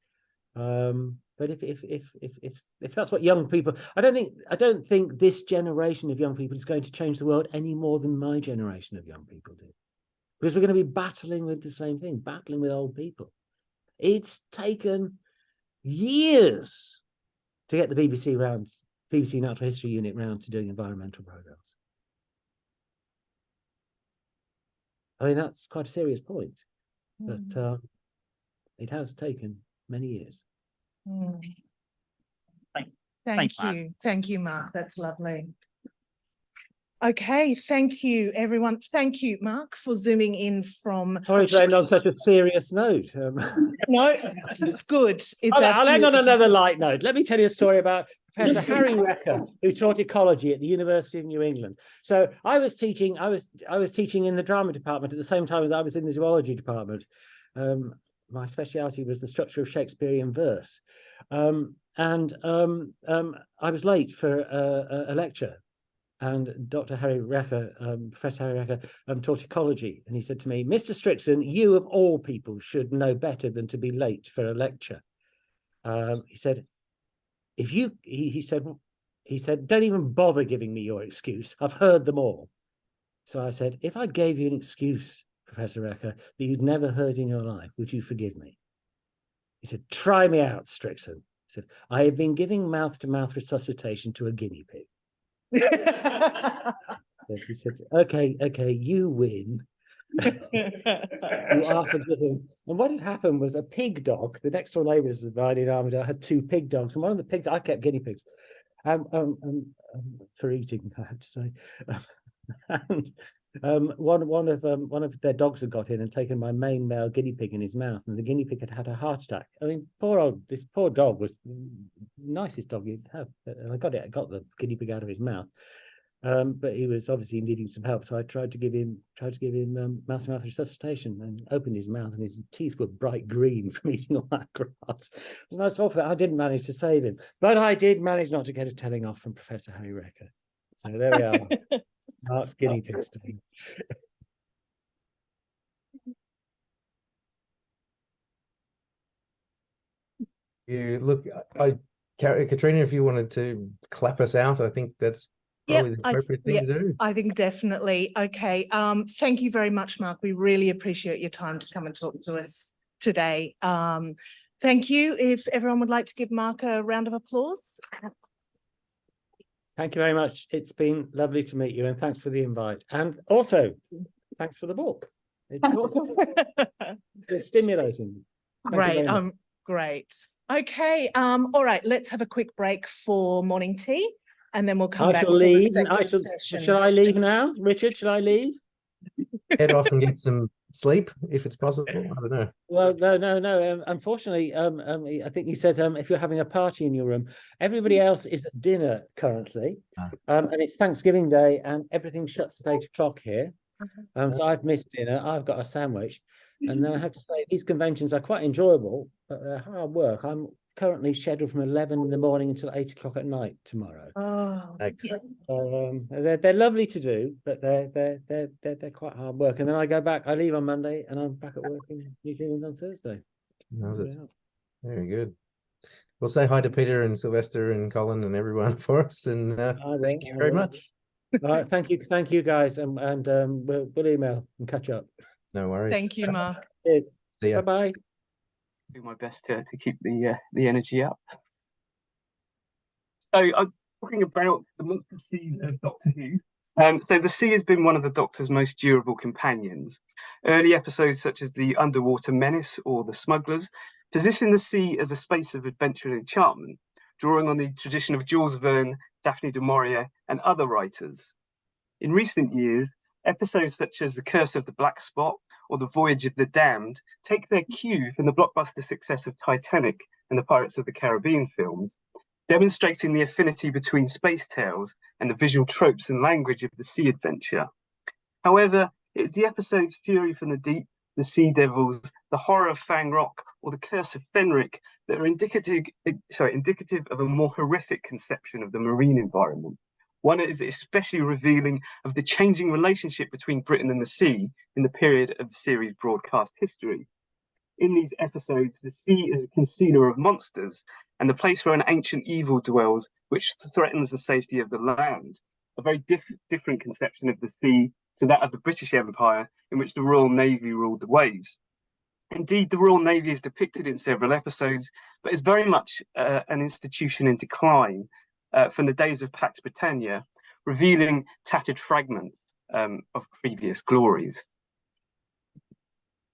But if that's what young people, I don't think this generation of young people is going to change the world any more than my generation of young people did, because we're going to be battling with the same thing, battling with old people. It's taken years to get the BBC Natural History Unit round to doing environmental programs. I mean, that's quite a serious point, but it has taken many years. Thank you, Mark. That's lovely. Okay, thank you, everyone. Thank you, Mark, for zooming in from. Sorry to end on such a serious note. No, it's good. I'll end on another light note. Let me tell you a story about Professor Harry Recker, who taught ecology at the University of New England. So I was teaching in the drama department at the same time as I was in the zoology department. My speciality was the structure of Shakespearean verse. I was late for a lecture. And Dr. Harry Recker, Professor Harry Recker, taught ecology. And he said to me, "Mr. Strickson, you of all people should know better than to be late for a lecture." He said, he said, "Don't even bother giving me your excuse. I've heard them all." So I said, "If I gave you an excuse, Professor Recker, that you'd never heard in your life, would you forgive me?" He said, "Try me out, Strickson." He said, "I have been giving mouth-to-mouth resuscitation to a guinea pig." He said, okay, you win. You are forgiven. And what had happened was a pig dog, the next door neighbours of mine in Armidale had two pig dogs, and one of the pigs, I kept guinea pigs for eating, I have to say. And one of their dogs had got in and taken my main male guinea pig in his mouth, and the guinea pig had a heart attack. I mean, this poor dog was the nicest dog you'd have. And I got the guinea pig out of his mouth, but he was obviously needing some help. So I tried to give him mouth-to-mouth resuscitation, and opened his mouth, and his teeth were bright green from eating all that grass. It was nice for that. I didn't manage to save him, but I did manage not to get a telling off from Professor Harry Recker. So there we are. Mark's guinea pigs to me. Look, Katrina, if you wanted to clap us out, I think that's probably the appropriate thing to do. I think definitely. Okay. Thank you very much, Mark. We really appreciate your time to come and talk to us today. Thank you. If everyone would like to give Mark a round of applause. Thank you very much. It's been lovely to meet you, and thanks for the invite. And also, thanks for the book. It's stimulating. Great. Great. Okay. All right. Let's have a quick break for morning tea, and then we'll come back for the second session. Shall I leave now, Richard? Shall I leave? Head off and get some sleep if it's possible. I don't know. Well, no. Unfortunately, I think you said if you're having a party in your room, everybody else is at dinner currently, and it's Thanksgiving Day, and everything shuts at 8 o'clock here. So I've missed dinner. I've got a sandwich, and then I have to say these conventions are quite enjoyable, but they're hard work. I'm currently scheduled from 11 in the morning until 8 o'clock at night tomorrow. Oh, They're lovely to do, but they're quite hard work. And then I go back. I leave on Monday, and I'm back at work in New Zealand on Thursday. Very good. Well, say hi to Peter and Sylvester and Colin and everyone for us, and thank you very much. All right, thank you guys, and we'll email and catch up. No worries. thank you, Mark. Cheers. See ya. Bye-bye. Do my best to keep the energy up. So I'm talking about the monster seas of Doctor Who. So the sea has been one of the Doctor's most durable companions. Early episodes such as the Underwater Menace or the Smugglers position the sea as a space of adventure and enchantment, drawing on the tradition of Jules Verne, Daphne du Maurier, and other writers. In recent years, episodes such as The Curse of the Black Spot or The Voyage of the Damned take their cue from the blockbuster success of Titanic and the Pirates of the Caribbean films, demonstrating the affinity between space tales and the visual tropes and language of the sea adventure. However, it's the episodes Fury from the Deep, The Sea Devils, The Horror of Fang Rock, or The Curse of Fenric that are indicative of a more horrific conception of the marine environment. One is especially revealing of the changing relationship between Britain and the sea in the period of the series' broadcast history. In these episodes, the sea is a concealer of monsters and the place where an ancient evil dwells, which threatens the safety of the land. A very different conception of the sea to that of the British Empire, in which the Royal Navy ruled the waves. Indeed, the Royal Navy is depicted in several episodes, but is very much an institution in decline from the days of Pax Britannia, revealing tattered fragments of previous glories.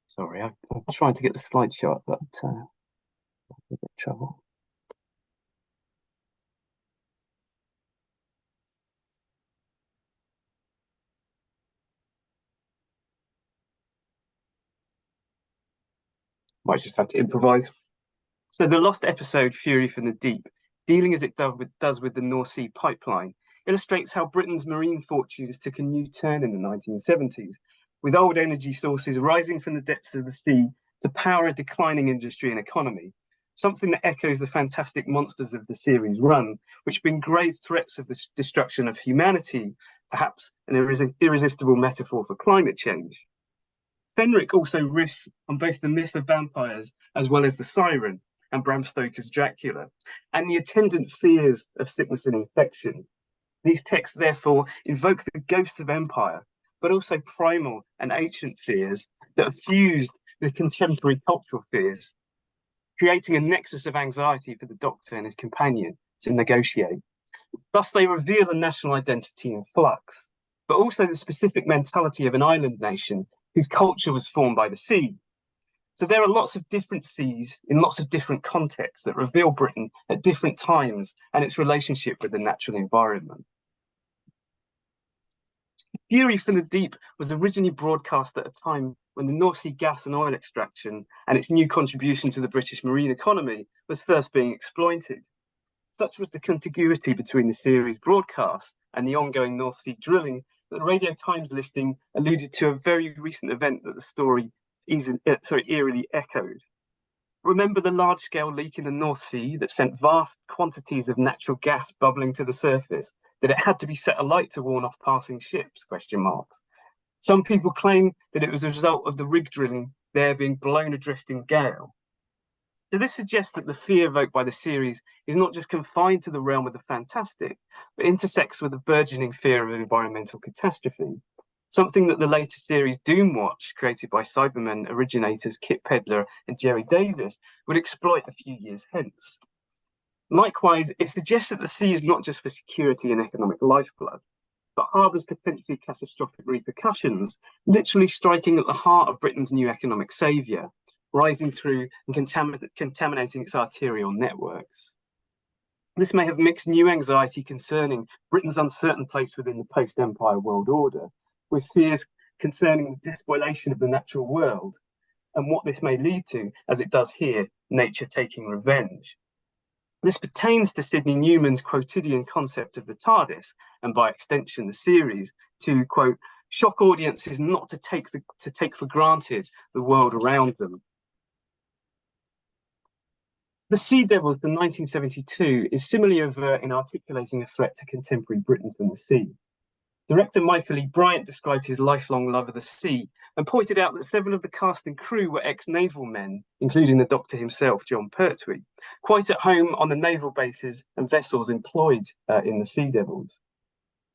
Sorry, I'm trying to get the slideshow up, but I'm a bit of trouble. Might just have to improvise. So the lost episode, Fury from the Deep, dealing as it does with the North Sea pipeline, illustrates how Britain's marine fortunes took a new turn in the 1970s, with old energy sources rising from the depths of the sea to power a declining industry and economy, something that echoes the fantastic monsters of the series run, which bring grave threats of the destruction of humanity, perhaps an irresistible metaphor for climate change. Fenric also riffs on both the myth of vampires as well as the siren and Bram Stoker's Dracula, and the attendant fears of sickness and infection. These texts therefore invoke the ghosts of empire, but also primal and ancient fears that are fused with contemporary cultural fears, creating a nexus of anxiety for the Doctor and his companion to negotiate. Thus they reveal a national identity in flux, but also the specific mentality of an island nation whose culture was formed by the sea. So there are lots of different seas in lots of different contexts that reveal Britain at different times and its relationship with the natural environment. Fury from the Deep was originally broadcast at a time when the North Sea gas and oil extraction and its new contribution to the British marine economy was first being exploited. Such was the contiguity between the series broadcast and the ongoing North Sea drilling that the Radio Times listing alluded to a very recent event that the story eerily echoed. Remember the large-scale leak in the North Sea that sent vast quantities of natural gas bubbling to the surface, that it had to be set alight to warn off passing ships, ? Some people claim that it was a result of the rig drilling there being blown adrift in gale. So this suggests that the fear evoked by the series is not just confined to the realm of the fantastic, but intersects with a burgeoning fear of environmental catastrophe, something that the later series Doomwatch, created by Cybermen originators Kit Pedler and Jerry Davis, would exploit a few years hence. Likewise, it suggests that the sea is not just for security and economic lifeblood, but harbours potentially catastrophic repercussions, literally striking at the heart of Britain's new economic saviour, rising through and contaminating its arterial networks. This may have mixed new anxiety concerning Britain's uncertain place within the post-Empire world order, with fears concerning the despoilation of the natural world and what this may lead to, as it does here, nature taking revenge. This pertains to Sidney Newman's quotidian concept of the TARDIS, and by extension the series, to, quote, shock audiences not to take for granted the world around them. The Sea Devils from 1972 is similarly overt in articulating a threat to contemporary Britain from the sea. Director Michael E. Bryant described his lifelong love of the sea and pointed out that several of the cast and crew were ex-naval men, including the Doctor himself, John Pertwee, quite at home on the naval bases and vessels employed in the Sea Devils.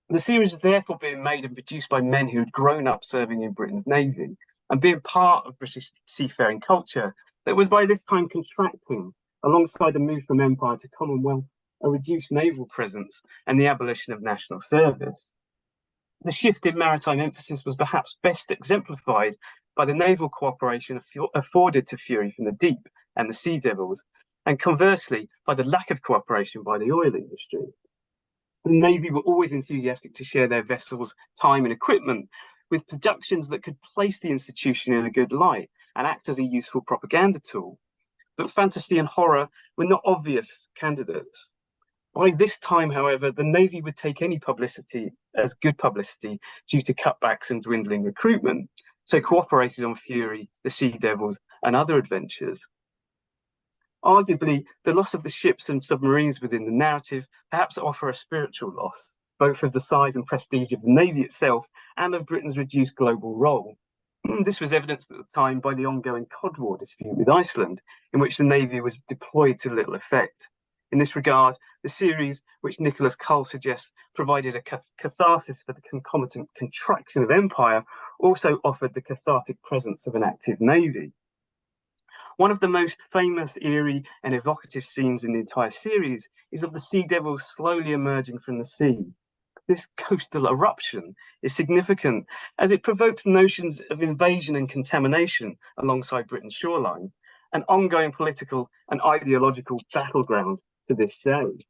The series was therefore being made and produced by men who had grown up serving in Britain's Navy and being part of British seafaring culture that was by this time contracting alongside the move from Empire to Commonwealth, a reduced naval presence and the abolition of national service. The shift in maritime emphasis was perhaps best exemplified by the naval cooperation afforded to Fury from the deep and the Sea Devils, and conversely by the lack of cooperation by the oil industry. The Navy were always enthusiastic to share their vessels' time and equipment with productions that could place the institution in a good light and act as a useful propaganda tool. But fantasy and horror were not obvious candidates. By this time, however, the Navy would take any publicity as good publicity due to cutbacks and dwindling recruitment, so cooperated on Fury, the Sea Devils, and other adventures. Arguably, the loss of the ships and submarines within the narrative perhaps offer a spiritual loss, both of the size and prestige of the Navy itself and of Britain's reduced global role. This was evidenced at the time by the ongoing Cod War dispute with Iceland, in which the Navy was deployed to little effect. In this regard, the series, which Nicholas Cole suggests provided a catharsis for the concomitant contraction of empire, also offered the cathartic presence of an active Navy. One of the most famous, eerie, and evocative scenes in the entire series is of the Sea Devils slowly emerging from the sea. This coastal eruption is significant as it provokes notions of invasion and contamination alongside Britain's shoreline, an ongoing political and ideological battleground to this day.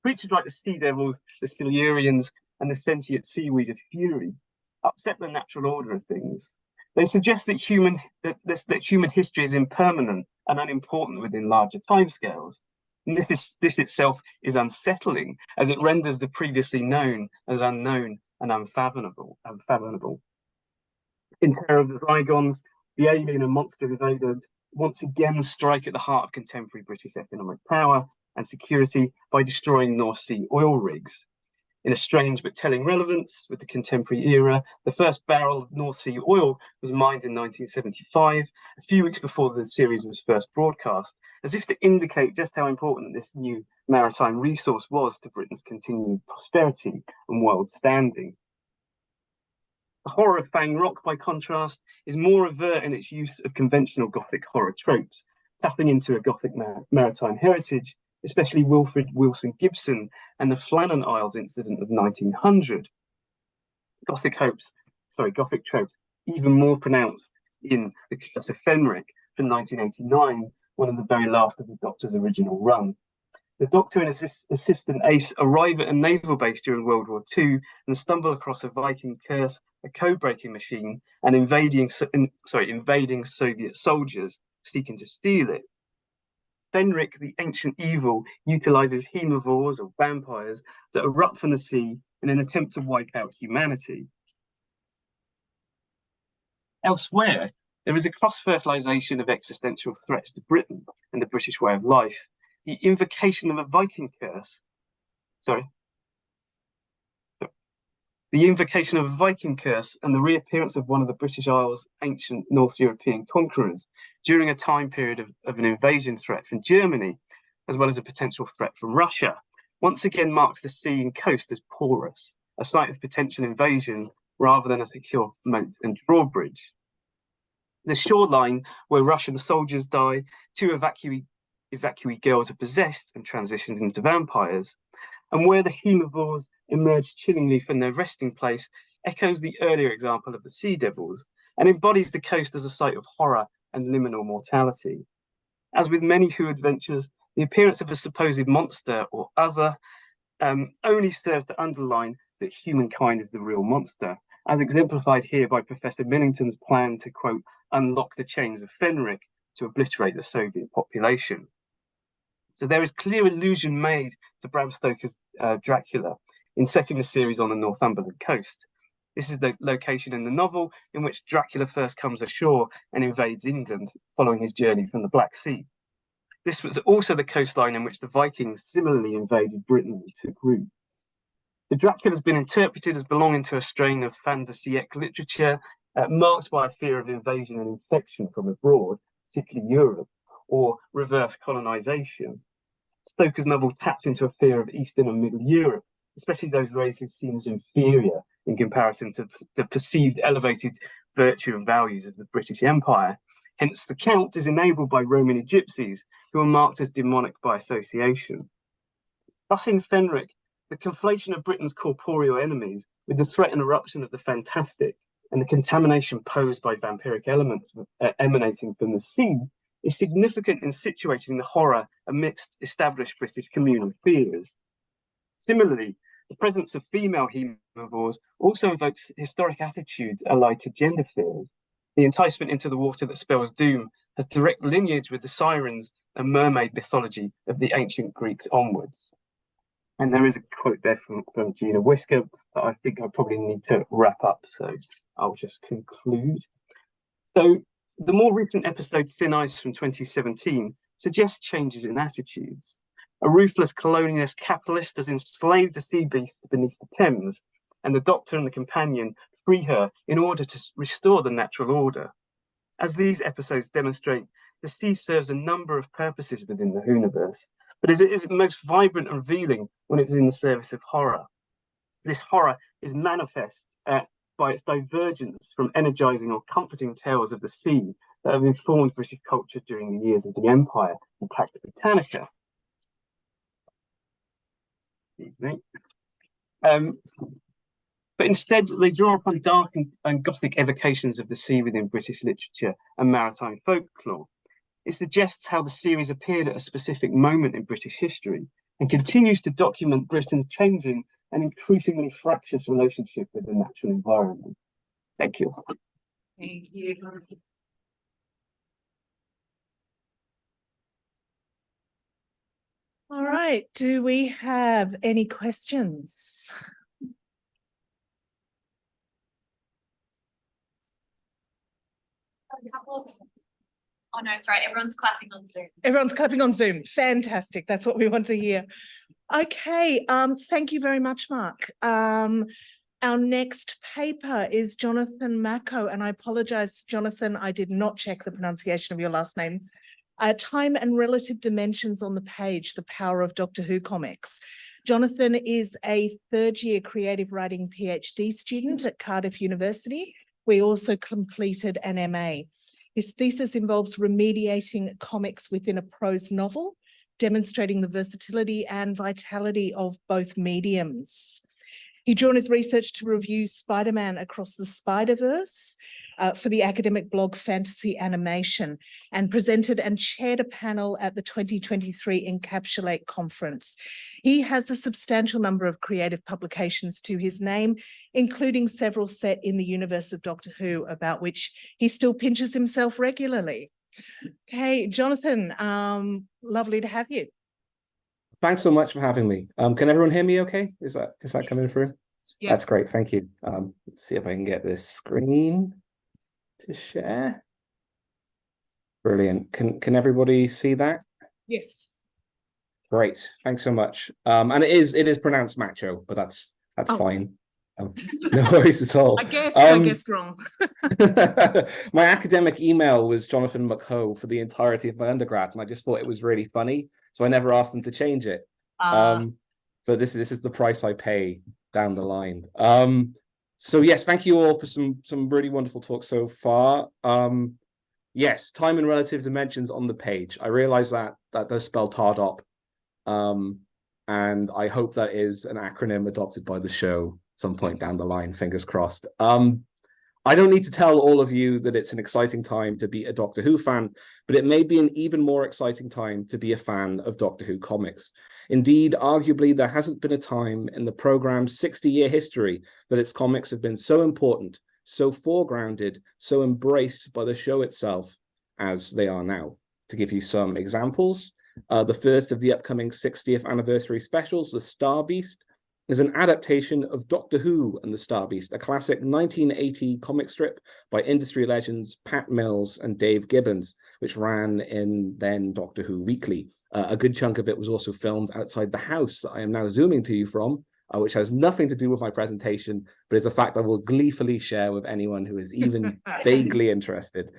Creatures like the Sea Devils, the Silurians, and the sentient seaweed of Fury upset the natural order of things. They suggest that human history is impermanent and unimportant within larger timescales. And this itself is unsettling, as it renders the previously known as unknown and unfathomable. In Terror of the Zygons, the alien and monster invaders once again strike at the heart of contemporary British economic power and security by destroying North Sea oil rigs. In a strange but telling relevance with the contemporary era, the first barrel of North Sea oil was mined in 1975, a few weeks before the series was first broadcast, as if to indicate just how important this new maritime resource was to Britain's continued prosperity and world standing. The horror of Fang Rock, by contrast, is more overt in its use of conventional Gothic horror tropes, tapping into a Gothic maritime heritage, especially Wilfred Wilson Gibson and the Flannan Isles incident of 1900. Gothic tropes even more pronounced in The Curse of Fenric from 1989, one of the very last of the Doctor's original run. The Doctor and his assistant Ace arrive at a naval base during World War II and stumble across a Viking curse, a code-breaking machine, and invading Soviet soldiers seeking to steal it. Fenric, the ancient evil, utilizes hemovores or vampires that erupt from the sea in an attempt to wipe out humanity. Elsewhere, there is a cross-fertilization of existential threats to Britain and the British way of life. The invocation of a Viking curse, and the reappearance of one of the British Isles' ancient North European conquerors during a time period of an invasion threat from Germany, as well as a potential threat from Russia, once again marks the sea and coast as porous, a site of potential invasion rather than a secure moat and drawbridge. The shoreline where Russian soldiers die, two evacuee girls are possessed and transitioned into vampires, and where the hemovores emerge chillingly from their resting place, echoes the earlier example of the Sea Devils and embodies the coast as a site of horror and liminal mortality. As with many Who adventures, the appearance of a supposed monster or other only serves to underline that humankind is the real monster as exemplified here by Professor Millington's plan to, quote, unlock the chains of Fenric to obliterate the Soviet population. So there is clear allusion made to Bram Stoker's Dracula in setting the series on the Northumberland coast. This is the location in the novel in which Dracula first comes ashore and invades England following his journey from the Black Sea. This was also the coastline in which the Vikings similarly invaded Britain and took root. The Dracula has been interpreted as belonging to a strain of fin de siècle literature marked by a fear of invasion and infection from abroad, particularly Europe, or reverse colonization. Stoker's novel taps into a fear of Eastern and Middle Europe, especially those races seen as inferior in comparison to the perceived elevated virtue and values of the British Empire. Hence, the Count is enabled by Roman gypsies who are marked as demonic by association. Thus, in Fenric, the conflation of Britain's corporeal enemies with the threat and eruption of the fantastic and the contamination posed by vampiric elements emanating from the sea is significant in situating the horror amidst established British communal fears. Similarly, the presence of female hemovores also evokes historic attitudes allied to gender fears. The enticement into the water that spells doom has direct lineage with the sirens and mermaid mythology of the ancient Greeks onwards. And there is a quote there from Gina Whisker, but I think I probably need to wrap up, so I'll just conclude. So the more recent episode Thin Ice from 2017 suggests changes in attitudes. A ruthless colonialist capitalist has enslaved the sea beast beneath the Thames, and the Doctor and the companion free her in order to restore the natural order. As these episodes demonstrate, the sea serves a number of purposes within the Hooniverse, but it is most vibrant and revealing when it's in the service of horror. This horror is manifest by its divergence from energizing or comforting tales of the sea that have informed British culture during the years of the Empire and Pax Britannica. But instead, they draw upon dark and Gothic evocations of the sea within British literature and maritime folklore. It suggests how the series appeared at a specific moment in British history and continues to document Britain's changing and increasingly fractious relationship with the natural environment. Thank you. Thank you. All right, do we have any questions? Oh no, sorry, everyone's clapping on Zoom. Everyone's clapping on Zoom. Fantastic. That's what we want to hear. Okay, thank you very much, Mark. Our next paper is Jonathan Mako, and I apologize, Jonathan, I did not check the pronunciation of your last name. Time and Relative Dimensions on the Page, The Power of Doctor Who Comics. Jonathan is a third-year creative writing PhD student at Cardiff University. We also completed an MA. His thesis involves remediating comics within a prose novel, demonstrating the versatility and vitality of both mediums. He drawn his research to review Spider-Man Across the Spider-Verse for the academic blog Fantasy Animation, and presented and chaired a panel at the 2023 Encapsulate conference. He has a substantial number of creative publications to his name, including several set in the universe of Doctor Who, about which he still pinches himself regularly. Okay, Jonathan, lovely to have you. Thanks so much for having me. Can everyone hear me okay? Is that coming through? Yes. That's great, thank you. Let's see if I can get this screen to share. Brilliant. Can everybody see that? Yes. Great, thanks so much. And it is pronounced macho, but that's fine. No worries at all. I guessed wrong. My academic email was Jonathan Mako for the entirety of my undergrad, and I just thought it was really funny, so I never asked them to change it. But this is the price I pay down the line. So yes, thank you all for some really wonderful talks so far. Yes, Time and Relative Dimensions on the Page. I realize that does spell TARDOP, and I hope that is an acronym adopted by the show some point down the line, fingers crossed. I'm I don't need to tell all of you that it's an exciting time to be a Doctor Who fan, but it may be an even more exciting time to be a fan of Doctor Who comics. Indeed, arguably, there hasn't been a time in the program's 60-year history that its comics have been so important, so foregrounded, so embraced by the show itself as they are now. To give you some examples, the first of the upcoming 60th anniversary specials, The Star Beast, is an adaptation of Doctor Who and the Star Beast, a classic 1980 comic strip by industry legends Pat Mills and Dave Gibbons, which ran in then Doctor Who Weekly. A good chunk of it was also filmed outside the house that I am now zooming to you from, which has nothing to do with my presentation, but is a fact I will gleefully share with anyone who is even vaguely interested.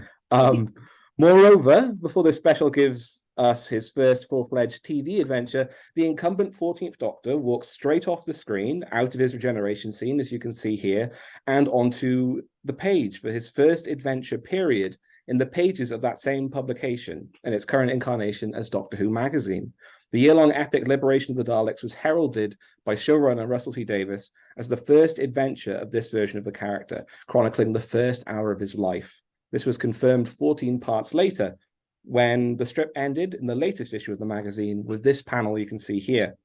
Moreover, before this special gives us his first full-fledged TV adventure, the incumbent 14th Doctor walks straight off the screen, out of his regeneration scene, as you can see here, and onto the page for his first adventure period in the pages of that same publication in its current incarnation as Doctor Who magazine. The year-long epic Liberation of the Daleks was heralded by showrunner Russell T Davies as the first adventure of this version of the character, chronicling the first hour of his life. This was confirmed 14 parts later, when the strip ended in the latest issue of the magazine with this panel you can see here,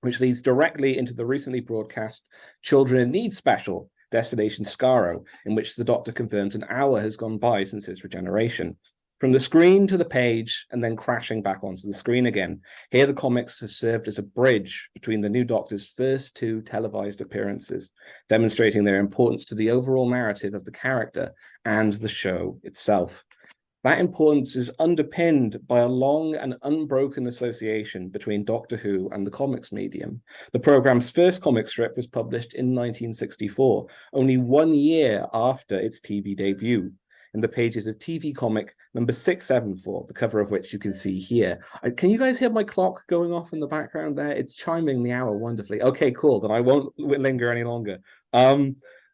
which leads directly into the recently broadcast Children in Need special, Destination Skaro, in which the Doctor confirms an hour has gone by since his regeneration. From the screen to the page and then crashing back onto the screen again. Here the comics have served as a bridge between the new Doctor's first two televised appearances, demonstrating their importance to the overall narrative of the character and the show itself. That importance is underpinned by a long and unbroken association between Doctor Who and the comics medium. The program's first comic strip was published in 1964, only 1 year after its TV debut, in the pages of TV comic number 674, the cover of which you can see here. Can you guys hear my clock going off in the background there? It's chiming the hour wonderfully. Okay, cool, then I won't linger any longer.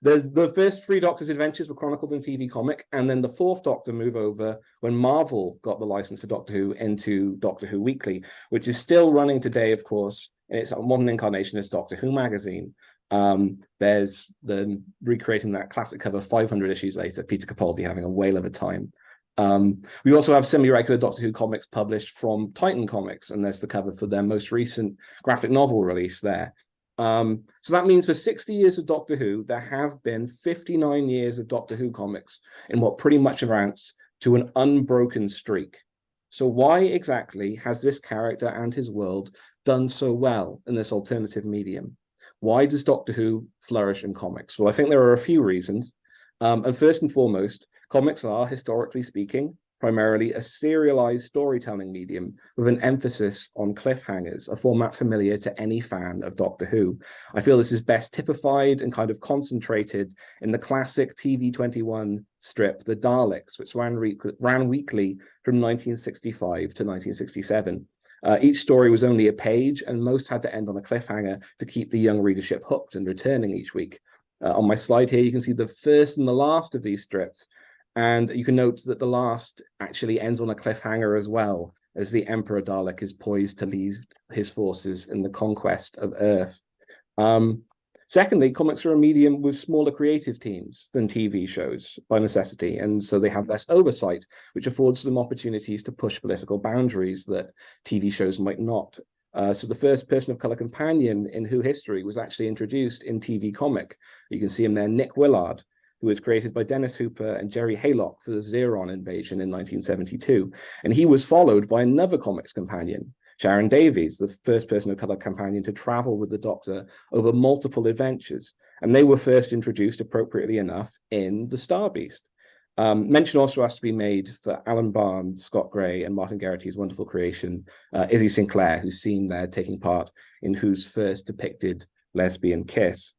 The first three Doctor's adventures were chronicled in TV comic, and then the fourth Doctor moved over when Marvel got the license for Doctor Who into Doctor Who Weekly, which is still running today, of course, in its modern incarnation as Doctor Who magazine. There's the recreating that classic cover 500 issues later, Peter Capaldi having a whale of a time. We also have semi-regular Doctor Who comics published from Titan Comics, and there's the cover for their most recent graphic novel release there. So that means for 60 years of Doctor Who, there have been 59 years of Doctor Who comics in what pretty much amounts to an unbroken streak. So why exactly has this character and his world done so well in this alternative medium? Why does Doctor Who flourish in comics? Well, I think there are a few reasons. And first and foremost, comics are, historically speaking, primarily a serialized storytelling medium with an emphasis on cliffhangers, a format familiar to any fan of Doctor Who. I feel this is best typified and kind of concentrated in the classic TV21 strip, The Daleks, which ran weekly from 1965 to 1967. Each story was only a page, and most had to end on a cliffhanger to keep the young readership hooked and returning each week. On my slide here, you can see the first and the last of these strips, and you can note that the last actually ends on a cliffhanger as well, as the Emperor Dalek is poised to lead his forces in the conquest of Earth. Secondly, comics are a medium with smaller creative teams than TV shows by necessity, and so they have less oversight, which affords them opportunities to push political boundaries that TV shows might not. So the first person of color companion in Who history was actually introduced in TV comic. You can see him there, Nick Willard, who was created by Dennis Hooper and Jerry Haylock for the Xeron invasion in 1972. And he was followed by another comics companion, Sharon Davies, the first person of color companion to travel with the Doctor over multiple adventures. And they were first introduced, appropriately enough, in The Star Beast. Mention also has to be made for Alan Barnes, Scott Gray, and Martin Geraghty's wonderful creation, Izzy Sinclair, who's seen there taking part in Who's first depicted lesbian kiss.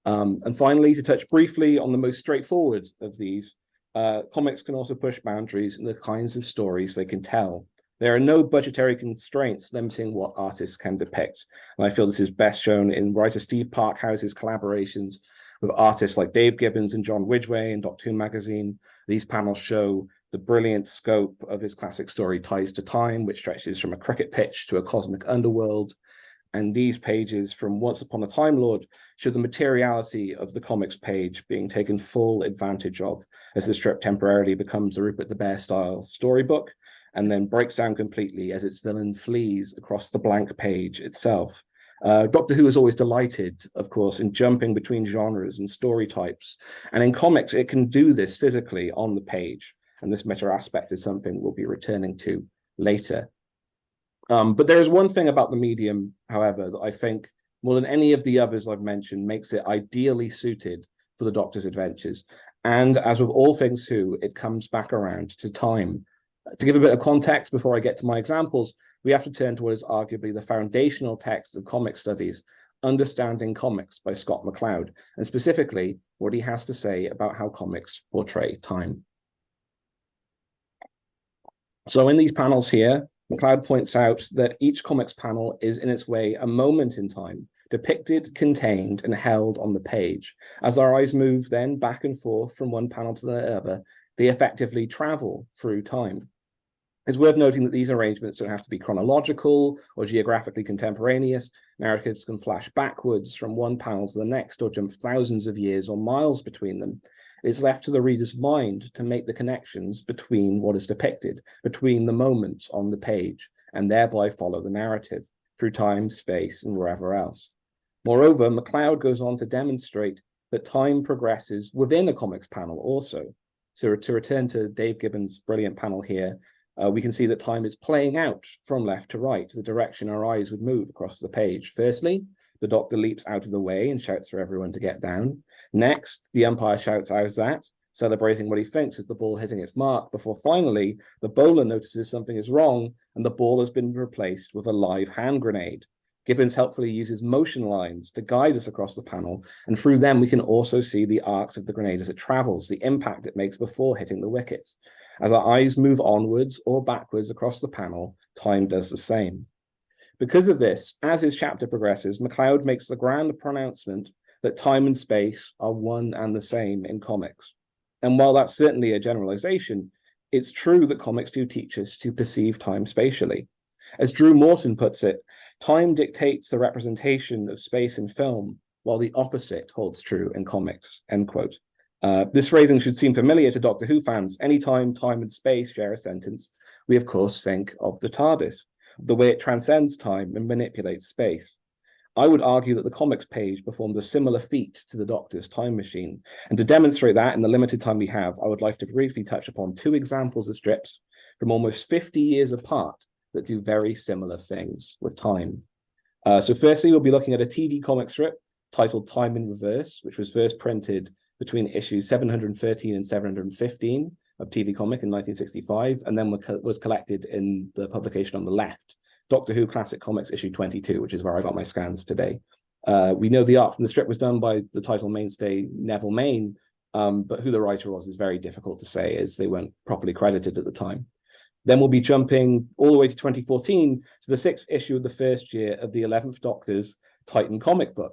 And finally, to touch briefly on the most straightforward of these, comics can also push boundaries in the kinds of stories they can tell. There are no budgetary constraints limiting what artists can depict. And I feel this is best shown in writer Steve Parkhouse's collaborations with artists like Dave Gibbons and John Widgway in Doctor Who magazine. These panels show the brilliant scope of his classic story Ties to Time, which stretches from a cricket pitch to a cosmic underworld. And these pages from Once Upon a Time Lord show the materiality of the comics page being taken full advantage of as the strip temporarily becomes a Rupert the Bear style storybook and then breaks down completely as its villain flees across the blank page itself. Doctor Who is always delighted, of course, in jumping between genres and story types. And in comics, it can do this physically on the page. And this meta aspect is something we'll be returning to later. But there is one thing about the medium, however, that I think more than any of the others I've mentioned makes it ideally suited for the Doctor's adventures. And as with all things Who, it comes back around to time. To give a bit of context before I get to my examples, we have to turn to what is arguably the foundational text of comic studies, Understanding Comics by Scott McCloud, and specifically what he has to say about how comics portray time. So in these panels here, McCloud points out that each comics panel is in its way a moment in time, depicted, contained, and held on the page. As our eyes move then back and forth from one panel to the other, they effectively travel through time. It's worth noting that these arrangements don't have to be chronological or geographically contemporaneous. Narratives can flash backwards from one panel to the next or jump thousands of years or miles between them. It's left to the reader's mind to make the connections between what is depicted, between the moments on the page, and thereby follow the narrative through time, space, and wherever else. Moreover, McCloud goes on to demonstrate that time progresses within a comics panel also. So to return to Dave Gibbons' brilliant panel here, we can see that time is playing out from left to right, the direction our eyes would move across the page. Firstly, the Doctor leaps out of the way and shouts for everyone to get down. Next, the umpire shouts, "How's that?" celebrating what he thinks is the ball hitting its mark, before finally the bowler notices something is wrong and the ball has been replaced with a live hand grenade. Gibbons helpfully uses motion lines to guide us across the panel, and through them we can also see the arcs of the grenade as it travels, the impact it makes before hitting the wickets. As our eyes move onwards or backwards across the panel, time does the same. Because of this, as his chapter progresses, McCloud makes the grand pronouncement that time and space are one and the same in comics. And while that's certainly a generalization, it's true that comics do teach us to perceive time spatially. As Drew Morton puts it, time dictates the representation of space in film, while the opposite holds true in comics, end quote. This phrasing should seem familiar to Doctor Who fans. Anytime time and space share a sentence, we of course think of the TARDIS, the way it transcends time and manipulates space. I would argue that the comics page performed a similar feat to the Doctor's time machine. And to demonstrate that in the limited time we have, I would like to briefly touch upon two examples of strips from almost 50 years apart that do very similar things with time. So firstly, we'll be looking at a TV comic strip titled Time in Reverse, which was first printed between issues 713 and 715 of TV Comic in 1965, and then was collected in the publication on the left, Doctor Who Classic Comics issue 22, which is where I got my scans today. We know the art from the strip was done by the title mainstay Neville Main, but who the writer was is very difficult to say, as they weren't properly credited at the time. Then we'll be jumping all the way to 2014 to the 6th issue of the first year of the 11th Doctor's Titan comic book,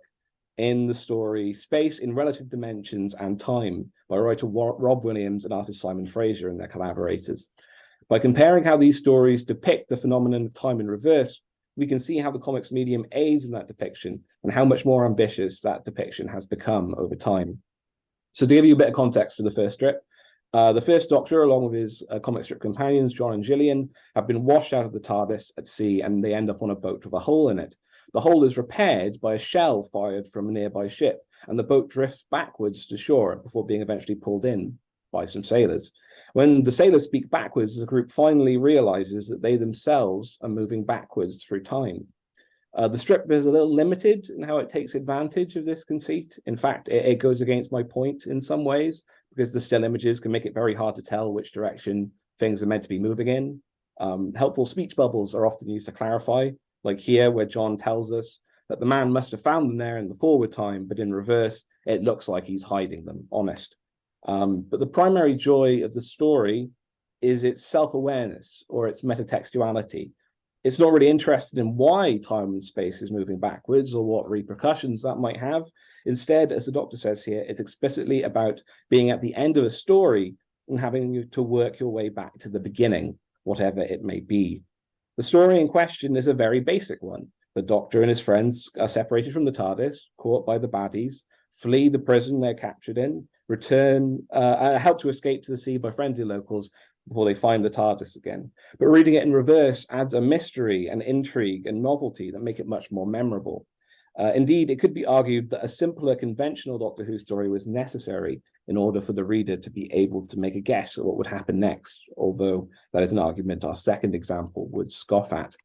in the story Space in Relative Dimensions and Time by writer Rob Williams and artist Simon Fraser and their collaborators. By comparing how these stories depict the phenomenon of time in reverse, we can see how the comics medium aids in that depiction and how much more ambitious that depiction has become over time. So to give you a bit of context for the first strip, the first Doctor, along with his comic strip companions, John and Gillian, have been washed out of the TARDIS at sea and they end up on a boat with a hole in it. The hole is repaired by a shell fired from a nearby ship, and the boat drifts backwards to shore before being eventually pulled in by some sailors. When the sailors speak backwards, the group finally realizes that they themselves are moving backwards through time. The strip is a little limited in how it takes advantage of this conceit. In fact, it goes against my point in some ways, because the still images can make it very hard to tell which direction things are meant to be moving in. Helpful speech bubbles are often used to clarify, like here, where John tells us that the man must have found them there in the forward time, but in reverse, it looks like he's hiding them, honest. But the primary joy of the story is its self-awareness or its metatextuality. It's not really interested in why time and space is moving backwards or what repercussions that might have. Instead, as the Doctor says here, it's explicitly about being at the end of a story and having to work your way back to the beginning, whatever it may be. The story in question is a very basic one. The Doctor and his friends are separated from the TARDIS, caught by the baddies, flee the prison they're captured in, return, help to escape to the sea by friendly locals before they find the TARDIS again. But reading it in reverse adds a mystery and intrigue and novelty that make it much more memorable. Indeed, it could be argued that a simpler conventional Doctor Who story was necessary in order for the reader to be able to make a guess at what would happen next, although that is an argument our second example would scoff at.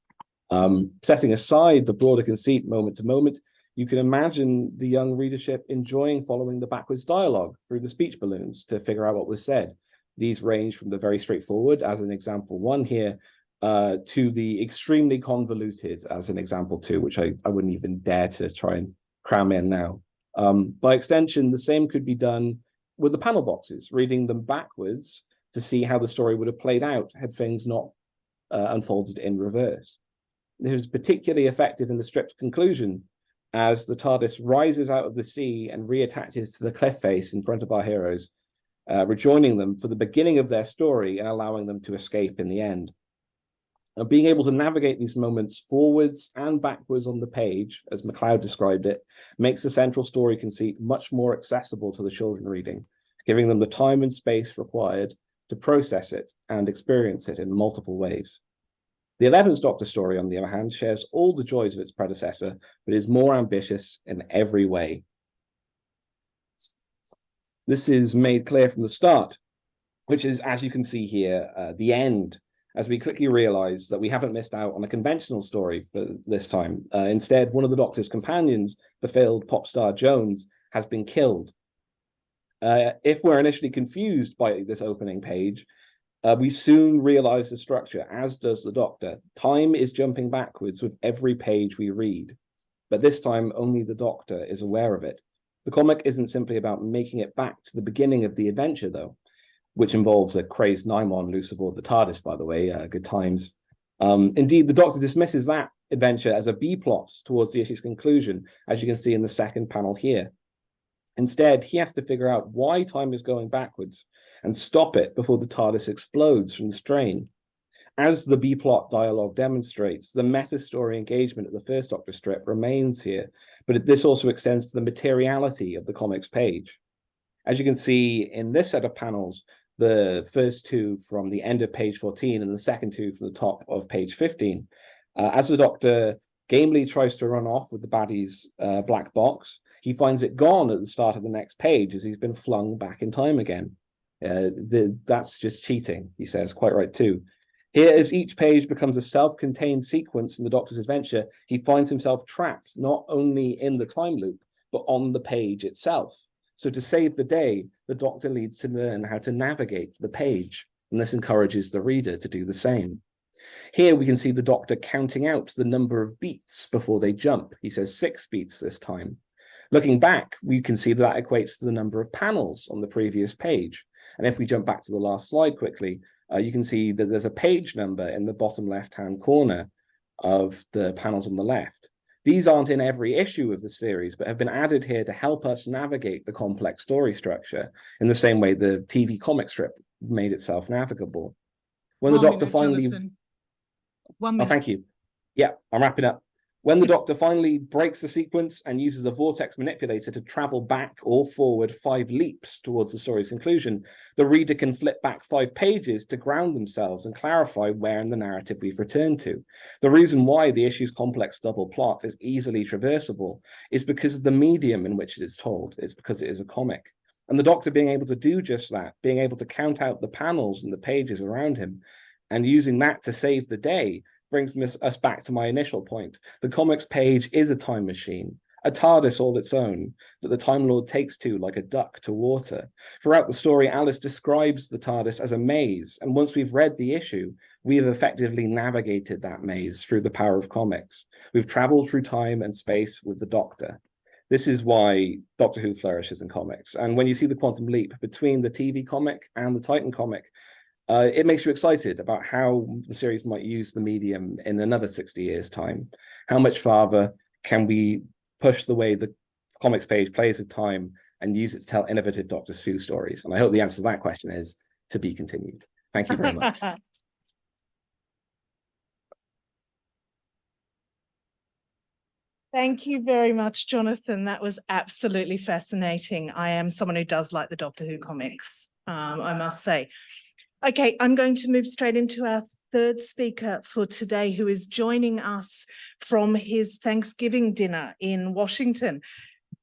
Setting aside the broader conceit moment to moment, you can imagine the young readership enjoying following the backwards dialogue through the speech balloons to figure out what was said. These range from the very straightforward, as an example 1 here, to the extremely convoluted, as an example 2, which I wouldn't even dare to try and cram in now. By extension, the same could be done with the panel boxes, reading them backwards to see how the story would have played out had things not unfolded in reverse. It was particularly effective in the strip's conclusion, as the TARDIS rises out of the sea and reattaches to the cliff face in front of our heroes, rejoining them for the beginning of their story and allowing them to escape in the end. Being able to navigate these moments forwards and backwards on the page, as MacLeod described it, makes the central story conceit much more accessible to the children reading, giving them the time and space required to process it and experience it in multiple ways. The 11th Doctor story, on the other hand, shares all the joys of its predecessor, but is more ambitious in every way. This is made clear from the start, which is, as you can see here, the end, as we quickly realize that we haven't missed out on a conventional story for this time. Instead, one of the Doctor's companions, the failed pop star Jones, has been killed. If we're initially confused by this opening page, we soon realize the structure, as does the Doctor. Time is jumping backwards with every page we read, but this time only the Doctor is aware of it. The comic isn't simply about making it back to the beginning of the adventure, though, which involves a crazed Naimon loose aboard the TARDIS, by the way, good times. Indeed, the Doctor dismisses that adventure as a B-plot towards the issue's conclusion, as you can see in the second panel here. Instead, he has to figure out why time is going backwards and stop it before the TARDIS explodes from the strain. As the B-plot dialogue demonstrates, the meta-story engagement of the first Doctor strip remains here, but this also extends to the materiality of the comic's page. As you can see in this set of panels, the first 2 from the end of page 14 and the second 2 from the top of page 15, as the Doctor gamely tries to run off with the baddie's black box, he finds it gone at the start of the next page as he's been flung back in time again. That's just cheating, he says, quite right too. Here, as each page becomes a self-contained sequence in the Doctor's adventure, he finds himself trapped not only in the time loop, but on the page itself. So to save the day, the Doctor needs to learn how to navigate the page, and this encourages the reader to do the same. Here we can see the Doctor counting out the number of beats before they jump. He says 6 beats this time. Looking back, we can see that equates to the number of panels on the previous page. And if we jump back to the last slide quickly, you can see that there's a page number in the bottom left-hand corner of the panels on the left. These aren't in every issue of the series, but have been added here to help us navigate the complex story structure in the same way the TV comic strip made itself navigable. When the Doctor finally... Jonathan. 1 minute. Oh, thank you. Yeah, I'm wrapping up. When the Doctor finally breaks the sequence and uses a vortex manipulator to travel back or forward 5 leaps towards the story's conclusion, the reader can flip back 5 pages to ground themselves and clarify where in the narrative we've returned to. The reason why the issue's complex double plot is easily traversable is because of the medium in which it is told. It's because it is a comic. And the Doctor being able to do just that, being able to count out the panels and the pages around him, and using that to save the day, brings us back to my initial point. The comics page is a time machine, a TARDIS all its own, that the Time Lord takes to like a duck to water. Throughout the story, Alice describes the TARDIS as a maze, and once we've read the issue, we have effectively navigated that maze through the power of comics. We've traveled through time and space with the Doctor. This is why Doctor Who flourishes in comics. And when you see the quantum leap between the TV comic and the Titan comic, it makes you excited about how the series might use the medium in another 60 years' time. How much farther can we push the way the comics page plays with time and use it to tell innovative Doctor Who stories? And I hope the answer to that question is to be continued. Thank you very much. Thank you very much, Jonathan. That was absolutely fascinating. I am someone who does like the Doctor Who comics, I must say. Okay, I'm going to move straight into our third speaker for today, who is joining us from his Thanksgiving dinner in Washington.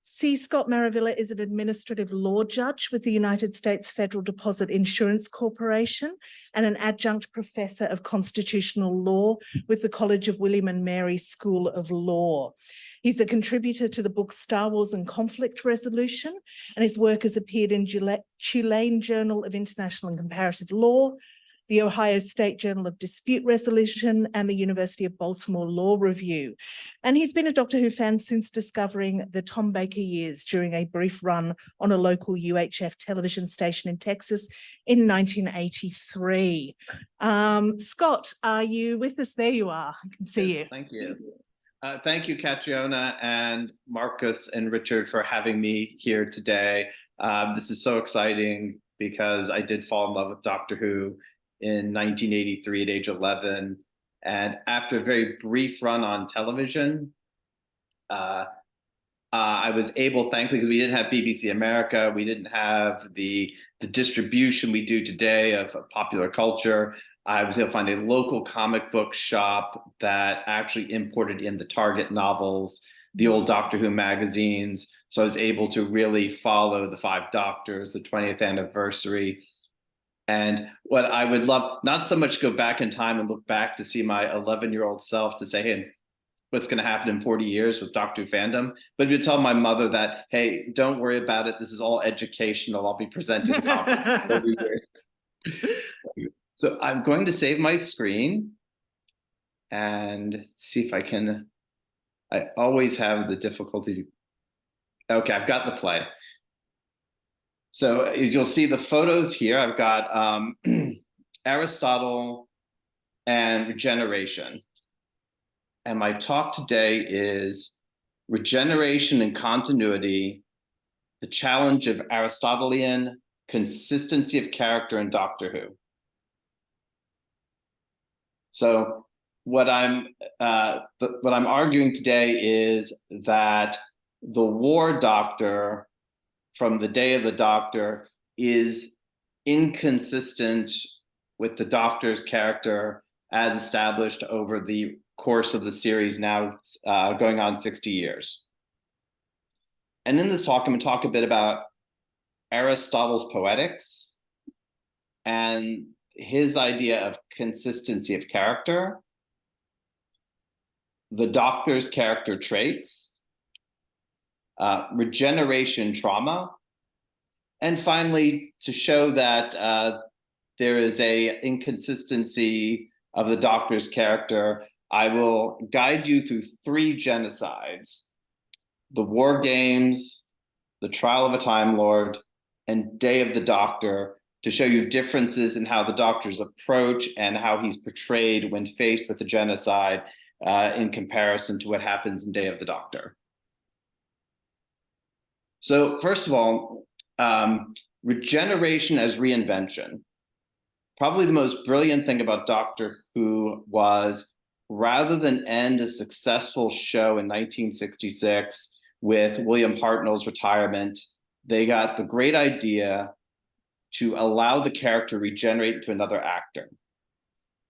C. Scott Maravilla is an administrative law judge with the United States Federal Deposit Insurance Corporation and an adjunct professor of constitutional law with the College of William and Mary School of Law. He's a contributor to the book Star Wars and Conflict Resolution, and his work has appeared in Tulane Journal of International and Comparative Law, the Ohio State Journal of Dispute Resolution, and the University of Baltimore Law Review. And he's been a Doctor Who fan since discovering the Tom Baker years during a brief run on a local UHF television station in Texas in 1983. Scott, are you with us? There you are. I can see you. Thank you. Thank you, Catriona and Marcus and Richard, for having me here today. This is so exciting because I did fall in love with Doctor Who in 1983 at age 11. And after a very brief run on television, I was able, thankfully, because we didn't have BBC America, we didn't have the distribution we do today of popular culture. I was able to find a local comic book shop that actually imported in the Target novels, the old Doctor Who magazines. So I was able to really follow the 5 Doctors, the 20th anniversary. And what I would love, not so much go back in time and look back to see my 11-year-old self to say, hey, what's going to happen in 40 years with Doctor Who fandom, but to tell my mother that, hey, don't worry about it. This is all educational. I'll be presenting every year. So I'm going to save my screen and see if I can. I always have the difficulty. Okay, I've got the play. So you'll see the photos here. I've got Aristotle and regeneration. And my talk today is regeneration and continuity, the challenge of Aristotelian consistency of character in Doctor Who. So what I'm arguing today is that the War Doctor from the Day of the Doctor is inconsistent with the Doctor's character as established over the course of the series, now going on 60 years. And in this talk, I'm going to talk a bit about Aristotle's poetics and his idea of consistency of character, the Doctor's character traits, regeneration trauma, and finally, to show that there is a inconsistency of the Doctor's character, I will guide you through 3 genocides: the War Games, the Trial of a Time Lord, and Day of the Doctor, to show you differences in how the Doctor's approach and how he's portrayed when faced with a genocide in comparison to what happens in Day of the Doctor. So first of all, regeneration as reinvention. Probably the most brilliant thing about Doctor Who was, rather than end a successful show in 1966 with William Hartnell's retirement, they got the great idea to allow the character to regenerate to another actor.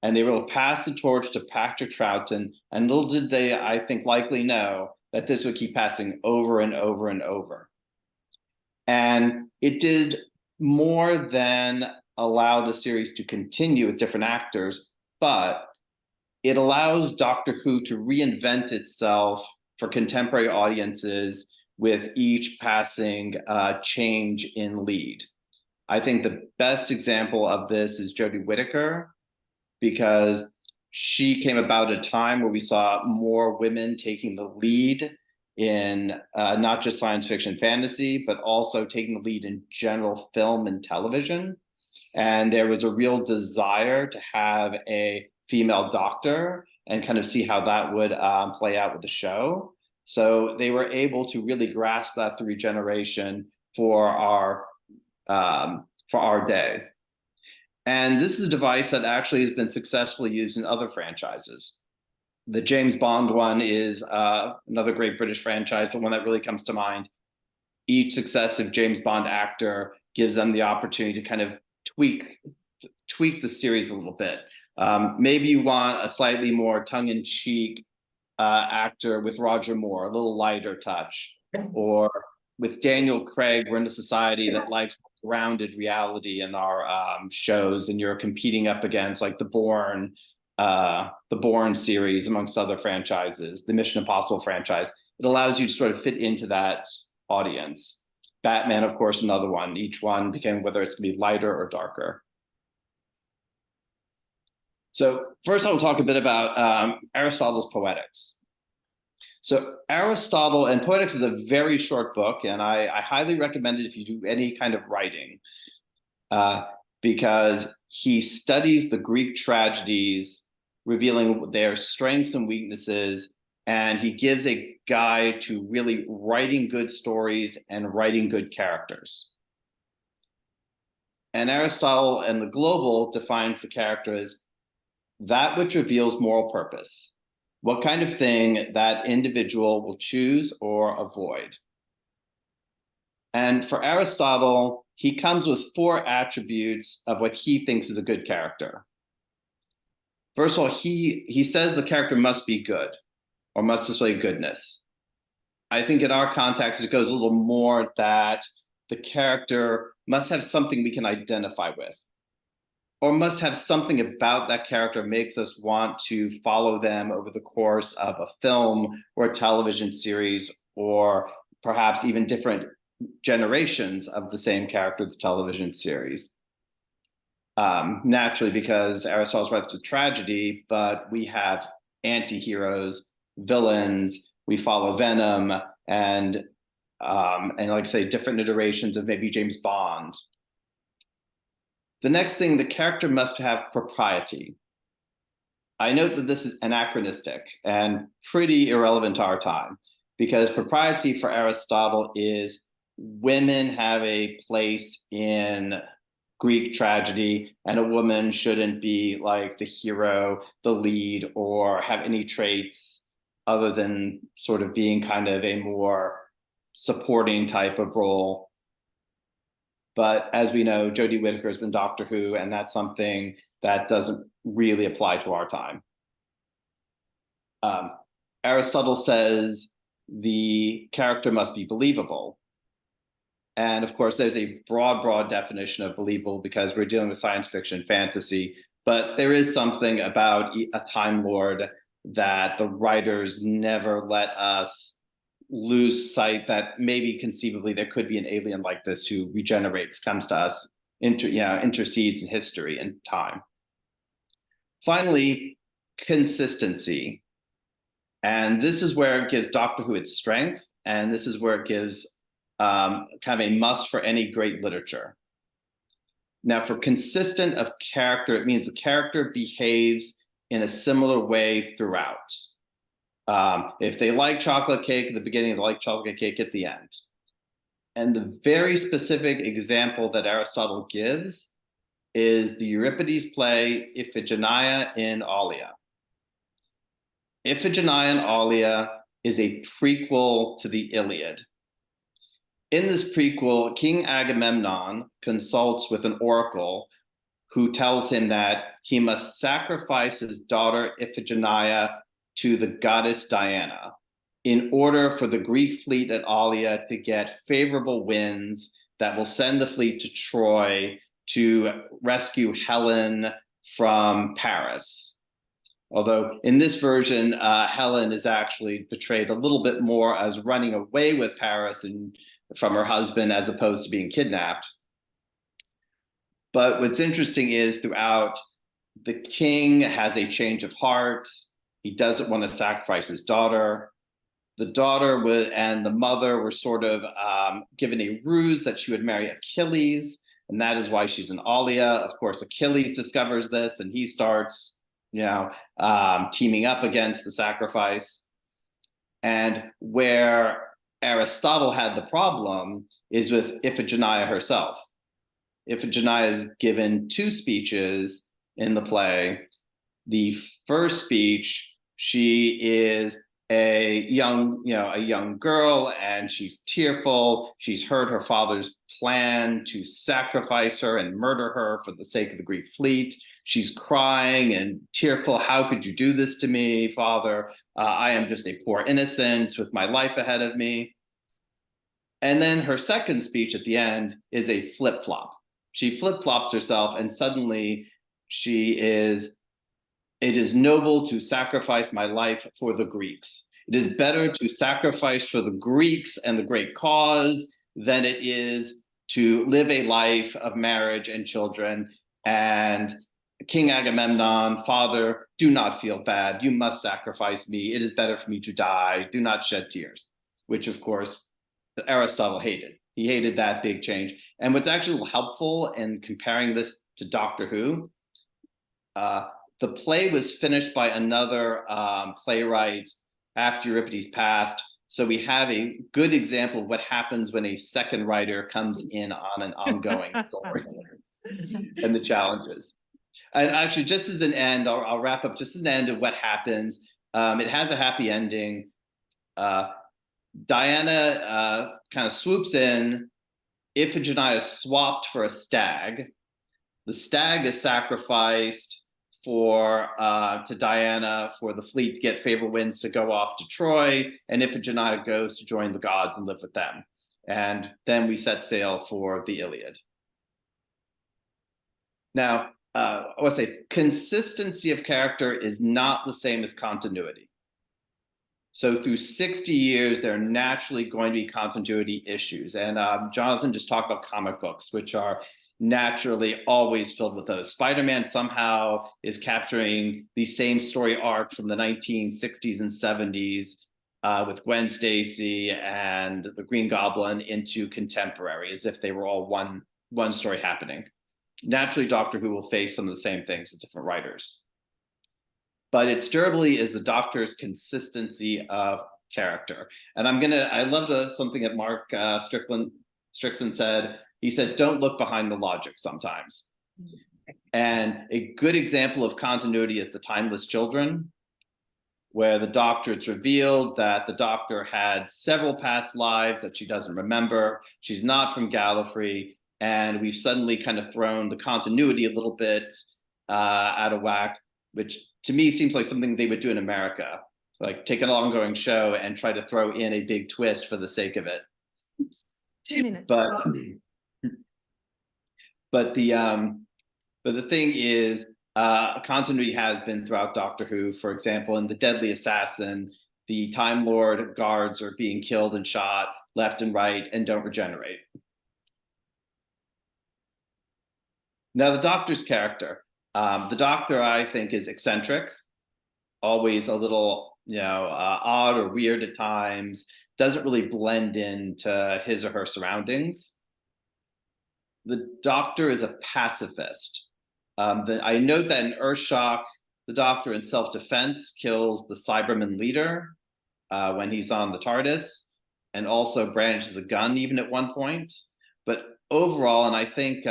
And they will pass the torch to Patrick Troughton, and little did they, I think, likely know that this would keep passing over and over and over. And it did more than allow the series to continue with different actors, but it allows Doctor Who to reinvent itself for contemporary audiences with each passing change in lead. I think the best example of this is Jodie Whittaker, because she came about at a time where we saw more women taking the lead in not just science fiction fantasy, but also taking the lead in general film and television. And there was a real desire to have a female Doctor and kind of see how that would play out with the show. So they were able to really grasp that through regeneration for our day. And this is a device that actually has been successfully used in other franchises. The James Bond one is another great British franchise, but one that really comes to mind. Each successive James Bond actor gives them the opportunity to kind of tweak the series a little bit. Maybe you want a slightly more tongue-in-cheek actor with Roger Moore, a little lighter touch, or with Daniel Craig, we're in a society that likes grounded reality in our shows, and you're competing up against like the Bourne series, amongst other franchises, the Mission Impossible franchise. It allows you to sort of fit into that audience. Batman, of course, another one. Each one became whether it's going to be lighter or darker. So first I'll talk a bit about Aristotle's Poetics. So Aristotle, and Poetics is a very short book, and I highly recommend it if you do any kind of writing, because he studies the Greek tragedies, revealing their strengths and weaknesses, and he gives a guide to really writing good stories and writing good characters. And Aristotle and the Global defines the character as that which reveals moral purpose, what kind of thing that individual will choose or avoid. And for Aristotle, he comes with 4 attributes of what he thinks is a good character. First of all, he says the character must be good or must display goodness. I think in our context, it goes a little more that the character must have something we can identify with, or must have something about that character makes us want to follow them over the course of a film or a television series, or perhaps even different generations of the same character, the television series. Naturally, because Aristotle writes with tragedy, but we have anti-heroes, villains, we follow Venom, and like I say, different iterations of maybe James Bond. The next thing, the character must have propriety. I note that this is anachronistic and pretty irrelevant to our time, because propriety for Aristotle is women have a place in Greek tragedy, and a woman shouldn't be like the hero, the lead, or have any traits other than sort of being kind of a more supporting type of role. But as we know, Jodie Whittaker has been Doctor Who, and that's something that doesn't really apply to our time. Aristotle says the character must be believable. And of course, there's a broad definition of believable because we're dealing with science fiction, fantasy, but there is something about a Time Lord that the writers never let us lose sight that maybe conceivably there could be an alien like this who regenerates, comes to us, intercedes in history and time. Finally, consistency. And this is where it gives Doctor Who its strength, and this is where it gives kind of a must for any great literature. Now, for consistent of character, it means the character behaves in a similar way throughout. If they like chocolate cake at the beginning, they like chocolate cake at the end. And the very specific example that Aristotle gives is the Euripides play Iphigenia in Aulia. Iphigenia in Aulia is a prequel to the Iliad. In this prequel, King Agamemnon consults with an oracle who tells him that he must sacrifice his daughter Iphigenia to the goddess Diana in order for the Greek fleet at Aulia to get favorable winds that will send the fleet to Troy to rescue Helen from Paris. Although in this version, Helen is actually portrayed a little bit more as running away with Paris and from her husband as opposed to being kidnapped. But what's interesting is throughout, the king has a change of heart. He doesn't want to sacrifice his daughter. The daughter and the mother were sort of given a ruse that she would marry Achilles, and that is why she's in Aulia. Of course, Achilles discovers this, and he starts, teaming up against the sacrifice. And where Aristotle had the problem is with Iphigenia herself. Iphigenia is given 2 speeches in the play. The first speech, She is a young girl, and she's tearful. She's heard her father's plan to sacrifice her and murder her for the sake of the Greek fleet. She's crying and tearful. How could you do this to me, Father? I am just a poor innocent with my life ahead of me. And then her second speech at the end is a flip-flop. She flip-flops herself, and suddenly it is noble to sacrifice my life for the Greeks. It is better to sacrifice for the Greeks and the great cause than it is to live a life of marriage and children. And King Agamemnon, Father, do not feel bad. You must sacrifice me. It is better for me to die. Do not shed tears, which of course Aristotle hated. He hated that big change. And what's actually helpful in comparing this to Doctor Who, the play was finished by another playwright after Euripides passed. So we have a good example of what happens when a second writer comes in on an ongoing story and the challenges. And actually, just as an end, I'll wrap up just as an end of what happens. It has a happy ending. Diana kind of swoops in. Iphigenia is swapped for a stag. The stag is sacrificed to Diana for the fleet to get favorable winds to go off to Troy, and Iphigenia goes to join the gods and live with them. And then we set sail for the Iliad. Now, I would say consistency of character is not the same as continuity. So through 60 years, there are naturally going to be continuity issues. And Jonathan just talked about comic books, which are naturally always filled with those. Spider-Man somehow is capturing the same story arc from the 1960s and 70s with Gwen Stacy and the Green Goblin into contemporary, as if they were all one story happening. Naturally, Doctor Who will face some of the same things with different writers. But its durability is the Doctor's consistency of character. And I loved something that Mark Strickland said. He said, don't look behind the logic sometimes. And a good example of continuity is The Timeless Children, where the Doctor, it's revealed that the Doctor had several past lives that she doesn't remember. She's not from Gallifrey. And we've suddenly kind of thrown the continuity a little bit out of whack, which to me seems like something they would do in America, like take an ongoing show and try to throw in a big twist for the sake of it. 2 minutes. But the thing is, continuity has been throughout Doctor Who. For example, in The Deadly Assassin, the Time Lord guards are being killed and shot left and right and don't regenerate. Now, the Doctor's character. The Doctor, I think, is eccentric, always a little, odd or weird at times, doesn't really blend into his or her surroundings. The Doctor is a pacifist. I note that in Earthshock, the Doctor in self-defense kills the Cyberman leader when he's on the TARDIS, and also brandishes a gun even at one point. But overall, and I think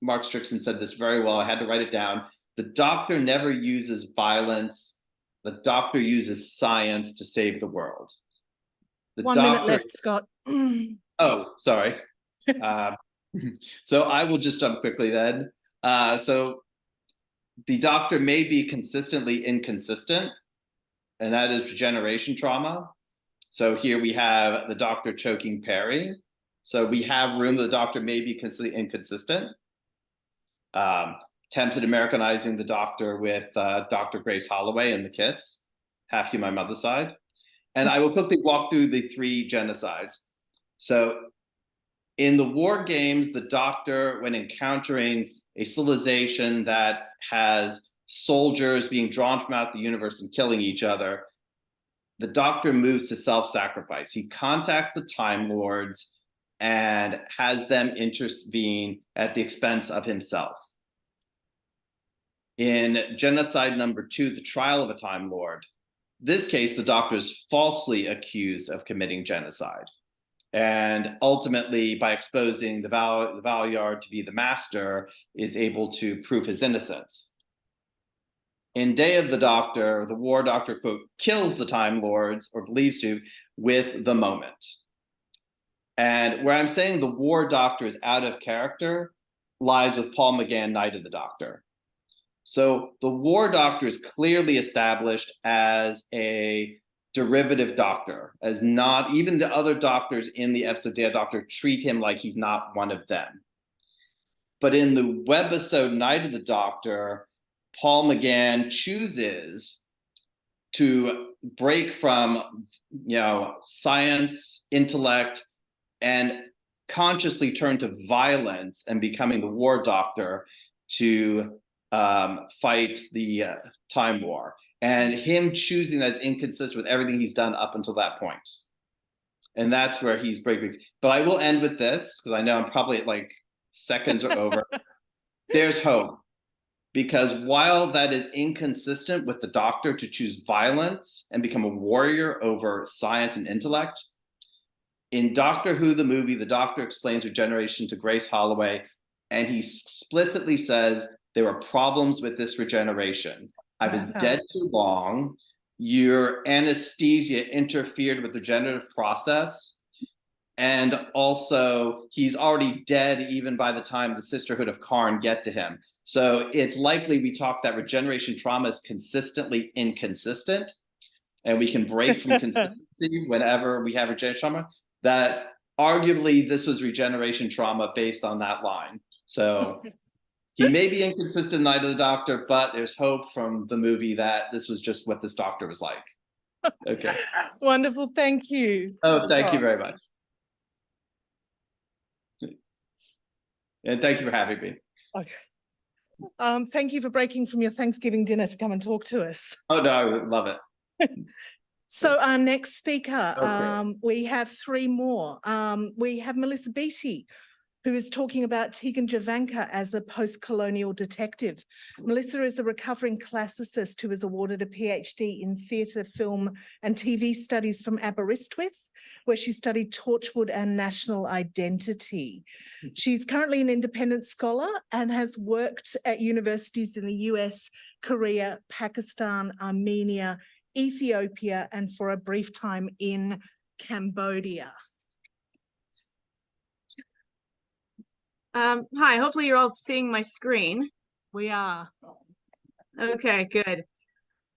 Mark Strickland said this very well, I had to write it down, the Doctor never uses violence. The Doctor uses science to save the world. The 1 minute left, Scott. Oh, sorry. So I will just jump quickly then. So the Doctor may be consistently inconsistent, and that is regeneration trauma. So here we have the Doctor choking Perry. So we have room the Doctor may be consistently inconsistent. Attempted Americanizing the Doctor with Dr. Grace Holloway and The Kiss, Half You My Mother's Side. And I will quickly walk through the 3 genocides. So in the War Games, the Doctor, when encountering a civilization that has soldiers being drawn from out the universe and killing each other, the Doctor moves to self-sacrifice. He contacts the Time Lords and has them intervene at the expense of himself. In genocide number 2, the trial of a Time Lord, this case, the Doctor is falsely accused of committing genocide. And ultimately, by exposing the Valeyard to be the master, is able to prove his innocence. In Day of the Doctor, the War Doctor, quote, kills the Time Lords, or believes to, with the moment. And where I'm saying the War Doctor is out of character lies with Paul McGann, Night of the Doctor. So the War Doctor is clearly established as a derivative doctor, as not even the other doctors in the episode Day of the Doctor treat him like he's not one of them. But in the webisode Night of the Doctor, Paul McGann chooses to break from, science, intellect, and consciously turn to violence and becoming the War Doctor to fight the Time War. And him choosing that is inconsistent with everything he's done up until that point. And that's where he's breaking. But I will end with this, because I know I'm probably at like seconds are over. There's hope. Because while that is inconsistent with the Doctor to choose violence and become a warrior over science and intellect, in Doctor Who, the movie, the Doctor explains regeneration to Grace Holloway, and he explicitly says there were problems with this regeneration. I was dead too long. Your anesthesia interfered with the regenerative process. And also, he's already dead even by the time the Sisterhood of Karn get to him. So it's likely we talk that regeneration trauma is consistently inconsistent, and we can break from consistency whenever we have regeneration trauma, that arguably this was regeneration trauma based on that line. So he may be inconsistent in Night of the Doctor, but there's hope from the movie that this was just what this Doctor was like. Okay. Wonderful. Thank you. Oh, thank you very much. And thank you for having me. Okay. Thank you for breaking from your Thanksgiving dinner to come and talk to us. Oh, no, I would love it. So our next speaker, we have three more. We have Melissa Beattie, who is talking about Tegan Jovanka as a post-colonial detective. Melissa is a recovering classicist who was awarded a PhD in theatre, film and TV studies from Aberystwyth, where she studied Torchwood and national identity. She's currently an independent scholar and has worked at universities in the US, Korea, Pakistan, Armenia, Ethiopia, and for a brief time in Cambodia. Hi, hopefully you're all seeing my screen. We are. Okay, good.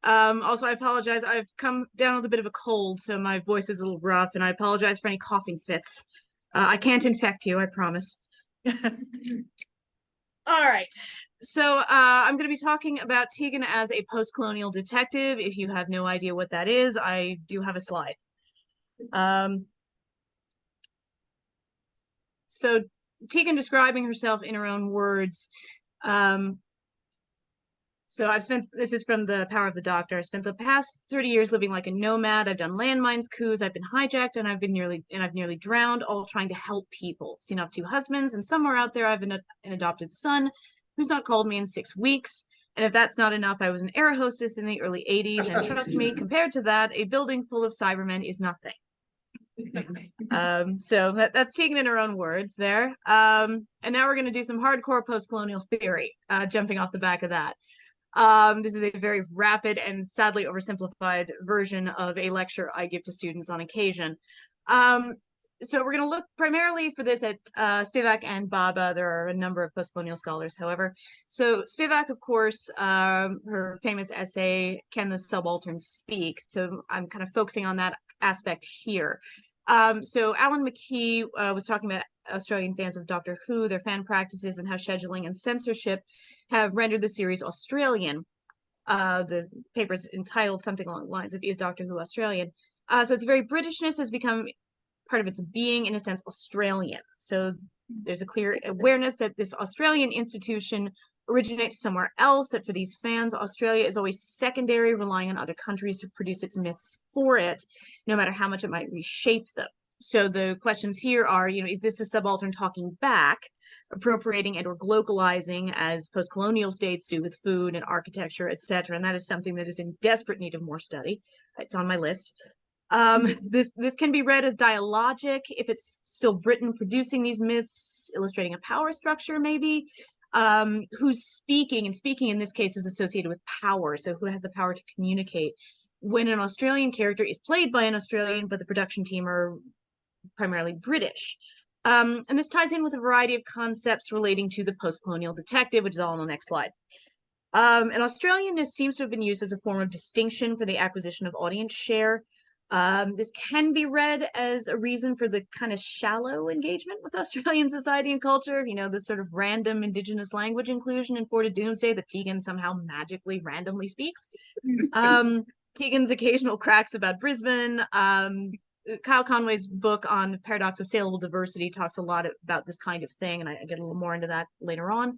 Also, I apologize. I've come down with a bit of a cold, so my voice is a little rough, and I apologize for any coughing fits. I can't infect you, I promise. All right. So I'm going to be talking about Tegan as a post-colonial detective. If you have no idea what that is, I do have a slide. So Tegan describing herself in her own words. So this is from The Power of the Doctor. I spent the past 30 years living like a nomad. I've done landmines, coups, I've been hijacked, and I've nearly drowned, all trying to help people. Seen off 2 husbands, and somewhere out there I've an adopted son who's not called me in 6 weeks. And if that's not enough, I was an air hostess in the early 80s, and trust me, compared to that, a building full of Cybermen is nothing. So that's Tegan in her own words there. And now we're going to do some hardcore post-colonial theory, jumping off the back of that. This is a very rapid and sadly oversimplified version of a lecture I give to students on occasion. So we're going to look primarily for this at Spivak and Baba. There are a number of post-colonial scholars, however. So Spivak, of course, her famous essay, Can the Subaltern Speak? So I'm kind of focusing on that aspect here. So Alan McKee was talking about Australian fans of Doctor Who, their fan practices, and how scheduling and censorship have rendered the series Australian. The paper is entitled something along the lines of Is Doctor Who Australian? So its very Britishness has become part of its being, in a sense, Australian. So there's a clear awareness that this Australian institution originates somewhere else, that for these fans, Australia is always secondary, relying on other countries to produce its myths for it, no matter how much it might reshape them. So the questions here are, is this the subaltern talking back, appropriating and or globalizing as post-colonial states do with food and architecture, etc.? And that is something that is in desperate need of more study. It's on my list. This can be read as dialogic if it's still Britain producing these myths, illustrating a power structure maybe. who's speaking, and speaking in this case is associated with power. So who has the power to communicate. When an Australian character is played by an Australian, but the production team are primarily British. And this ties in with a variety of concepts relating to the post-colonial detective, which is all on the next slide. And Australianness seems to have been used as a form of distinction for the acquisition of audience share. This can be read as a reason for the kind of shallow engagement with Australian society and culture, you know, the sort of random Indigenous language inclusion in Fort of Doomsday that Tegan somehow magically randomly speaks. Tegan's occasional cracks about Brisbane. Kyle Conway's book on Paradox of Saleable Diversity talks a lot about this kind of thing, and I get a little more into that later on.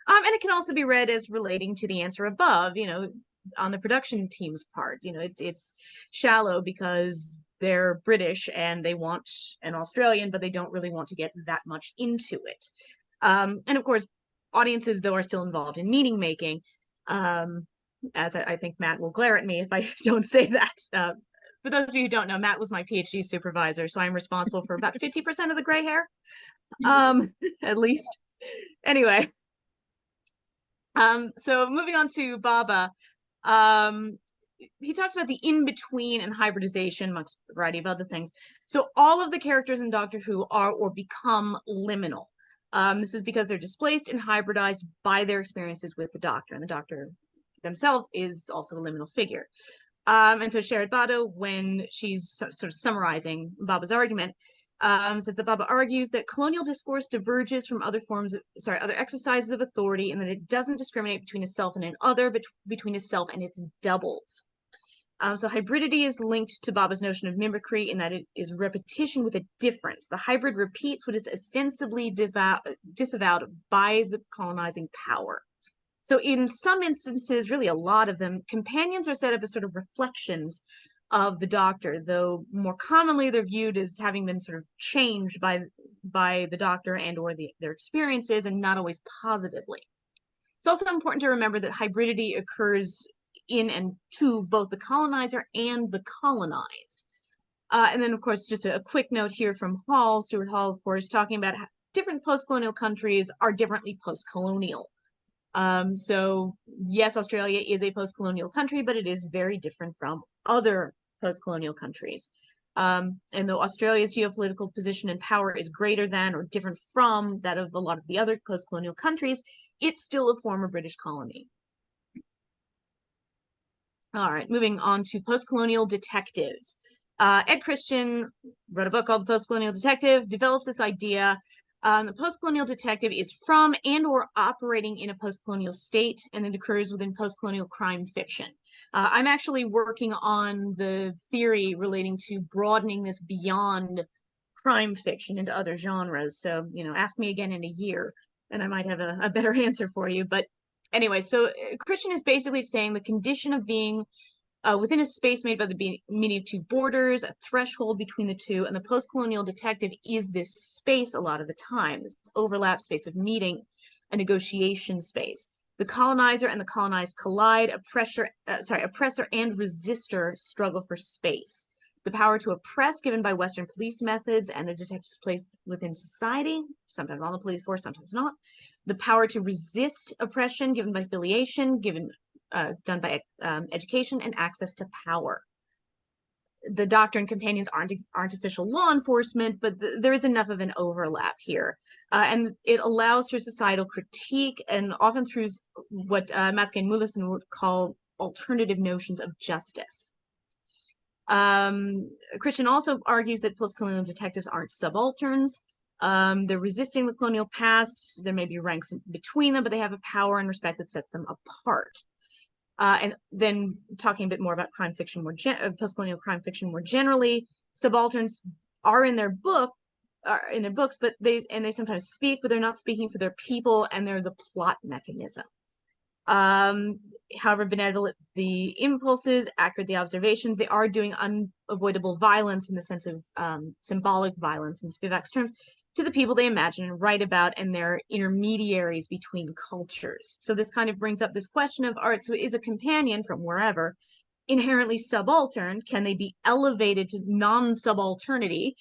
And it can also be read as relating to the answer above, you know, on the production team's part. You know, it's shallow because they're British and they want an Australian, but they don't really want to get that much into it. And of course, audiences, though, are still involved in meaning making, as I think Matt will glare at me if I don't say that. For those of you who don't know, Matt was my PhD supervisor, so I'm responsible for about 50% of the gray hair, at least. Anyway, so moving on to Baba, he talks about the in-between and hybridization amongst a variety of other things. So all of the characters in Doctor Who are or become liminal. This is because they're displaced and hybridized by their experiences with the Doctor, and the Doctor themselves is also a liminal figure. And so Sherrod Bado, when she's sort of summarizing Baba's argument, says that Baba argues that colonial discourse diverges from other other exercises of authority, and that it doesn't discriminate between a self and an other, but between a self and its doubles. So hybridity is linked to Baba's notion of mimicry in that it is repetition with a difference. The hybrid repeats what is ostensibly disavowed by the colonizing power. So in some instances, really a lot of them, companions are set up as sort of reflections of the Doctor, though more commonly they're viewed as having been sort of changed by the Doctor and or their experiences, and not always positively. It's also important to remember that hybridity occurs in and to both the colonizer and the colonized. And then, of course, just a quick note here from Hall, Stuart Hall, of course, talking about how different post-colonial countries are differently post-colonial. So yes, Australia is a post-colonial country, but it is very different from other post-colonial countries. And though Australia's geopolitical position and power is greater than or different from that of a lot of the other post-colonial countries, it's still a former British colony. All right, moving on to post-colonial detectives. Ed Christian wrote a book called The Post-Colonial Detective, develops this idea. The post-colonial detective is from and or operating in a post-colonial state, and it occurs within post-colonial crime fiction. I'm actually working on the theory relating to broadening this beyond crime fiction into other genres. So, you know, ask me again in a year and I might have a better answer for you. But anyway, so Christian is basically saying the condition of being within a space made by the meeting of two borders, a threshold between the two, and the post-colonial detective is this space a lot of the time, this overlap space of meeting, a negotiation space. The colonizer and the colonized collide, oppressor and resistor struggle for space. The power to oppress given by Western police methods and the detective's place within society, sometimes on the police force, sometimes not. The power to resist oppression given by affiliation, it's done by education and access to power. The Doctor and companions aren't official law enforcement, but there is enough of an overlap here. And it allows for societal critique, and often through what Matzke and Mullison would call alternative notions of justice. Christian also argues that post-colonial detectives aren't subalterns. They're resisting the colonial past. There may be ranks between them, but they have a power and respect that sets them apart. And then talking a bit more about crime fiction, post-colonial crime fiction more generally, subalterns are in their books, but they sometimes speak, but they're not speaking for their people, and they're the plot mechanism. However benevolent the impulses, accurate the observations, they are doing unavoidable violence in the sense of symbolic violence in Spivak's terms to the people they imagine and write about, and they're intermediaries between cultures. So this kind of brings up this question of, all right, so is a companion from wherever inherently subaltern? Can they be elevated to non-subalternity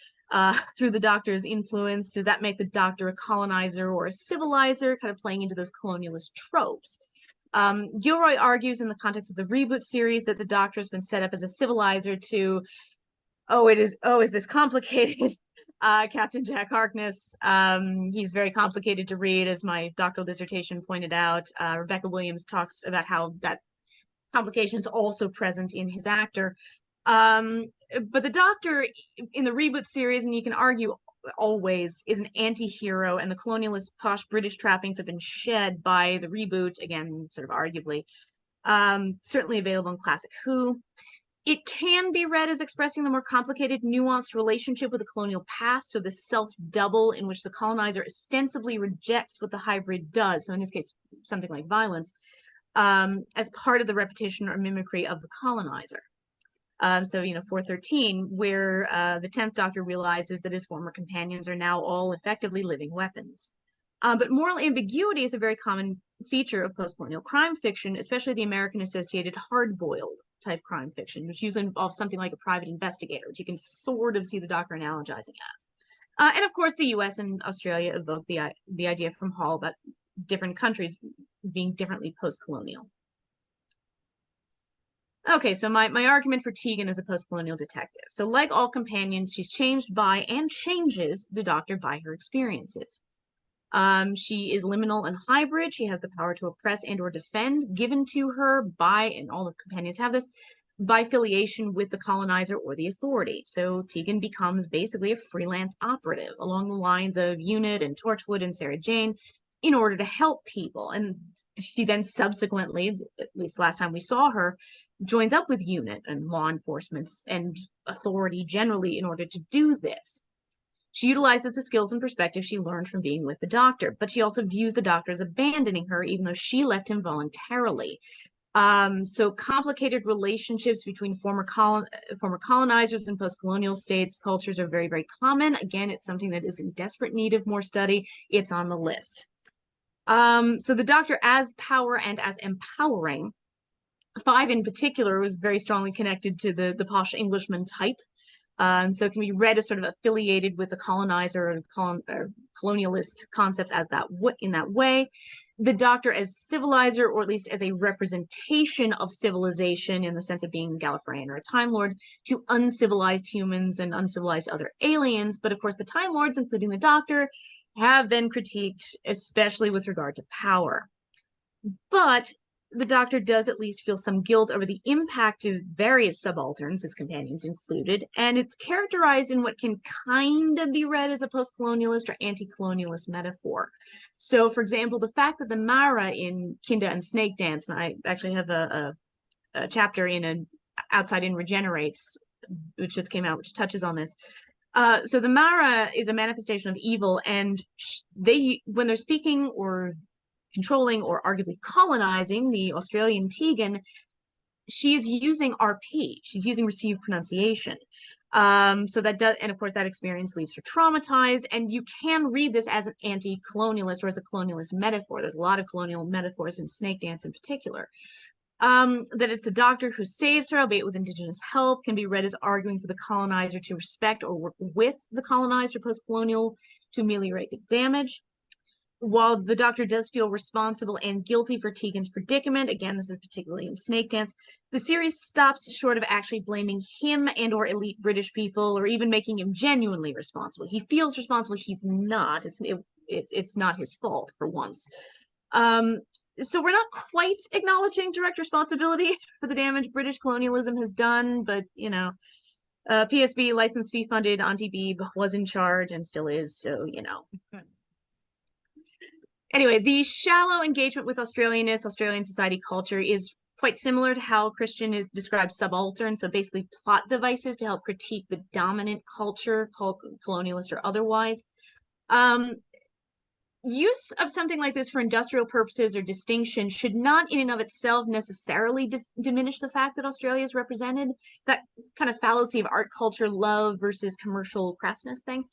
through the Doctor's influence. Does that make the Doctor a colonizer or a civilizer, kind of playing into those colonialist tropes? Gilroy argues in the context of the reboot series that the Doctor has been set up as a civilizer to, is this complicated? Captain Jack Harkness, he's very complicated to read, as my doctoral dissertation pointed out. Rebecca Williams talks about how that complication is also present in his actor. But the Doctor in the reboot series, and you can argue always, is an anti-hero, and the colonialist posh British trappings have been shed by the reboot, again, sort of arguably. Certainly available in Classic Who. It can be read as expressing the more complicated, nuanced relationship with the colonial past, so the self-double in which the colonizer ostensibly rejects what the hybrid does, so in this case, something like violence, as part of the repetition or mimicry of the colonizer. So, 413, where the 10th Doctor realizes that his former companions are now all effectively living weapons. But moral ambiguity is a very common feature of post-colonial crime fiction, especially the American-associated hard-boiled type crime fiction, which usually involves something like a private investigator, which you can sort of see the Doctor analogizing as. And of course, the US and Australia evoked the idea from Hall about different countries being differently post-colonial. Okay, so my argument for Tegan as a post-colonial detective. So like all companions, she's changed by and changes the Doctor by her experiences. She is liminal and hybrid. She has the power to oppress and or defend, given to her by, and all the companions have this, by affiliation with the colonizer or the authority. So Tegan becomes basically a freelance operative along the lines of Unit and Torchwood and Sarah Jane in order to help people. And she then subsequently, at least last time we saw her, joins up with Unit and law enforcement and authority generally in order to do this. She utilizes the skills and perspective she learned from being with the Doctor, but she also views the Doctor as abandoning her, even though she left him voluntarily. So complicated relationships between former colonizers and post-colonial states, cultures are very, very common. Again, it's something that is in desperate need of more study. It's on the list. So the Doctor as power and as empowering. 5 in particular was very strongly connected to the posh Englishman type. So it can be read as sort of affiliated with the colonizer and colonialist concepts as in that way. The Doctor as civilizer, or at least as a representation of civilization in the sense of being Gallifreyan or a Time Lord, to uncivilized humans and uncivilized other aliens. But of course, the Time Lords, including the Doctor, have been critiqued, especially with regard to power. But the Doctor does at least feel some guilt over the impact of various subalterns, his companions included, and it's characterized in what can kind of be read as a post-colonialist or anti-colonialist metaphor. So, for example, the fact that the Mara in Kinda and Snake Dance, and I actually have a chapter in Outside In Regenerates, which just came out, which touches on this. So the Mara is a manifestation of evil, and when they're speaking or controlling or arguably colonizing the Australian Tegan, she is using RP. She's using received pronunciation. So that does, and of course that experience leaves her traumatized, and you can read this as an anti-colonialist or as a colonialist metaphor. There's a lot of colonial metaphors in Snake Dance in particular. That it's the Doctor who saves her, albeit with Indigenous help, can be read as arguing for the colonizer to respect or work with the colonized or post-colonial to ameliorate the damage. While the Doctor does feel responsible and guilty for Tegan's predicament, again, this is particularly in Snake Dance, the series stops short of actually blaming him and or elite British people, or even making him genuinely responsible. He feels responsible. He's not. It's not his fault for once. So we're not quite acknowledging direct responsibility for the damage British colonialism has done, but, PSB, licensed fee funded, Auntie Beeb was in charge and still is, so, Anyway, the shallow engagement with Australian society culture is quite similar to how Christian describes subaltern, so basically plot devices to help critique the dominant culture, colonialist or otherwise. Use of something like this for industrial purposes or distinction should not in and of itself necessarily diminish the fact that Australia is represented. That kind of fallacy of art culture love versus commercial crassness thing.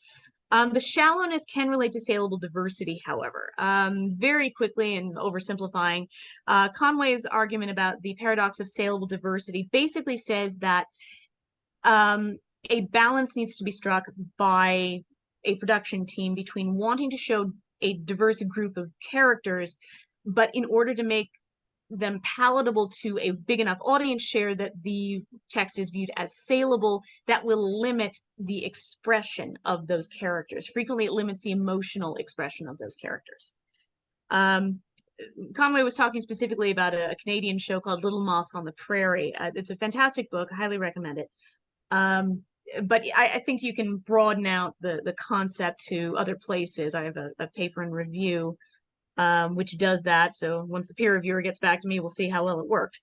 The shallowness can relate to saleable diversity, however. Very quickly and oversimplifying, Conway's argument about the paradox of saleable diversity basically says that a balance needs to be struck by a production team between wanting to show a diverse group of characters, but in order to make them palatable to a big enough audience share that the text is viewed as saleable, that will limit the expression of those characters. Frequently, it limits the emotional expression of those characters. Conway was talking specifically about a Canadian show called Little Mosque on the Prairie. It's a fantastic book. I highly recommend it. But I think you can broaden out the concept to other places. I have a paper and review which does that. So once the peer reviewer gets back to me, we'll see how well it worked.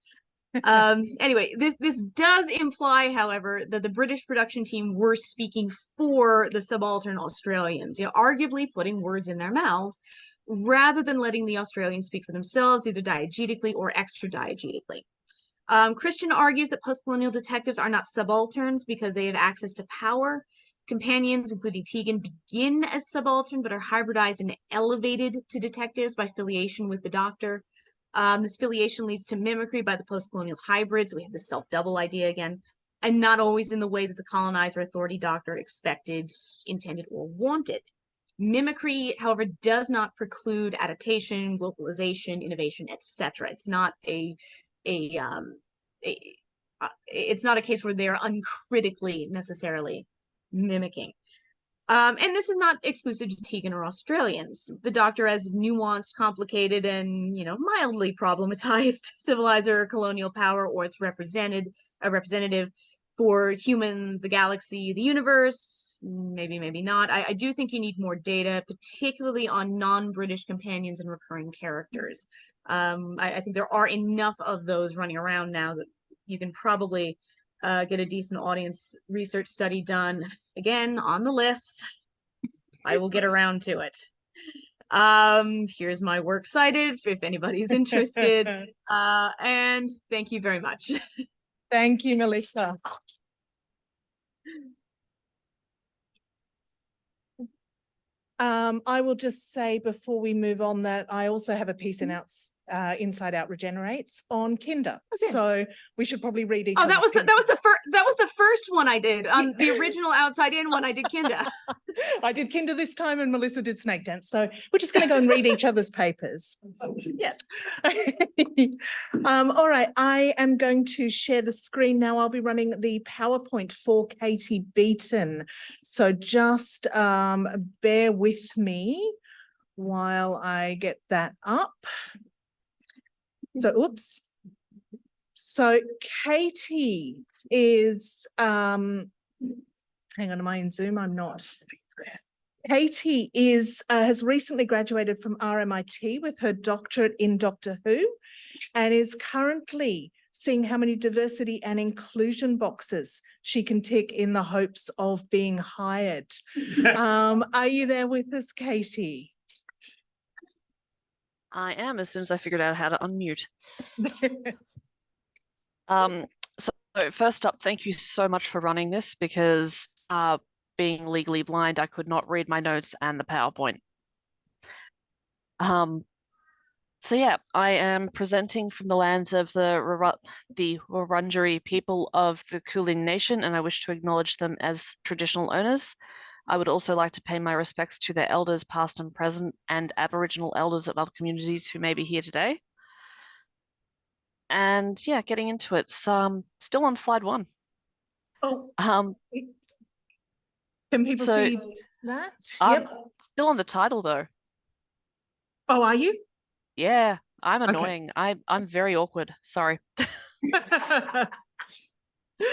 Anyway, this does imply, however, that the British production team were speaking for the subaltern Australians, arguably putting words in their mouths rather than letting the Australians speak for themselves, either diegetically or extra-diegetically. Christian argues that post-colonial detectives are not subalterns because they have access to power. Companions, including Tegan, begin as subaltern, but are hybridized and elevated to detectives by filiation with the doctor. This filiation leads to mimicry by the post-colonial hybrids. We have the self-double idea again, and not always in the way that the colonizer authority doctor expected, intended, or wanted. Mimicry, however, does not preclude adaptation, localization, innovation, etc. It's not it's not a case where they are uncritically necessarily mimicking. And this is not exclusive to Tegan or Australians. The doctor has nuanced, complicated, and mildly problematized civilizer, colonial power, or its representative for humans, the galaxy, the universe. Maybe not. I do think you need more data, particularly on non-British companions and recurring characters. I think there are enough of those running around now that you can probably get a decent audience research study done. Again, on the list. I will get around to it. Here's my works cited if anybody's interested. And thank you very much. Thank you, Melissa. I will just say before we move on that I also have a piece in Inside Out Regenerates on Kinder. Okay. So we should probably read each other's that was the first one I did. The Yeah. original Outside In one I did Kinder. I did Kinder this time and Melissa did Snake Dance. So we're just going to go and read each other's papers. Yes. All right. I am going to share the screen now. I'll be running the PowerPoint for Katie Beaton. So just bear with me while I get that up. So, oops. So Katie is, hang on, am I in Zoom? I'm not. Katie is has recently graduated from RMIT with her doctorate in Doctor Who and is currently seeing how many diversity and inclusion boxes she can tick in the hopes of being hired. Are you there with us, Katie? I am, as soon as I figured out how to unmute. So first up, thank you so much for running this because being legally blind, I could not read my notes and the PowerPoint. So yeah, I am presenting from the lands of the Wurundjeri people of the Kulin Nation, and I wish to acknowledge them as traditional owners. I would also like to pay my respects to their elders, past and present, and Aboriginal elders of other communities who may be here today. And yeah, getting into it. So still on slide 1. Oh, can people so see that? I'm Yep. still on the title though. Oh, are you? Yeah, I'm Okay. annoying. I'm very awkward. Sorry.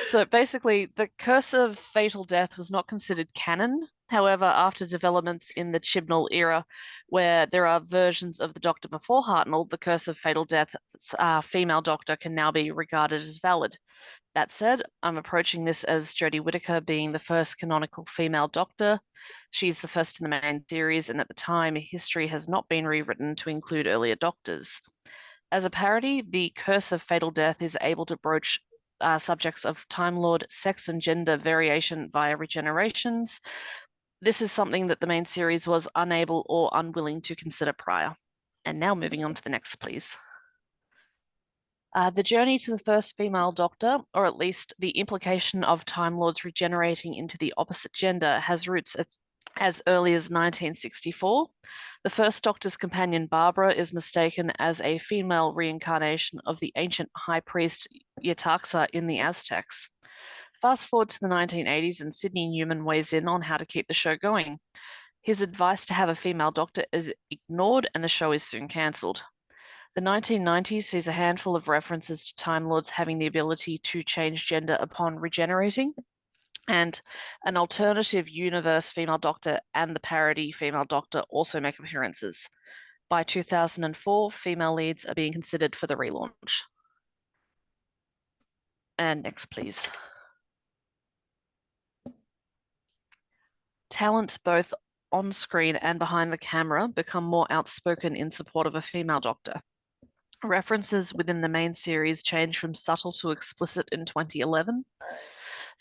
So basically, the Curse of Fatal Death was not considered canon. However, after developments in the Chibnall era, where there are versions of the Doctor before Hartnell, the Curse of Fatal Death's female Doctor can now be regarded as valid. That said, I'm approaching this as Jodie Whittaker being the first canonical female Doctor. She's the first in the main series, and at the time, history has not been rewritten to include earlier Doctors. As a parody, the Curse of Fatal Death is able to broach subjects of Time Lord, sex and gender variation via regenerations. This is something that the main series was unable or unwilling to consider prior. And now moving on to the next, please. The journey to the first female doctor, or at least the implication of Time Lords regenerating into the opposite gender, has roots as early as 1964. The first Doctor's companion, Barbara, is mistaken as a female reincarnation of the ancient high priest Yetaxa in the Aztecs. Fast forward to the 1980s, and Sydney Newman weighs in on how to keep the show going. His advice to have a female doctor is ignored, and the show is soon cancelled. The 1990s sees a handful of references to Time Lords having the ability to change gender upon regenerating, and an alternative universe female doctor and the parody female doctor also make appearances. By 2004, female leads are being considered for the relaunch. And next, please. Talent, both on screen and behind the camera, become more outspoken in support of a female doctor. References within the main series change from subtle to explicit in 2011.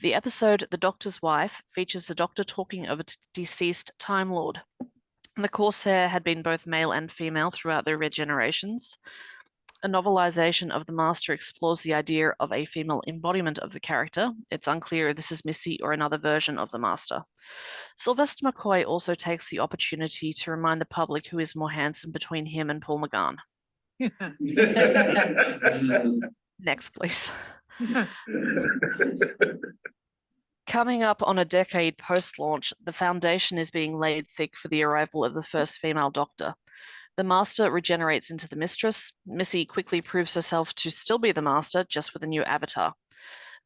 The episode The Doctor's Wife features the Doctor talking of a deceased Time Lord. The Corsair had been both male and female throughout their regenerations. A novelization of The Master explores the idea of a female embodiment of the character. It's unclear if this is Missy or another version of the Master. Sylvester McCoy also takes the opportunity to remind the public who is more handsome between him and Paul McGann. Next, please. Coming up on a decade post-launch, the foundation is being laid thick for the arrival of the first female Doctor. The Master regenerates into the Mistress. Missy quickly proves herself to still be the Master, just with a new avatar.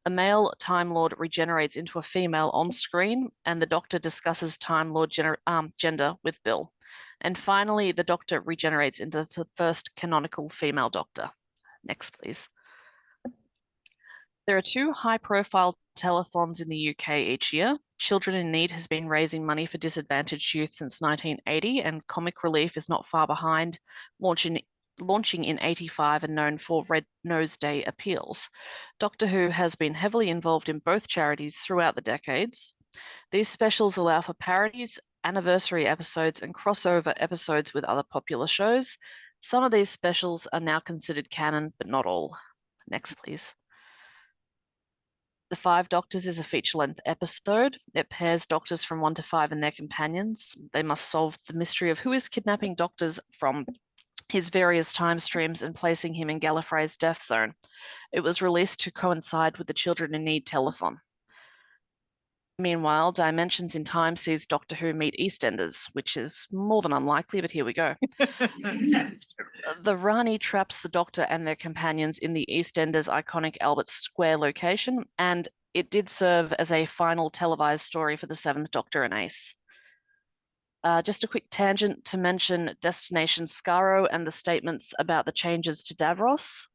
A male Time Lord regenerates into a female on screen, and the Doctor discusses Time Lord gender with Bill. And finally, the Doctor regenerates into the first canonical female Doctor. Next, please. There are 2 high-profile telethons in the UK each year. Children in Need has been raising money for disadvantaged youth since 1980, and Comic Relief is not far behind, launching in 85 and known for Red Nose Day appeals. Doctor Who has been heavily involved in both charities throughout the decades. These specials allow for parodies, anniversary episodes, and crossover episodes with other popular shows. Some of these specials are now considered canon, but not all. Next, please. The 5 Doctors is a feature-length episode. It pairs Doctors from 1 to 5 and their companions. They must solve the mystery of who is kidnapping Doctors from his various time streams and placing him in Gallifrey's death zone. It was released to coincide with the Children in Need telethon. Meanwhile, Dimensions in Time sees Doctor Who meet EastEnders, which is more than unlikely, but here we go. The Rani traps the Doctor and their companions in the EastEnders' iconic Albert Square location, and it did serve as a final televised story for the 7th Doctor and Ace. Just a quick tangent to mention Destination Skaro and the statements about the changes to Davros.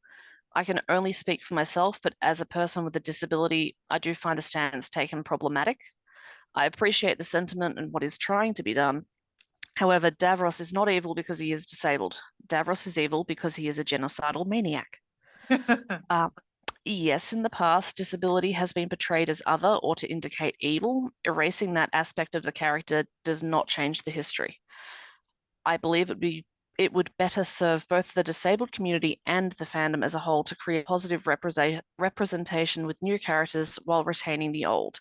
I can only speak for myself, but as a person with a disability, I do find the stance taken problematic. I appreciate the sentiment and what is trying to be done. However, Davros is not evil because he is disabled. Davros is evil because he is a genocidal maniac. Yes, in the past, disability has been portrayed as other or to indicate evil. Erasing that aspect of the character does not change the history. I believe it would better serve both the disabled community and the fandom as a whole to create positive representation with new characters while retaining the old.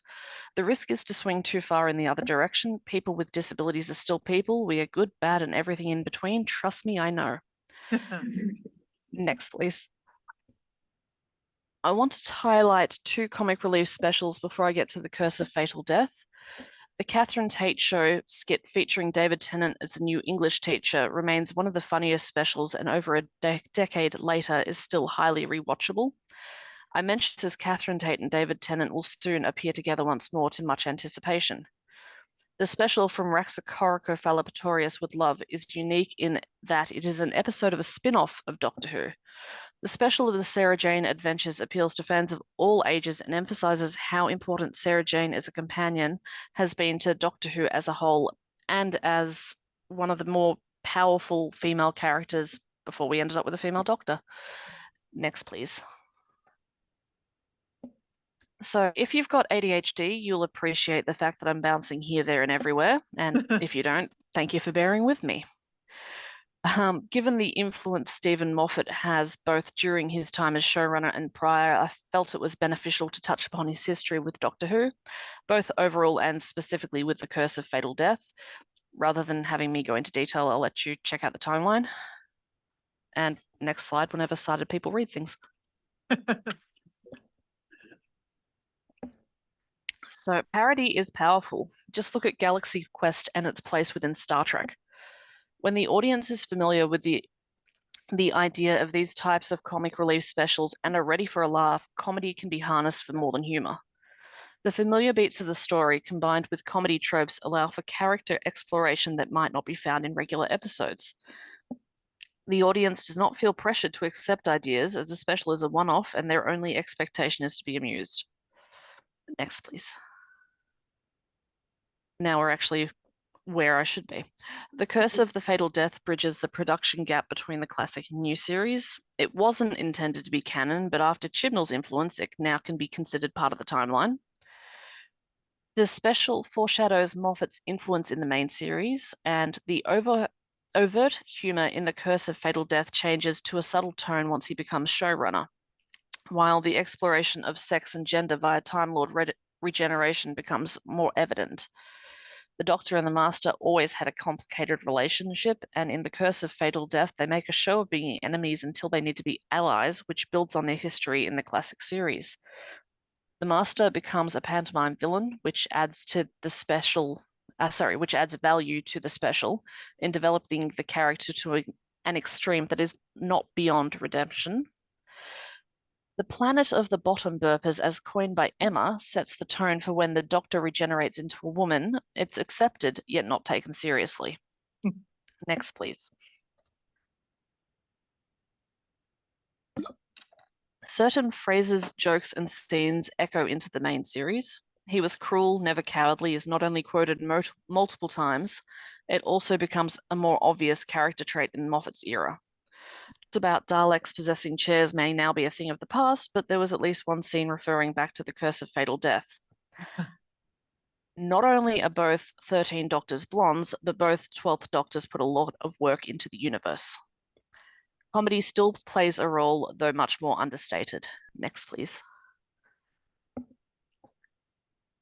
The risk is to swing too far in the other direction. People with disabilities are still people. We are good, bad, and everything in between. Trust me, I know. Next, please. I want to highlight 2 Comic Relief specials before I get to The Curse of Fatal Death. The Catherine Tate Show skit featuring David Tennant as the new English teacher remains one of the funniest specials, and over a decade later is still highly rewatchable. I mentioned this as Catherine Tate and David Tennant will soon appear together once more to much anticipation. The special From Raxacoricofallapatorius with Love is unique in that it is an episode of a spin-off of Doctor Who. The special of the Sarah Jane adventures appeals to fans of all ages and emphasizes how important Sarah Jane as a companion has been to Doctor Who as a whole and as one of the more powerful female characters before we ended up with a female Doctor. Next, please. So if you've got ADHD, you'll appreciate the fact that I'm bouncing here, there, and everywhere. And if you don't, thank you for bearing with me. Given the influence Stephen Moffat has both during his time as showrunner and prior, I felt it was beneficial to touch upon his history with Doctor Who, both overall and specifically with the Curse of Fatal Death. Rather than having me go into detail, I'll let you check out the timeline. And next slide, whenever sighted people read things. So parody is powerful. Just look at Galaxy Quest and its place within Star Trek. When the audience is familiar with the idea of these types of comic relief specials and are ready for a laugh, comedy can be harnessed for more than humor. The familiar beats of the story combined with comedy tropes allow for character exploration that might not be found in regular episodes. The audience does not feel pressured to accept ideas as a special is a one-off and their only expectation is to be amused. Next, please. Now we're actually where I should be. The Curse of the Fatal Death bridges the production gap between the classic and new series. It wasn't intended to be canon, but after Chibnall's influence, it now can be considered part of the timeline. The special foreshadows Moffat's influence in the main series, and the overt humour in The Curse of Fatal Death changes to a subtle tone once he becomes showrunner, while the exploration of sex and gender via Time Lord regeneration becomes more evident. The Doctor and the Master always had a complicated relationship, and in The Curse of Fatal Death, they make a show of being enemies until they need to be allies, which builds on their history in the classic series. The Master becomes a pantomime villain, which adds to the special, which adds value to the special in developing the character to an extreme that is not beyond redemption. The planet of the bottom burpers, as coined by Emma, sets the tone for when the Doctor regenerates into a woman. It's accepted, yet not taken seriously. Next, please. Certain phrases, jokes, and scenes echo into the main series. He was cruel, never cowardly is not only quoted multiple times, it also becomes a more obvious character trait in Moffat's era. About Daleks possessing chairs may now be a thing of the past, but there was at least one scene referring back to the Curse of Fatal Death. Not only are both 13 Doctors blondes, but both 12th Doctors put a lot of work into the universe. Comedy still plays a role, though much more understated. Next, please.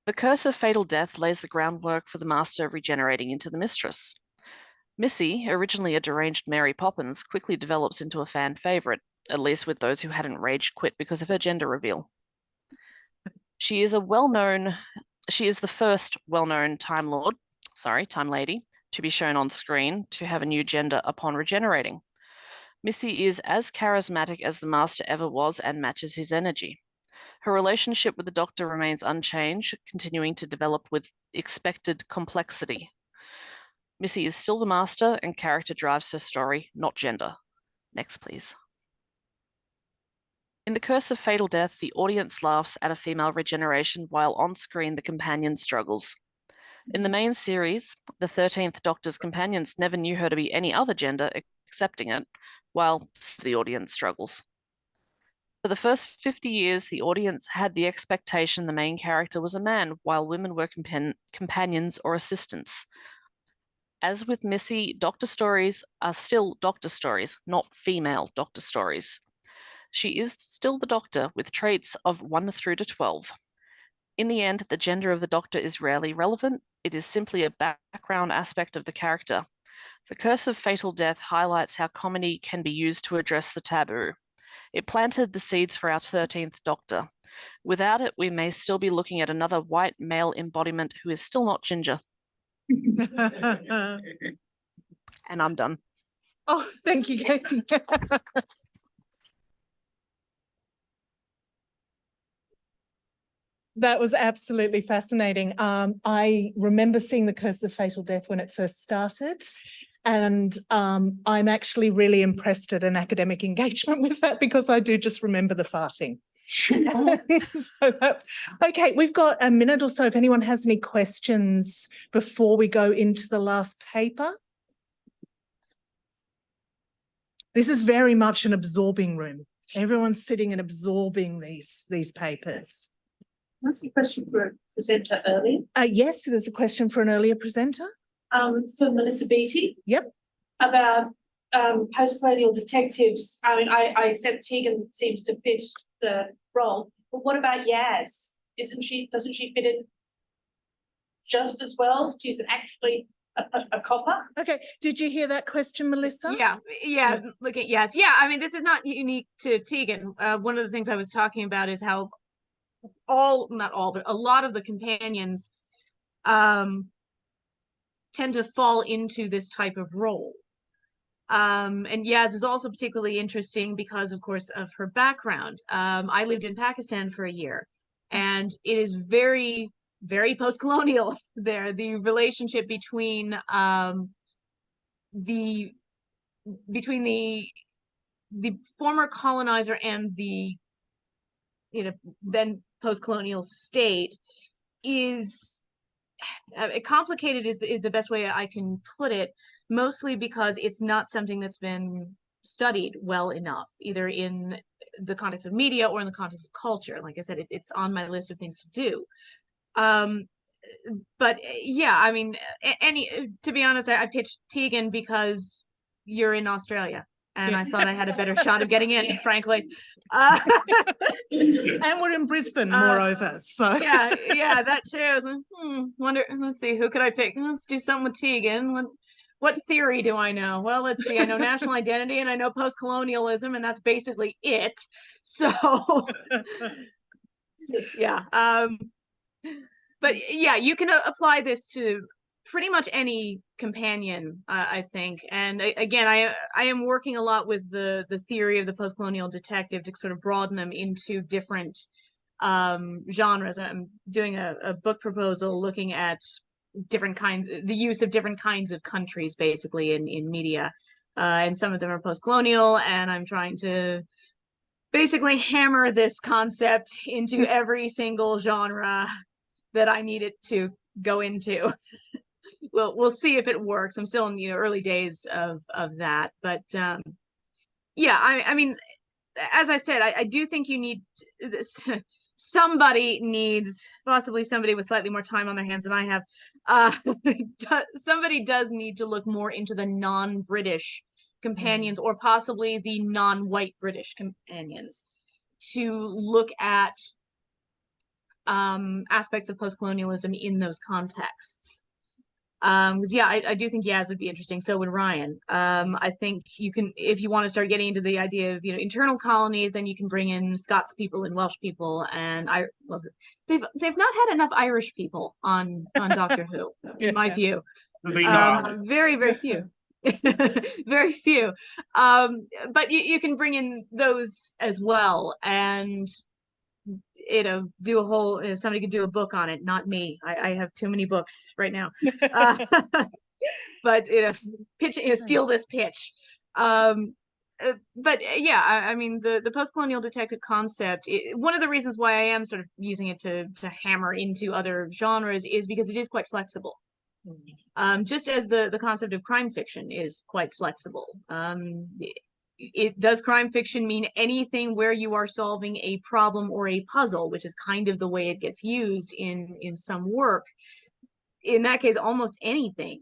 The Curse of Fatal Death lays the groundwork for the Master regenerating into the Mistress. Missy, originally a deranged Mary Poppins, quickly develops into a fan favourite, at least with those who hadn't rage quit because of her gender reveal. She is the first well-known Time Lady, to be shown on screen to have a new gender upon regenerating. Missy is as charismatic as the Master ever was and matches his energy. Her relationship with the Doctor remains unchanged, continuing to develop with expected complexity. Missy is still the Master and character drives her story, not gender. Next, please. In The Curse of Fatal Death, the audience laughs at a female regeneration while on screen the companion struggles. In the main series, the 13th Doctor's companions never knew her to be any other gender, accepting it, while the audience struggles. For the first 50 years, the audience had the expectation the main character was a man, while women were companions or assistants. As with Missy, Doctor stories are still Doctor stories, not female Doctor stories. She is still the Doctor with traits of 1 through to 12. In the end, the gender of the Doctor is rarely relevant. It is simply a background aspect of the character. The Curse of Fatal Death highlights how comedy can be used to address the taboo. It planted the seeds for our 13th Doctor. Without it, we may still be looking at another white male embodiment who is still not ginger. And I'm done. Oh, thank you, Katie. That was absolutely fascinating. I remember seeing The Curse of Fatal Death when it first started. And I'm actually really impressed at an academic engagement with that because I do just remember the farting. Okay, we've got a minute or so if anyone has any questions before we go into the last paper. This is very much an absorbing room. Everyone's sitting and absorbing these papers. Can I ask a question for a presenter earlier? Yes, there's a question for an earlier presenter. For Melissa Beattie. Yep. About post-colonial detectives, I mean, I accept Tegan seems to fit the role, but what about Yaz? Doesn't she fit in just as well? She's actually a copper. Okay, did you hear that question, Melissa? Yeah, look at yes. Yeah, I mean, this is not unique to Tegan. One of the things I was talking about is how not all, but a lot of the companions tend to fall into this type of role. And Yaz is also particularly interesting because, of course, of her background. I lived in Pakistan for a year, and it is very, very post-colonial there. The relationship between the former colonizer and the then post-colonial state is complicated is the best way I can put it, mostly because it's not something that's been studied well enough, either in the context of media or in the context of culture. Like I said, it's on my list of things to do. But yeah, I mean, to be honest, I pitched Tegan because you're in Australia. And I thought I had a better shot of getting in, frankly. And we're in Brisbane, moreover. So yeah, that too. I was like, wonder. Let's see, who could I pick? Let's do something with Tegan. What theory do I know? Well, let's see. I know national identity and I know post-colonialism, and that's basically it. So yeah. But yeah, you can apply this to pretty much any companion, I think. And again, I am working a lot with the theory of the post-colonial detective to sort of broaden them into different genres. I'm doing a book proposal looking at the use of different kinds of countries, basically, in media. And some of them are post-colonial, and I'm trying to basically hammer this concept into every single genre that I need it to go into. We'll see if it works. I'm still in early days of that, but yeah, I mean, as I said, I do think you need this. Somebody needs, possibly somebody with slightly more time on their hands than I have. Somebody does need to look more into the non-British companions, or possibly the non-white British companions, to look at aspects of post-colonialism in those contexts. Because yeah, I do think Yaz would be interesting. So would Ryan. I think you can, if you want to start getting into the idea of internal colonies, then you can bring in Scots people and Welsh people, and they've not had enough Irish people on Doctor Who, in my view. Very, very few. Very few. But you can bring in those as well, and do a whole, somebody could do a book on it, not me. I have too many books right now. But steal this pitch. But yeah, I mean, the post-colonial detective concept, one of the reasons why I am sort of using it to hammer into other genres is because it is quite flexible. Just as the concept of crime fiction is quite flexible. Does crime fiction mean anything where you are solving a problem or a puzzle, which is kind of the way it gets used in some work. In that case, almost anything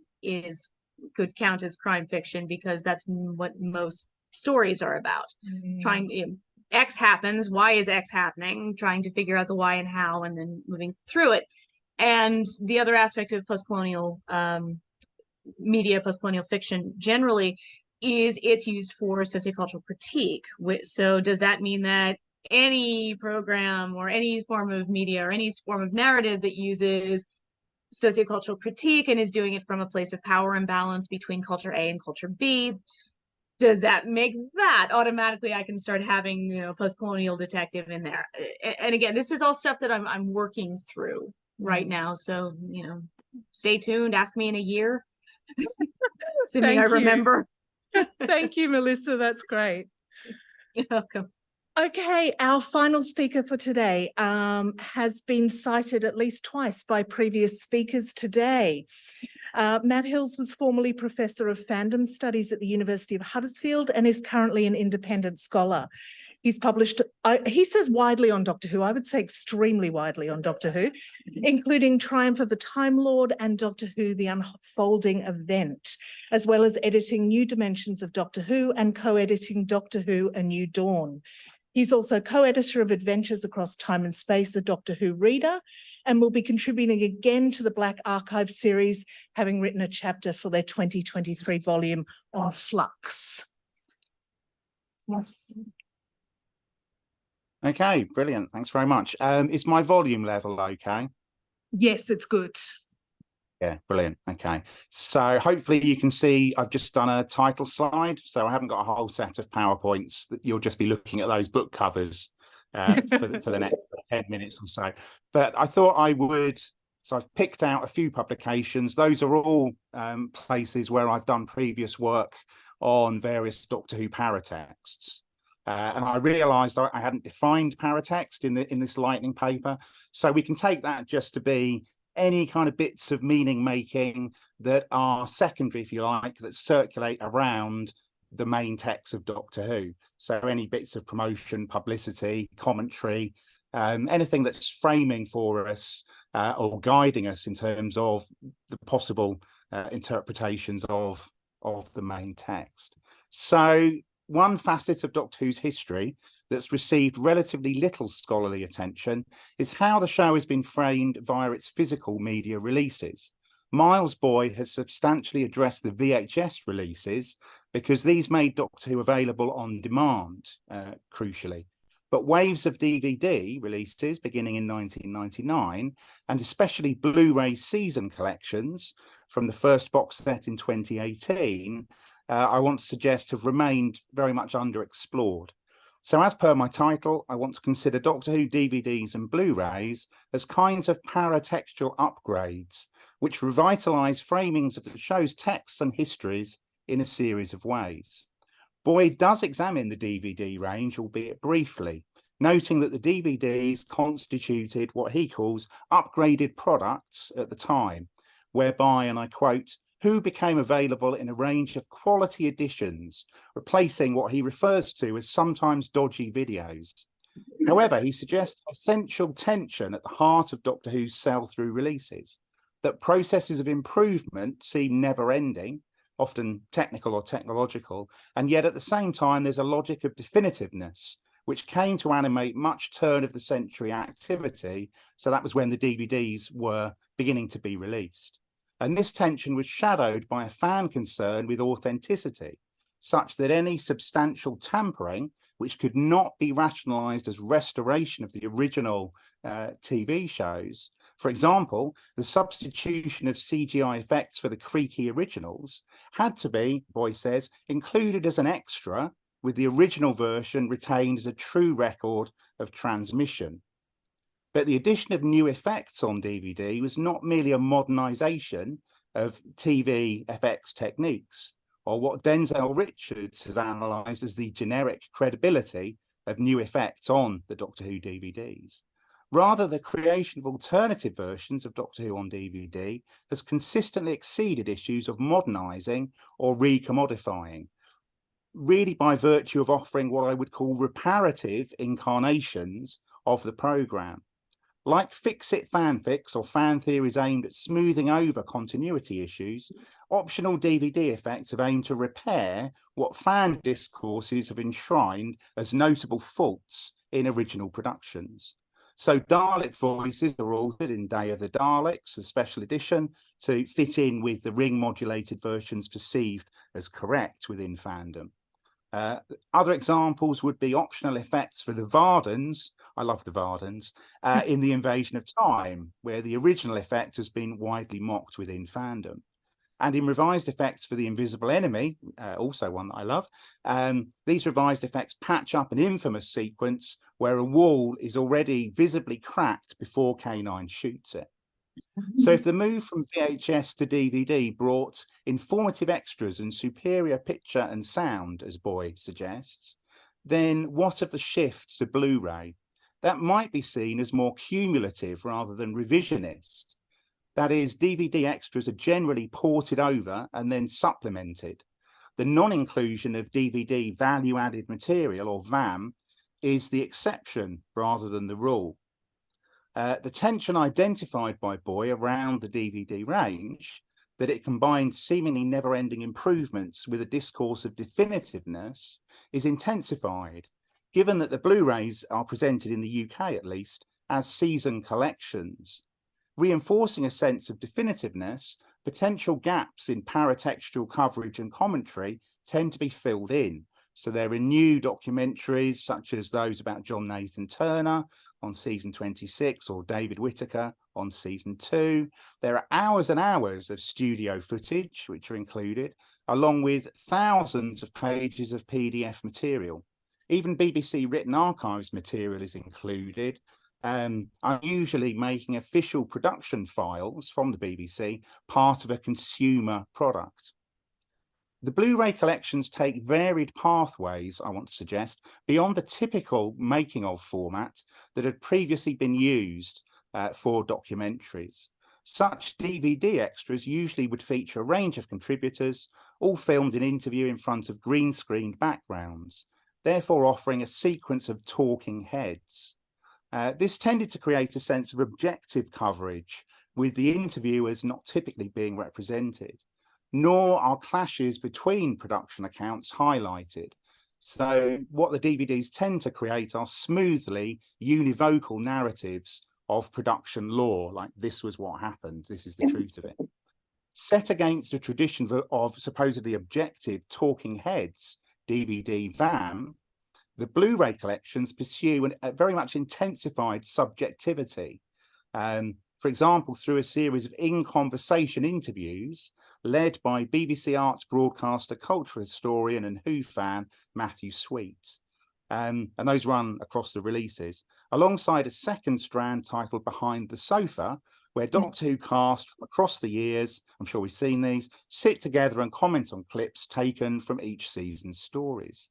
could count as crime fiction, because that's what most stories are about. X happens, Y is X happening, trying to figure out the why and how, and then moving through it. And the other aspect of post-colonial media, post-colonial fiction generally, is it's used for sociocultural critique. So does that mean that any program or any form of media or any form of narrative that uses sociocultural critique and is doing it from a place of power imbalance between culture A and culture B, does that make that automatically I can start having post-colonial detective in there? And again, this is all stuff that I'm working through right now. So stay tuned. Ask me in a year. Assuming I remember. Thank you, Melissa. That's great. You're welcome. Okay, our final speaker for today has been cited at least twice by previous speakers today. Matt Hills was formerly Professor of Fandom Studies at the University of Huddersfield and is currently an independent scholar. He's published, he says widely on Doctor Who, I would say extremely widely on Doctor Who, including Triumph of the Time Lord and Doctor Who, The Unfolding Event, as well as editing New Dimensions of Doctor Who and co-editing Doctor Who, A New Dawn. He's also co-editor of Adventures Across Time and Space, a Doctor Who reader, and will be contributing again to the Black Archive series, having written a chapter for their 2023 volume on Flux. Okay, brilliant. Thanks very much. Is my volume level okay? Yes, it's good. Yeah, brilliant. Okay. So hopefully you can see I've just done a title slide. So I haven't got a whole set of PowerPoints that you'll just be looking at those book covers for the next 10 minutes or so. But I thought I would, so I've picked out a few publications. Those are all places where I've done previous work on various Doctor Who paratexts. And I realised I hadn't defined paratext in this lightning paper. So we can take that just to be any kind of bits of meaning making that are secondary, if you like, that circulate around the main text of Doctor Who. So any bits of promotion, publicity, commentary, anything that's framing for us or guiding us in terms of the possible interpretations of the main text. So one facet of Doctor Who's history that's received relatively little scholarly attention is how the show has been framed via its physical media releases. Miles Boy has substantially addressed the VHS releases because these made Doctor Who available on demand, crucially. But waves of DVD releases beginning in 1999, and especially Blu-ray season collections from the first box set in 2018, I want to suggest have remained very much underexplored. So as per my title, I want to consider Doctor Who DVDs and Blu-rays as kinds of paratextual upgrades, which revitalise framings of the show's texts and histories in a series of ways. Boyd does examine the DVD range, albeit briefly, noting that the DVDs constituted what he calls upgraded products at the time, whereby, and I quote, Who became available in a range of quality editions, replacing what he refers to as sometimes dodgy videos. However, he suggests essential tension at the heart of Doctor Who's sell-through releases, that processes of improvement seem never-ending, often technical or technological, and yet at the same time there's a logic of definitiveness, which came to animate much turn-of-the-century activity. So that was when the DVDs were beginning to be released. And this tension was shadowed by a fan concern with authenticity, such that any substantial tampering, which could not be rationalised as restoration of the original TV shows, for example, the substitution of CGI effects for the creaky originals, had to be, Boy says, included as an extra, with the original version retained as a true record of transmission. But the addition of new effects on DVD was not merely a modernisation of TV FX techniques, or what Denzel Richards has analysed as the generic credibility of new effects on the Doctor Who DVDs. Rather, the creation of alternative versions of Doctor Who on DVD has consistently exceeded issues of modernising or recommodifying, really by virtue of offering what I would call reparative incarnations of the programme. Like fix-it fanfics or fan theories aimed at smoothing over continuity issues, optional DVD effects have aimed to repair what fan discourses have enshrined as notable faults in original productions. So Dalek voices are altered in Day of the Daleks, the special edition, to fit in with the ring-modulated versions perceived as correct within fandom. Other examples would be optional effects for the Vardens, I love the Vardens, in The Invasion of Time, where the original effect has been widely mocked within fandom. And in revised effects for The Invisible Enemy, also one that I love, these revised effects patch up an infamous sequence where a wall is already visibly cracked before K9 shoots it. So if the move from VHS to DVD brought informative extras and superior picture and sound, as Boy suggests, then what of the shift to Blu-ray? That might be seen as more cumulative rather than revisionist. That is, DVD extras are generally ported over and then supplemented. The non-inclusion of DVD value-added material, or VAM, is the exception rather than the rule. The tension identified by Boy around the DVD range, that it combines seemingly never-ending improvements with a discourse of definitiveness, is intensified, given that the Blu-rays are presented in the UK at least as season collections. Reinforcing a sense of definitiveness, potential gaps in paratextual coverage and commentary tend to be filled in. So there are new documentaries such as those about John Nathan Turner on season 26 or David Whittaker on season 2. There are hours and hours of studio footage which are included, along with thousands of pages of PDF material. Even BBC Written Archives material is included, unusually making official production files from the BBC part of a consumer product. The Blu-ray collections take varied pathways, I want to suggest, beyond the typical making of format that had previously been used for documentaries. Such DVD extras usually would feature a range of contributors, all filmed in interview in front of green-screened backgrounds, therefore offering a sequence of talking heads. This tended to create a sense of objective coverage, with the interviewers not typically being represented, nor are clashes between production accounts highlighted. So what the DVDs tend to create are smoothly univocal narratives of production lore, like this was what happened, this is the truth of it. Set against a tradition of supposedly objective talking heads, DVD VAM, the Blu-ray collections pursue a very much intensified subjectivity. For example, through a series of in-conversation interviews led by BBC Arts broadcaster, cultural historian and Who fan Matthew Sweet. And those run across the releases, alongside a second strand titled Behind the Sofa, where Doctor Who cast from across the years, I'm sure we've seen these, sit together and comment on clips taken from each season's stories.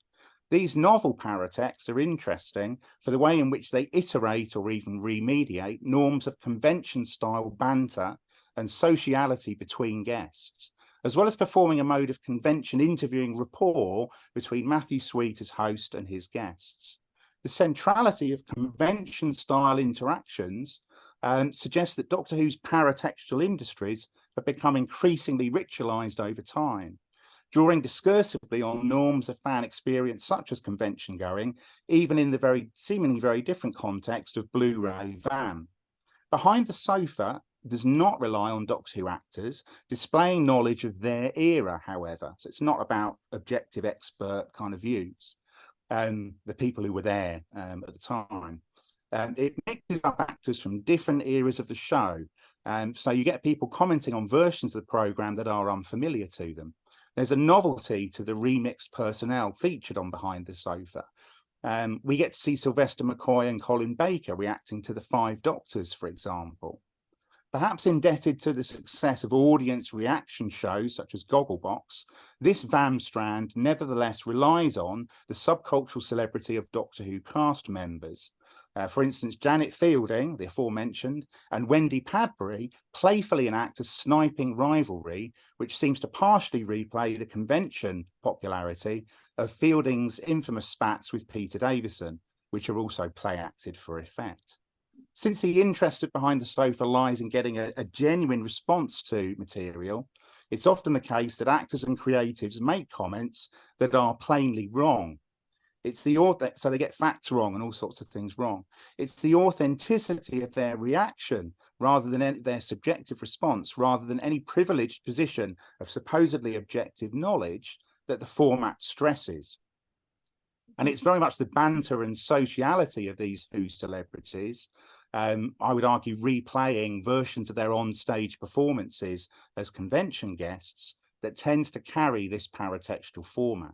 These novel paratexts are interesting for the way in which they iterate or even remediate norms of convention-style banter and sociality between guests, as well as performing a mode of convention interviewing rapport between Matthew Sweet as host and his guests. The centrality of convention-style interactions suggests that Doctor Who's paratextual industries have become increasingly ritualised over time, drawing discursively on norms of fan experience such as convention going, even in the seemingly very different context of Blu-ray VAM. Behind the Sofa does not rely on Doctor Who actors displaying knowledge of their era, however. So it's not about objective expert kind of views, the people who were there at the time. It mixes up actors from different eras of the show. So you get people commenting on versions of the programme that are unfamiliar to them. There's a novelty to the remixed personnel featured on Behind the Sofa. We get to see Sylvester McCoy and Colin Baker reacting to the Five Doctors, for example. Perhaps indebted to the success of audience reaction shows such as Gogglebox, this VAM strand nevertheless relies on the subcultural celebrity of Doctor Who cast members. For instance, Janet Fielding, the aforementioned, and Wendy Padbury playfully enact a sniping rivalry, which seems to partially replay the convention popularity of Fielding's infamous spats with Peter Davison, which are also play-acted for effect. Since the interest of Behind the Sofa lies in getting a genuine response to material, it's often the case that actors and creatives make comments that are plainly wrong. It's the so they get facts wrong and all sorts of things wrong. It's the authenticity of their reaction rather than their subjective response, rather than any privileged position of supposedly objective knowledge that the format stresses. And it's very much the banter and sociality of these Who celebrities, I would argue replaying versions of their on-stage performances as convention guests, that tends to carry this paratextual format.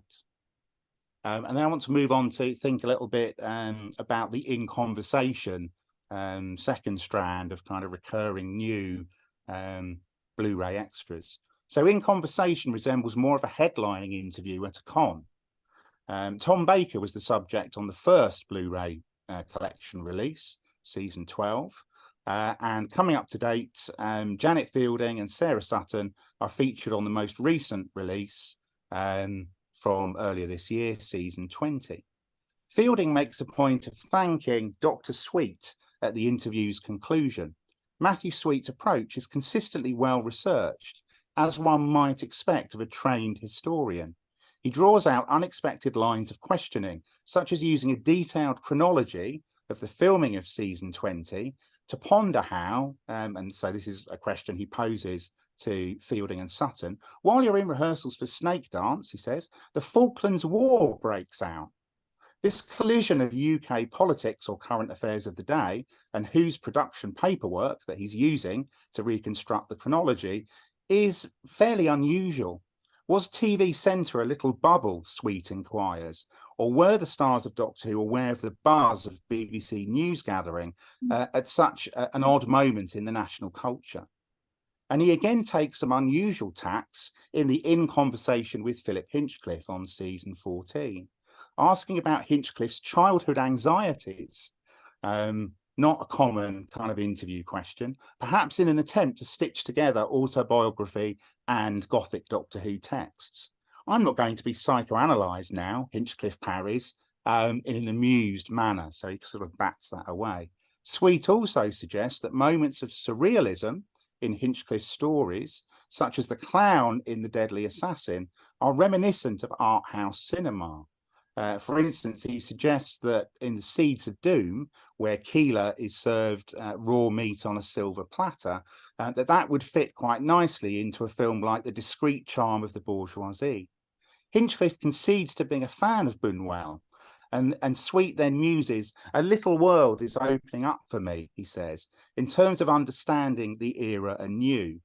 And then I want to move on to think a little bit about the in conversation second strand of kind of recurring new Blu-ray extras. So in conversation resembles more of a headlining interview at a con. Tom Baker was the subject on the first Blu-ray collection release, season 12. And coming up to date, Janet Fielding and Sarah Sutton are featured on the most recent release from earlier this year, season 20. Fielding makes a point of thanking Dr. Sweet at the interview's conclusion. Matthew Sweet's approach is consistently well researched, as one might expect of a trained historian. He draws out unexpected lines of questioning, such as using a detailed chronology of the filming of season 20 to ponder how, and so this is a question he poses to Fielding and Sutton, while you're in rehearsals for Snake Dance, he says, the Falklands War breaks out. This collision of UK politics or current affairs of the day and whose production paperwork that he's using to reconstruct the chronology is fairly unusual. Was TV Centre a little bubble, Sweet inquires, or were the stars of Doctor Who aware of the buzz of BBC news gathering at such an odd moment in the national culture? And he again takes some unusual tacks in the In Conversation with Philip Hinchcliffe on season 14, asking about Hinchcliffe's childhood anxieties, not a common kind of interview question, perhaps in an attempt to stitch together autobiography and Gothic Doctor Who texts. I'm not going to be psychoanalyzed now, Hinchcliffe parries, in an amused manner, so he sort of bats that away. Sweet also suggests that moments of surrealism in Hinchcliffe's stories, such as the clown in The Deadly Assassin, are reminiscent of art house cinema. For instance, he suggests that in The Seeds of Doom, where Keeler is served raw meat on a silver platter, that would fit quite nicely into a film like The Discreet Charm of the Bourgeoisie. Hinchcliffe concedes to being a fan of Buñuel, and Sweet then muses, a little world is opening up for me, he says, in terms of understanding the era anew.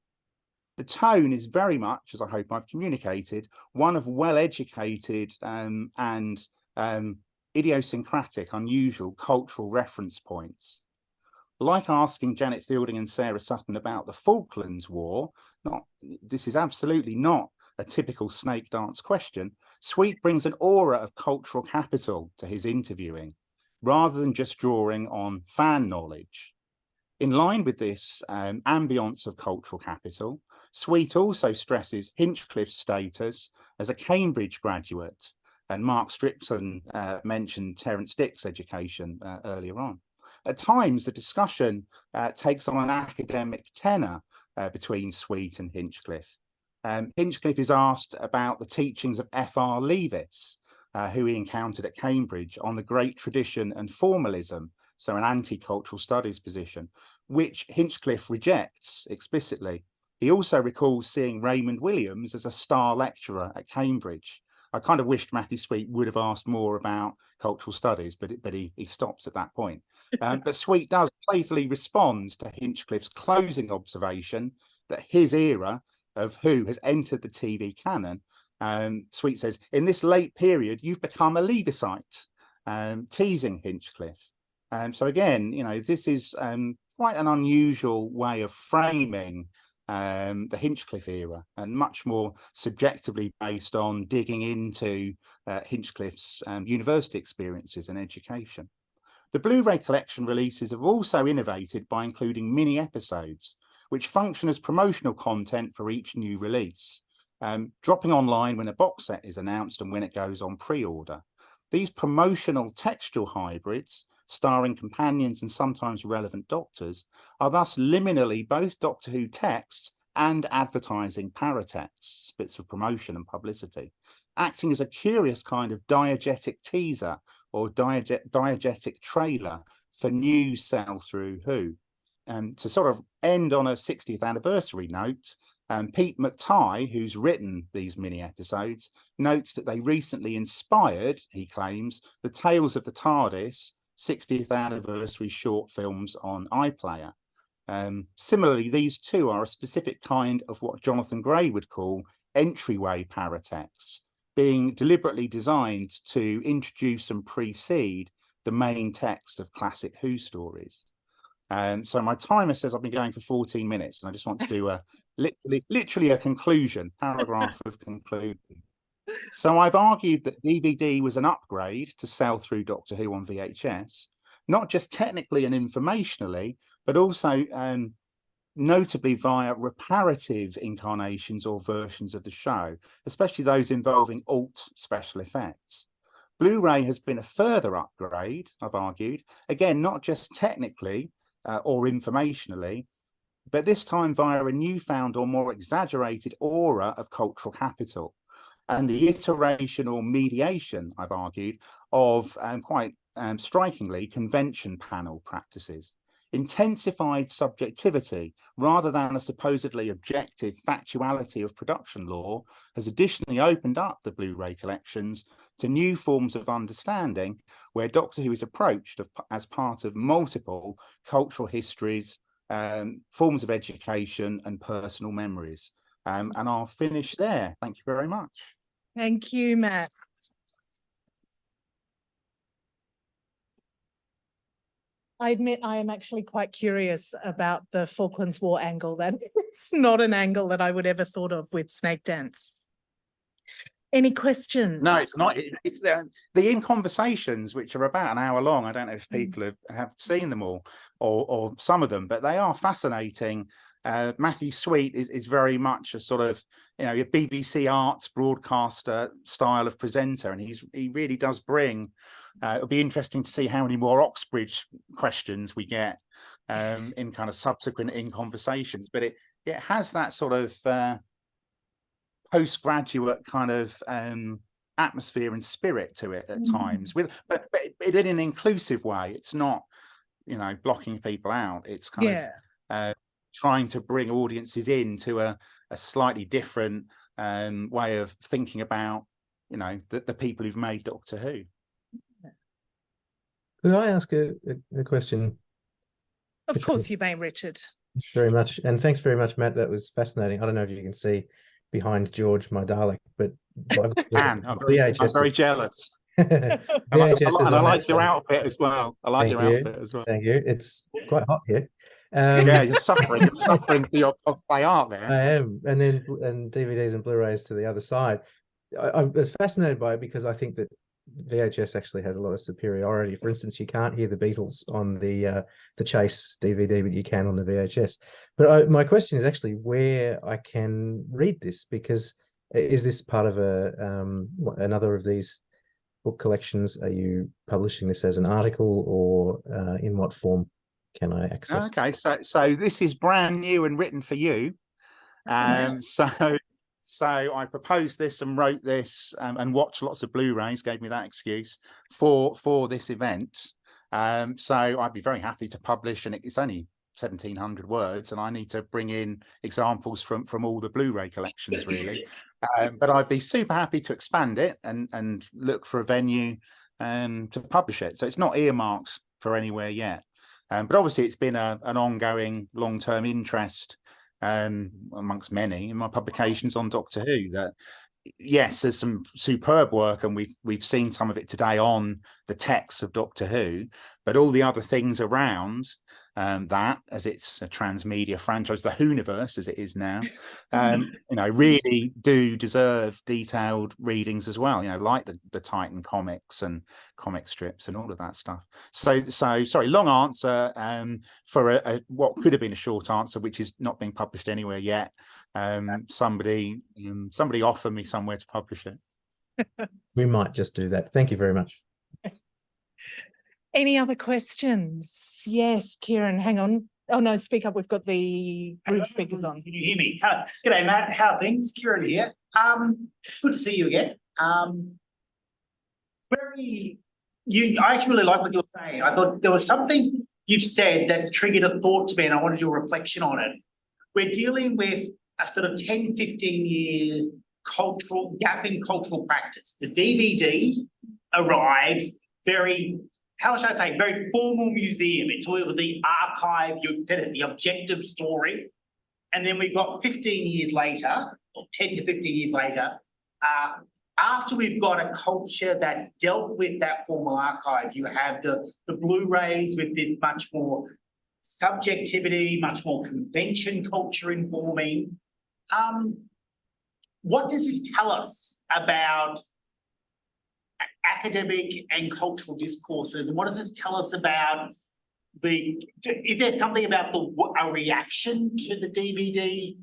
The tone is very much, as I hope I've communicated, one of well-educated and idiosyncratic, unusual cultural reference points. Like asking Janet Fielding and Sarah Sutton about the Falklands War, this is absolutely not a typical Snake Dance question. Sweet brings an aura of cultural capital to his interviewing, rather than just drawing on fan knowledge. In line with this ambience of cultural capital, Sweet also stresses Hinchcliffe's status as a Cambridge graduate, and Mark Strickson mentioned Terence Dick's education earlier on. At times, the discussion takes on an academic tenor between Sweet and Hinchcliffe. Hinchcliffe is asked about the teachings of F.R. Leavis, who he encountered at Cambridge, on the great tradition and formalism, so an anti-cultural studies position, which Hinchcliffe rejects explicitly. He also recalls seeing Raymond Williams as a star lecturer at Cambridge. I kind of wished Matthew Sweet would have asked more about cultural studies, but he stops at that point. But Sweet does playfully respond to Hinchcliffe's closing observation that his era of Who has entered the TV canon. Sweet says, in this late period, you've become a Leavisite, teasing Hinchcliffe. So again, this is quite an unusual way of framing the Hinchcliffe era, and much more subjectively based on digging into Hinchcliffe's university experiences and education. The Blu-ray collection releases have also innovated by including mini episodes, which function as promotional content for each new release, dropping online when a box set is announced and when it goes on pre-order. These promotional textual hybrids, starring companions and sometimes relevant doctors, are thus liminally both Doctor Who texts and advertising paratexts, bits of promotion and publicity, acting as a curious kind of diegetic teaser or diegetic trailer for new sell-through Who. To sort of end on a 60th anniversary note, Pete McTighe, who's written these mini episodes, notes that they recently inspired, he claims, the Tales of the TARDIS 60th anniversary short films on iPlayer. Similarly, these two are a specific kind of what Jonathan Gray would call entryway paratexts, being deliberately designed to introduce and precede the main text of classic Who stories. So my timer says I've been going for 14 minutes, and I just want to do a literally a conclusion, paragraph of conclusion. So I've argued that DVD was an upgrade to sell through Doctor Who on VHS, not just technically and informationally, but also notably via reparative incarnations or versions of the show, especially those involving alt special effects. Blu-ray has been a further upgrade, I've argued, again, not just technically or informationally, but this time via a newfound or more exaggerated aura of cultural capital, and the iteration or mediation, I've argued, of quite strikingly convention panel practices. Intensified subjectivity rather than a supposedly objective factuality of production law has additionally opened up the Blu-ray collections to new forms of understanding where Doctor Who is approached as part of multiple cultural histories, forms of education and personal memories. And I'll finish there. Thank you very much. Thank you, Matt. I admit I am actually quite curious about the Falklands War angle. That is not an angle that I would ever thought of with Snake Dance. Any questions? No, it's not. It's the In Conversations, which are about an hour long. I don't know if people have seen them all or some of them, but they are fascinating. Matthew Sweet is very much a sort of, a BBC Arts broadcaster style of presenter, and he really does bring. It'll be interesting to see how many more Oxbridge questions we get in kind of subsequent In Conversations, but it has that sort of postgraduate kind of atmosphere and spirit to it at times, but in an inclusive way. It's not, blocking people out. It's kind of trying to bring audiences into a slightly different way of thinking about, the people who've made Doctor Who. Could I ask a question? Of course you may, Richard. Thanks very much. And thanks very much, Matt. That was fascinating. I don't know if you can see behind George, my Dalek, but I'm very jealous. VHS and I like your outfit as well. Outfit as well. Thank you. It's quite hot here. Yeah, you're suffering. You're suffering for your cosplay art there. I am. And DVDs and Blu-rays to the other side. I was fascinated by it because I think that VHS actually has a lot of superiority. For instance, you can't hear the Beatles on the Chase DVD, but you can on the VHS. But my question is actually where I can read this, because is this part of another of these book collections? Are you publishing this as an article, or in what form can I access? Okay, so this is brand new and written for you. So I proposed this and wrote this and watched lots of Blu-rays, gave me that excuse for this event. So I'd be very happy to publish, and it's only 1,700 words, and I need to bring in examples from all the Blu-ray collections, really. But I'd be super happy to expand it and look for a venue to publish it. So it's not earmarked for anywhere yet. But obviously it's been an ongoing long-term interest amongst many in my publications on Doctor Who, that yes, there's some superb work, and we've seen some of it today on the text of Doctor Who, but all the other things around that, as it's a transmedia franchise, the Whoniverse as it is now, really do deserve detailed readings as well, like the Titan comics and comic strips and all of that stuff. So sorry, long answer for what could have been a short answer, which is not being published anywhere yet. Somebody offer me somewhere to publish it. We might just do that. Thank you very much. Any other questions? Yes, Kieran, hang on. Oh no, speak up. We've got the room speakers on. Can you hear me? G'day, Matt. How are things? Kieran here. Good to see you again. I actually really like what you were saying. I thought there was something you've said that's triggered a thought to me, and I wanted your reflection on it. We're dealing with a sort of 10, 15-year cultural gap in cultural practice. The DVD arrives very, how should I say, very formal museum. It's all of the archive, the objective story. And then we've got 15 years later, or 10 to 15 years later, after we've got a culture that dealt with that formal archive, you have the Blu-rays with this much more subjectivity, much more convention culture informing. What does this tell us about academic and cultural discourses, and what does this tell us about is there something about a reaction to the DVD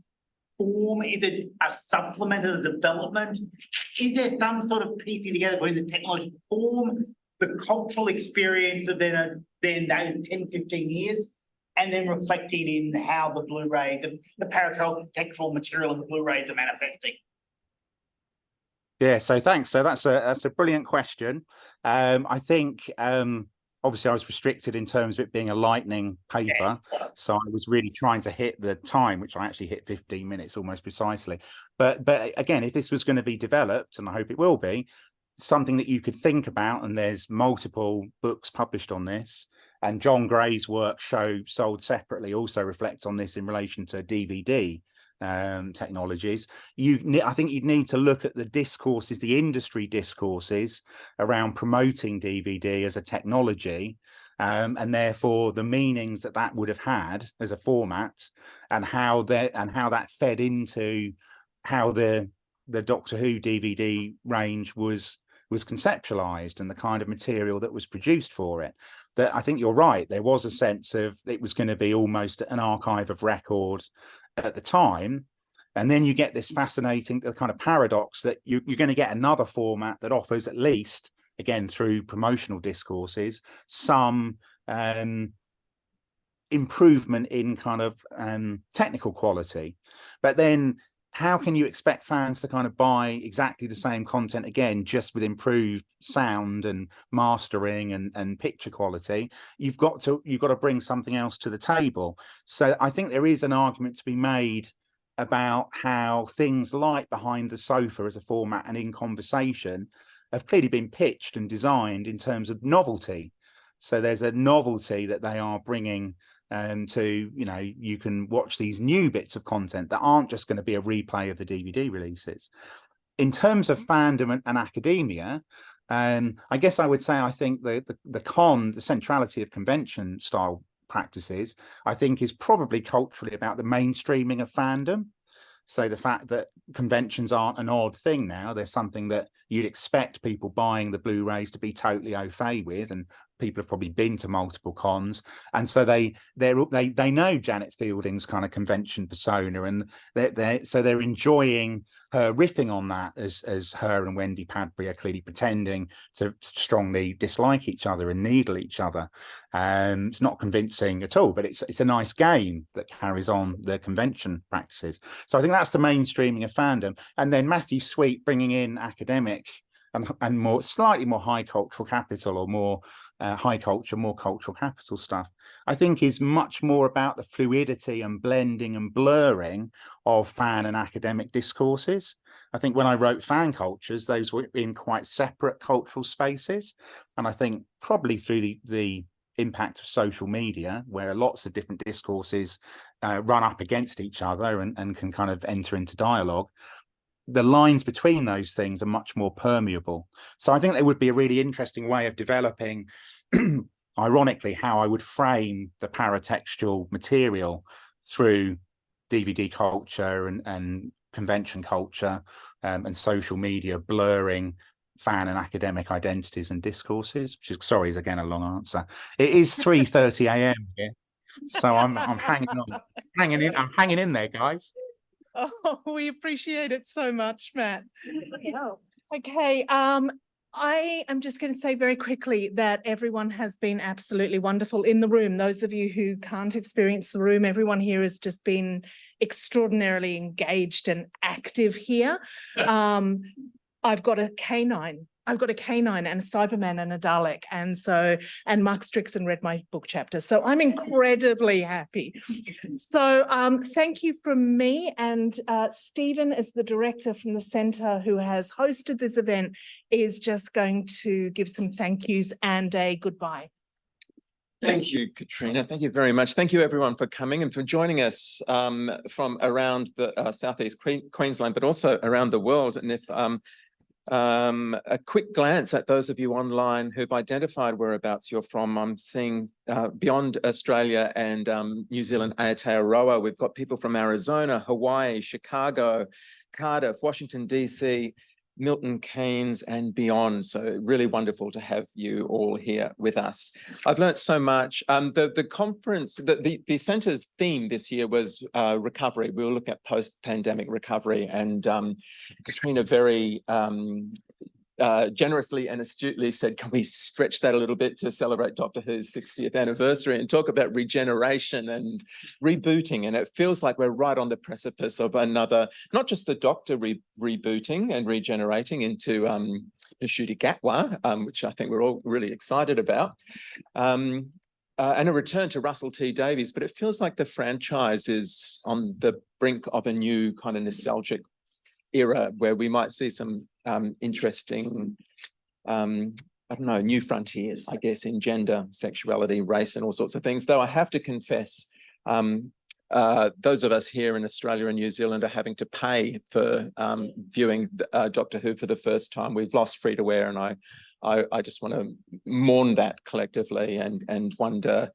form? Is it a supplement and a development? Is there some sort of piecing together between the technological form, the cultural experience of then those 10, 15 years, and then reflecting in how the Blu-ray, the paratextual material in the Blu-rays are manifesting? Yeah, so thanks. So that's a brilliant question. I think obviously I was restricted in terms of it being a lightning paper, so I was really trying to hit the time, which I actually hit 15 minutes almost precisely. But again, if this was going to be developed, and I hope it will be, something that you could think about, and there's multiple books published on this, and John Gray's work sold separately also reflects on this in relation to DVD technologies. I think you'd need to look at the discourses, the industry discourses around promoting DVD as a technology, and therefore the meanings that would have had as a format, and how that fed into how the Doctor Who DVD range was conceptualized, and the kind of material that was produced for it. That I think you're right, there was a sense of it was going to be almost an archive of record at the time, and then you get this fascinating kind of paradox that you're going to get another format that offers, at least again through promotional discourses, some improvement in kind of technical quality. But then how can you expect fans to kind of buy exactly the same content again, just with improved sound and mastering and picture quality? You've got to bring something else to the table. So I think there is an argument to be made about how things like Behind the Sofa as a format and In Conversation have clearly been pitched and designed in terms of novelty. So there's a novelty that they are bringing to, you can watch these new bits of content that aren't just going to be a replay of the DVD releases. In terms of fandom and academia, I guess I would say I think the centrality of convention style practices, I think, is probably culturally about the mainstreaming of fandom. So the fact that conventions aren't an odd thing now, they're something that you'd expect people buying the Blu-rays to be totally au fait with, and people have probably been to multiple cons, and so they know Janet Fielding's kind of convention persona, and they're enjoying her riffing on that as her and Wendy Padbury are clearly pretending to strongly dislike each other and needle each other. It's not convincing at all, but it's a nice game that carries on the convention practices. So I think that's the mainstreaming of fandom, and then Matthew Sweet bringing in academic and slightly more high cultural capital, or more high culture, more cultural capital stuff, I think is much more about the fluidity and blending and blurring of fan and academic discourses. I think when I wrote Fan Cultures, those were in quite separate cultural spaces. And I think probably through the impact of social media, where lots of different discourses run up against each other and can kind of enter into dialogue, the lines between those things are much more permeable. So I think there would be a really interesting way of developing, ironically, how I would frame the paratextual material through DVD culture and convention culture and social media blurring fan and academic identities and discourses, which is, sorry, is again a long answer. It is 3:30 a.m. here, so I'm hanging in there, guys. Oh, we appreciate it so much, Matt. Okay, I am just going to say very quickly that everyone has been absolutely wonderful in the room. Those of you who can't experience the room, everyone here has just been extraordinarily engaged and active here. I've got a canine. I've got a canine and a Cyberman and a Dalek. And Mark Strickson read my book chapter. So I'm incredibly happy. So thank you from me. And Stephen, as the director from the centre who has hosted this event, is just going to give some thank yous and a goodbye. Thank you, Katrina. Thank you very much. Thank you, everyone, for coming and for joining us from around the southeast Queensland, but also around the world. And if a quick glance at those of you online who've identified whereabouts you're from, I'm seeing beyond Australia and New Zealand, Aotearoa, we've got people from Arizona, Hawaii, Chicago, Cardiff, Washington, DC, Milton Keynes and beyond. So really wonderful to have you all here with us. I've learnt so much. The conference, the centre's theme this year was recovery. We were looking at post-pandemic recovery, and Katrina very generously and astutely said, can we stretch that a little bit to celebrate Doctor Who's 60th anniversary and talk about regeneration and rebooting? And it feels like we're right on the precipice of another, not just the Doctor rebooting and regenerating into Ncuti Gatwa, which I think we're all really excited about, and a return to Russell T Davies, but it feels like the franchise is on the brink of a new kind of nostalgic era where we might see some interesting, I don't know, new frontiers, I guess, in gender, sexuality, race, and all sorts of things. Though I have to confess, those of us here in Australia and New Zealand are having to pay for viewing Doctor Who for the first time. We've lost free to air, and I just want to mourn that collectively and wonder,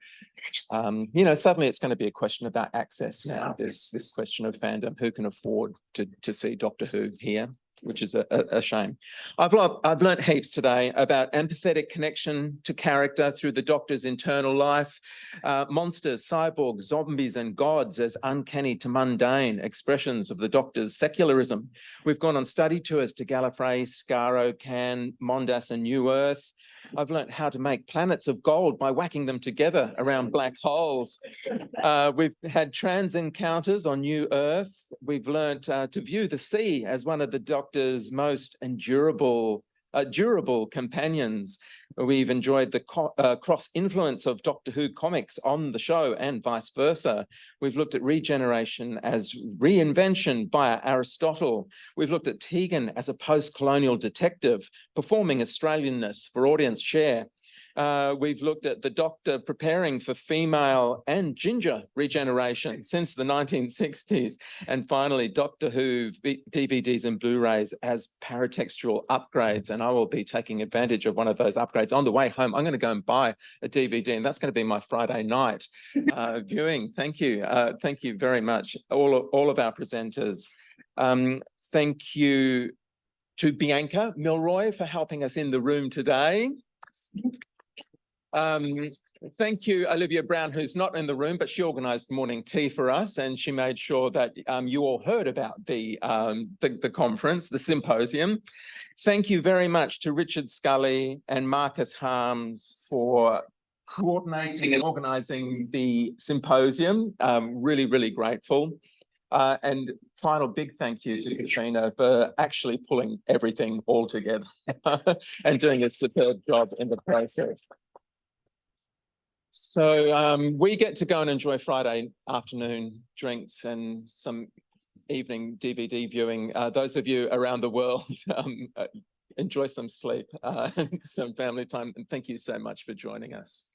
you know, suddenly it's going to be a question about access now. This question of fandom, who can afford to see Doctor Who here, which is a shame. I've learnt heaps today about empathetic connection to character through the Doctor's internal life, monsters, cyborgs, zombies and gods as uncanny to mundane expressions of the Doctor's secularism. We've gone on study tours to Gallifrey, Skaro, Cannes, Mondas and New Earth. I've learnt how to make planets of gold by whacking them together around black holes. We've had trans encounters on New Earth. We've learnt to view the sea as one of the Doctor's most durable companions. We've enjoyed the cross-influence of Doctor Who comics on the show and vice versa. We've looked at regeneration as reinvention via Aristotle. We've looked at Tegan as a post-colonial detective performing Australianness for audience share. We've looked at the Doctor preparing for female and ginger regeneration since the 1960s. And finally, Doctor Who DVDs and Blu-rays as paratextual upgrades. And I will be taking advantage of one of those upgrades. On the way home, I'm going to go and buy a DVD, and that's going to be my Friday night viewing. Thank you. Thank you very much, all of our presenters. Thank you to Bianca Milroy for helping us in the room today. Thank you, Olivia Brown, who's not in the room, but she organised morning tea for us, and she made sure that you all heard about the conference, the symposium. Thank you very much to Richard Scully and Marcus Harms for coordinating and organising the symposium. Really, really grateful. And final big thank you to Katrina for actually pulling everything all together and doing a superb job in the process. So we get to go and enjoy Friday afternoon drinks and some evening DVD viewing. Those of you around the world, enjoy some sleep and some family time. And thank you so much for joining us.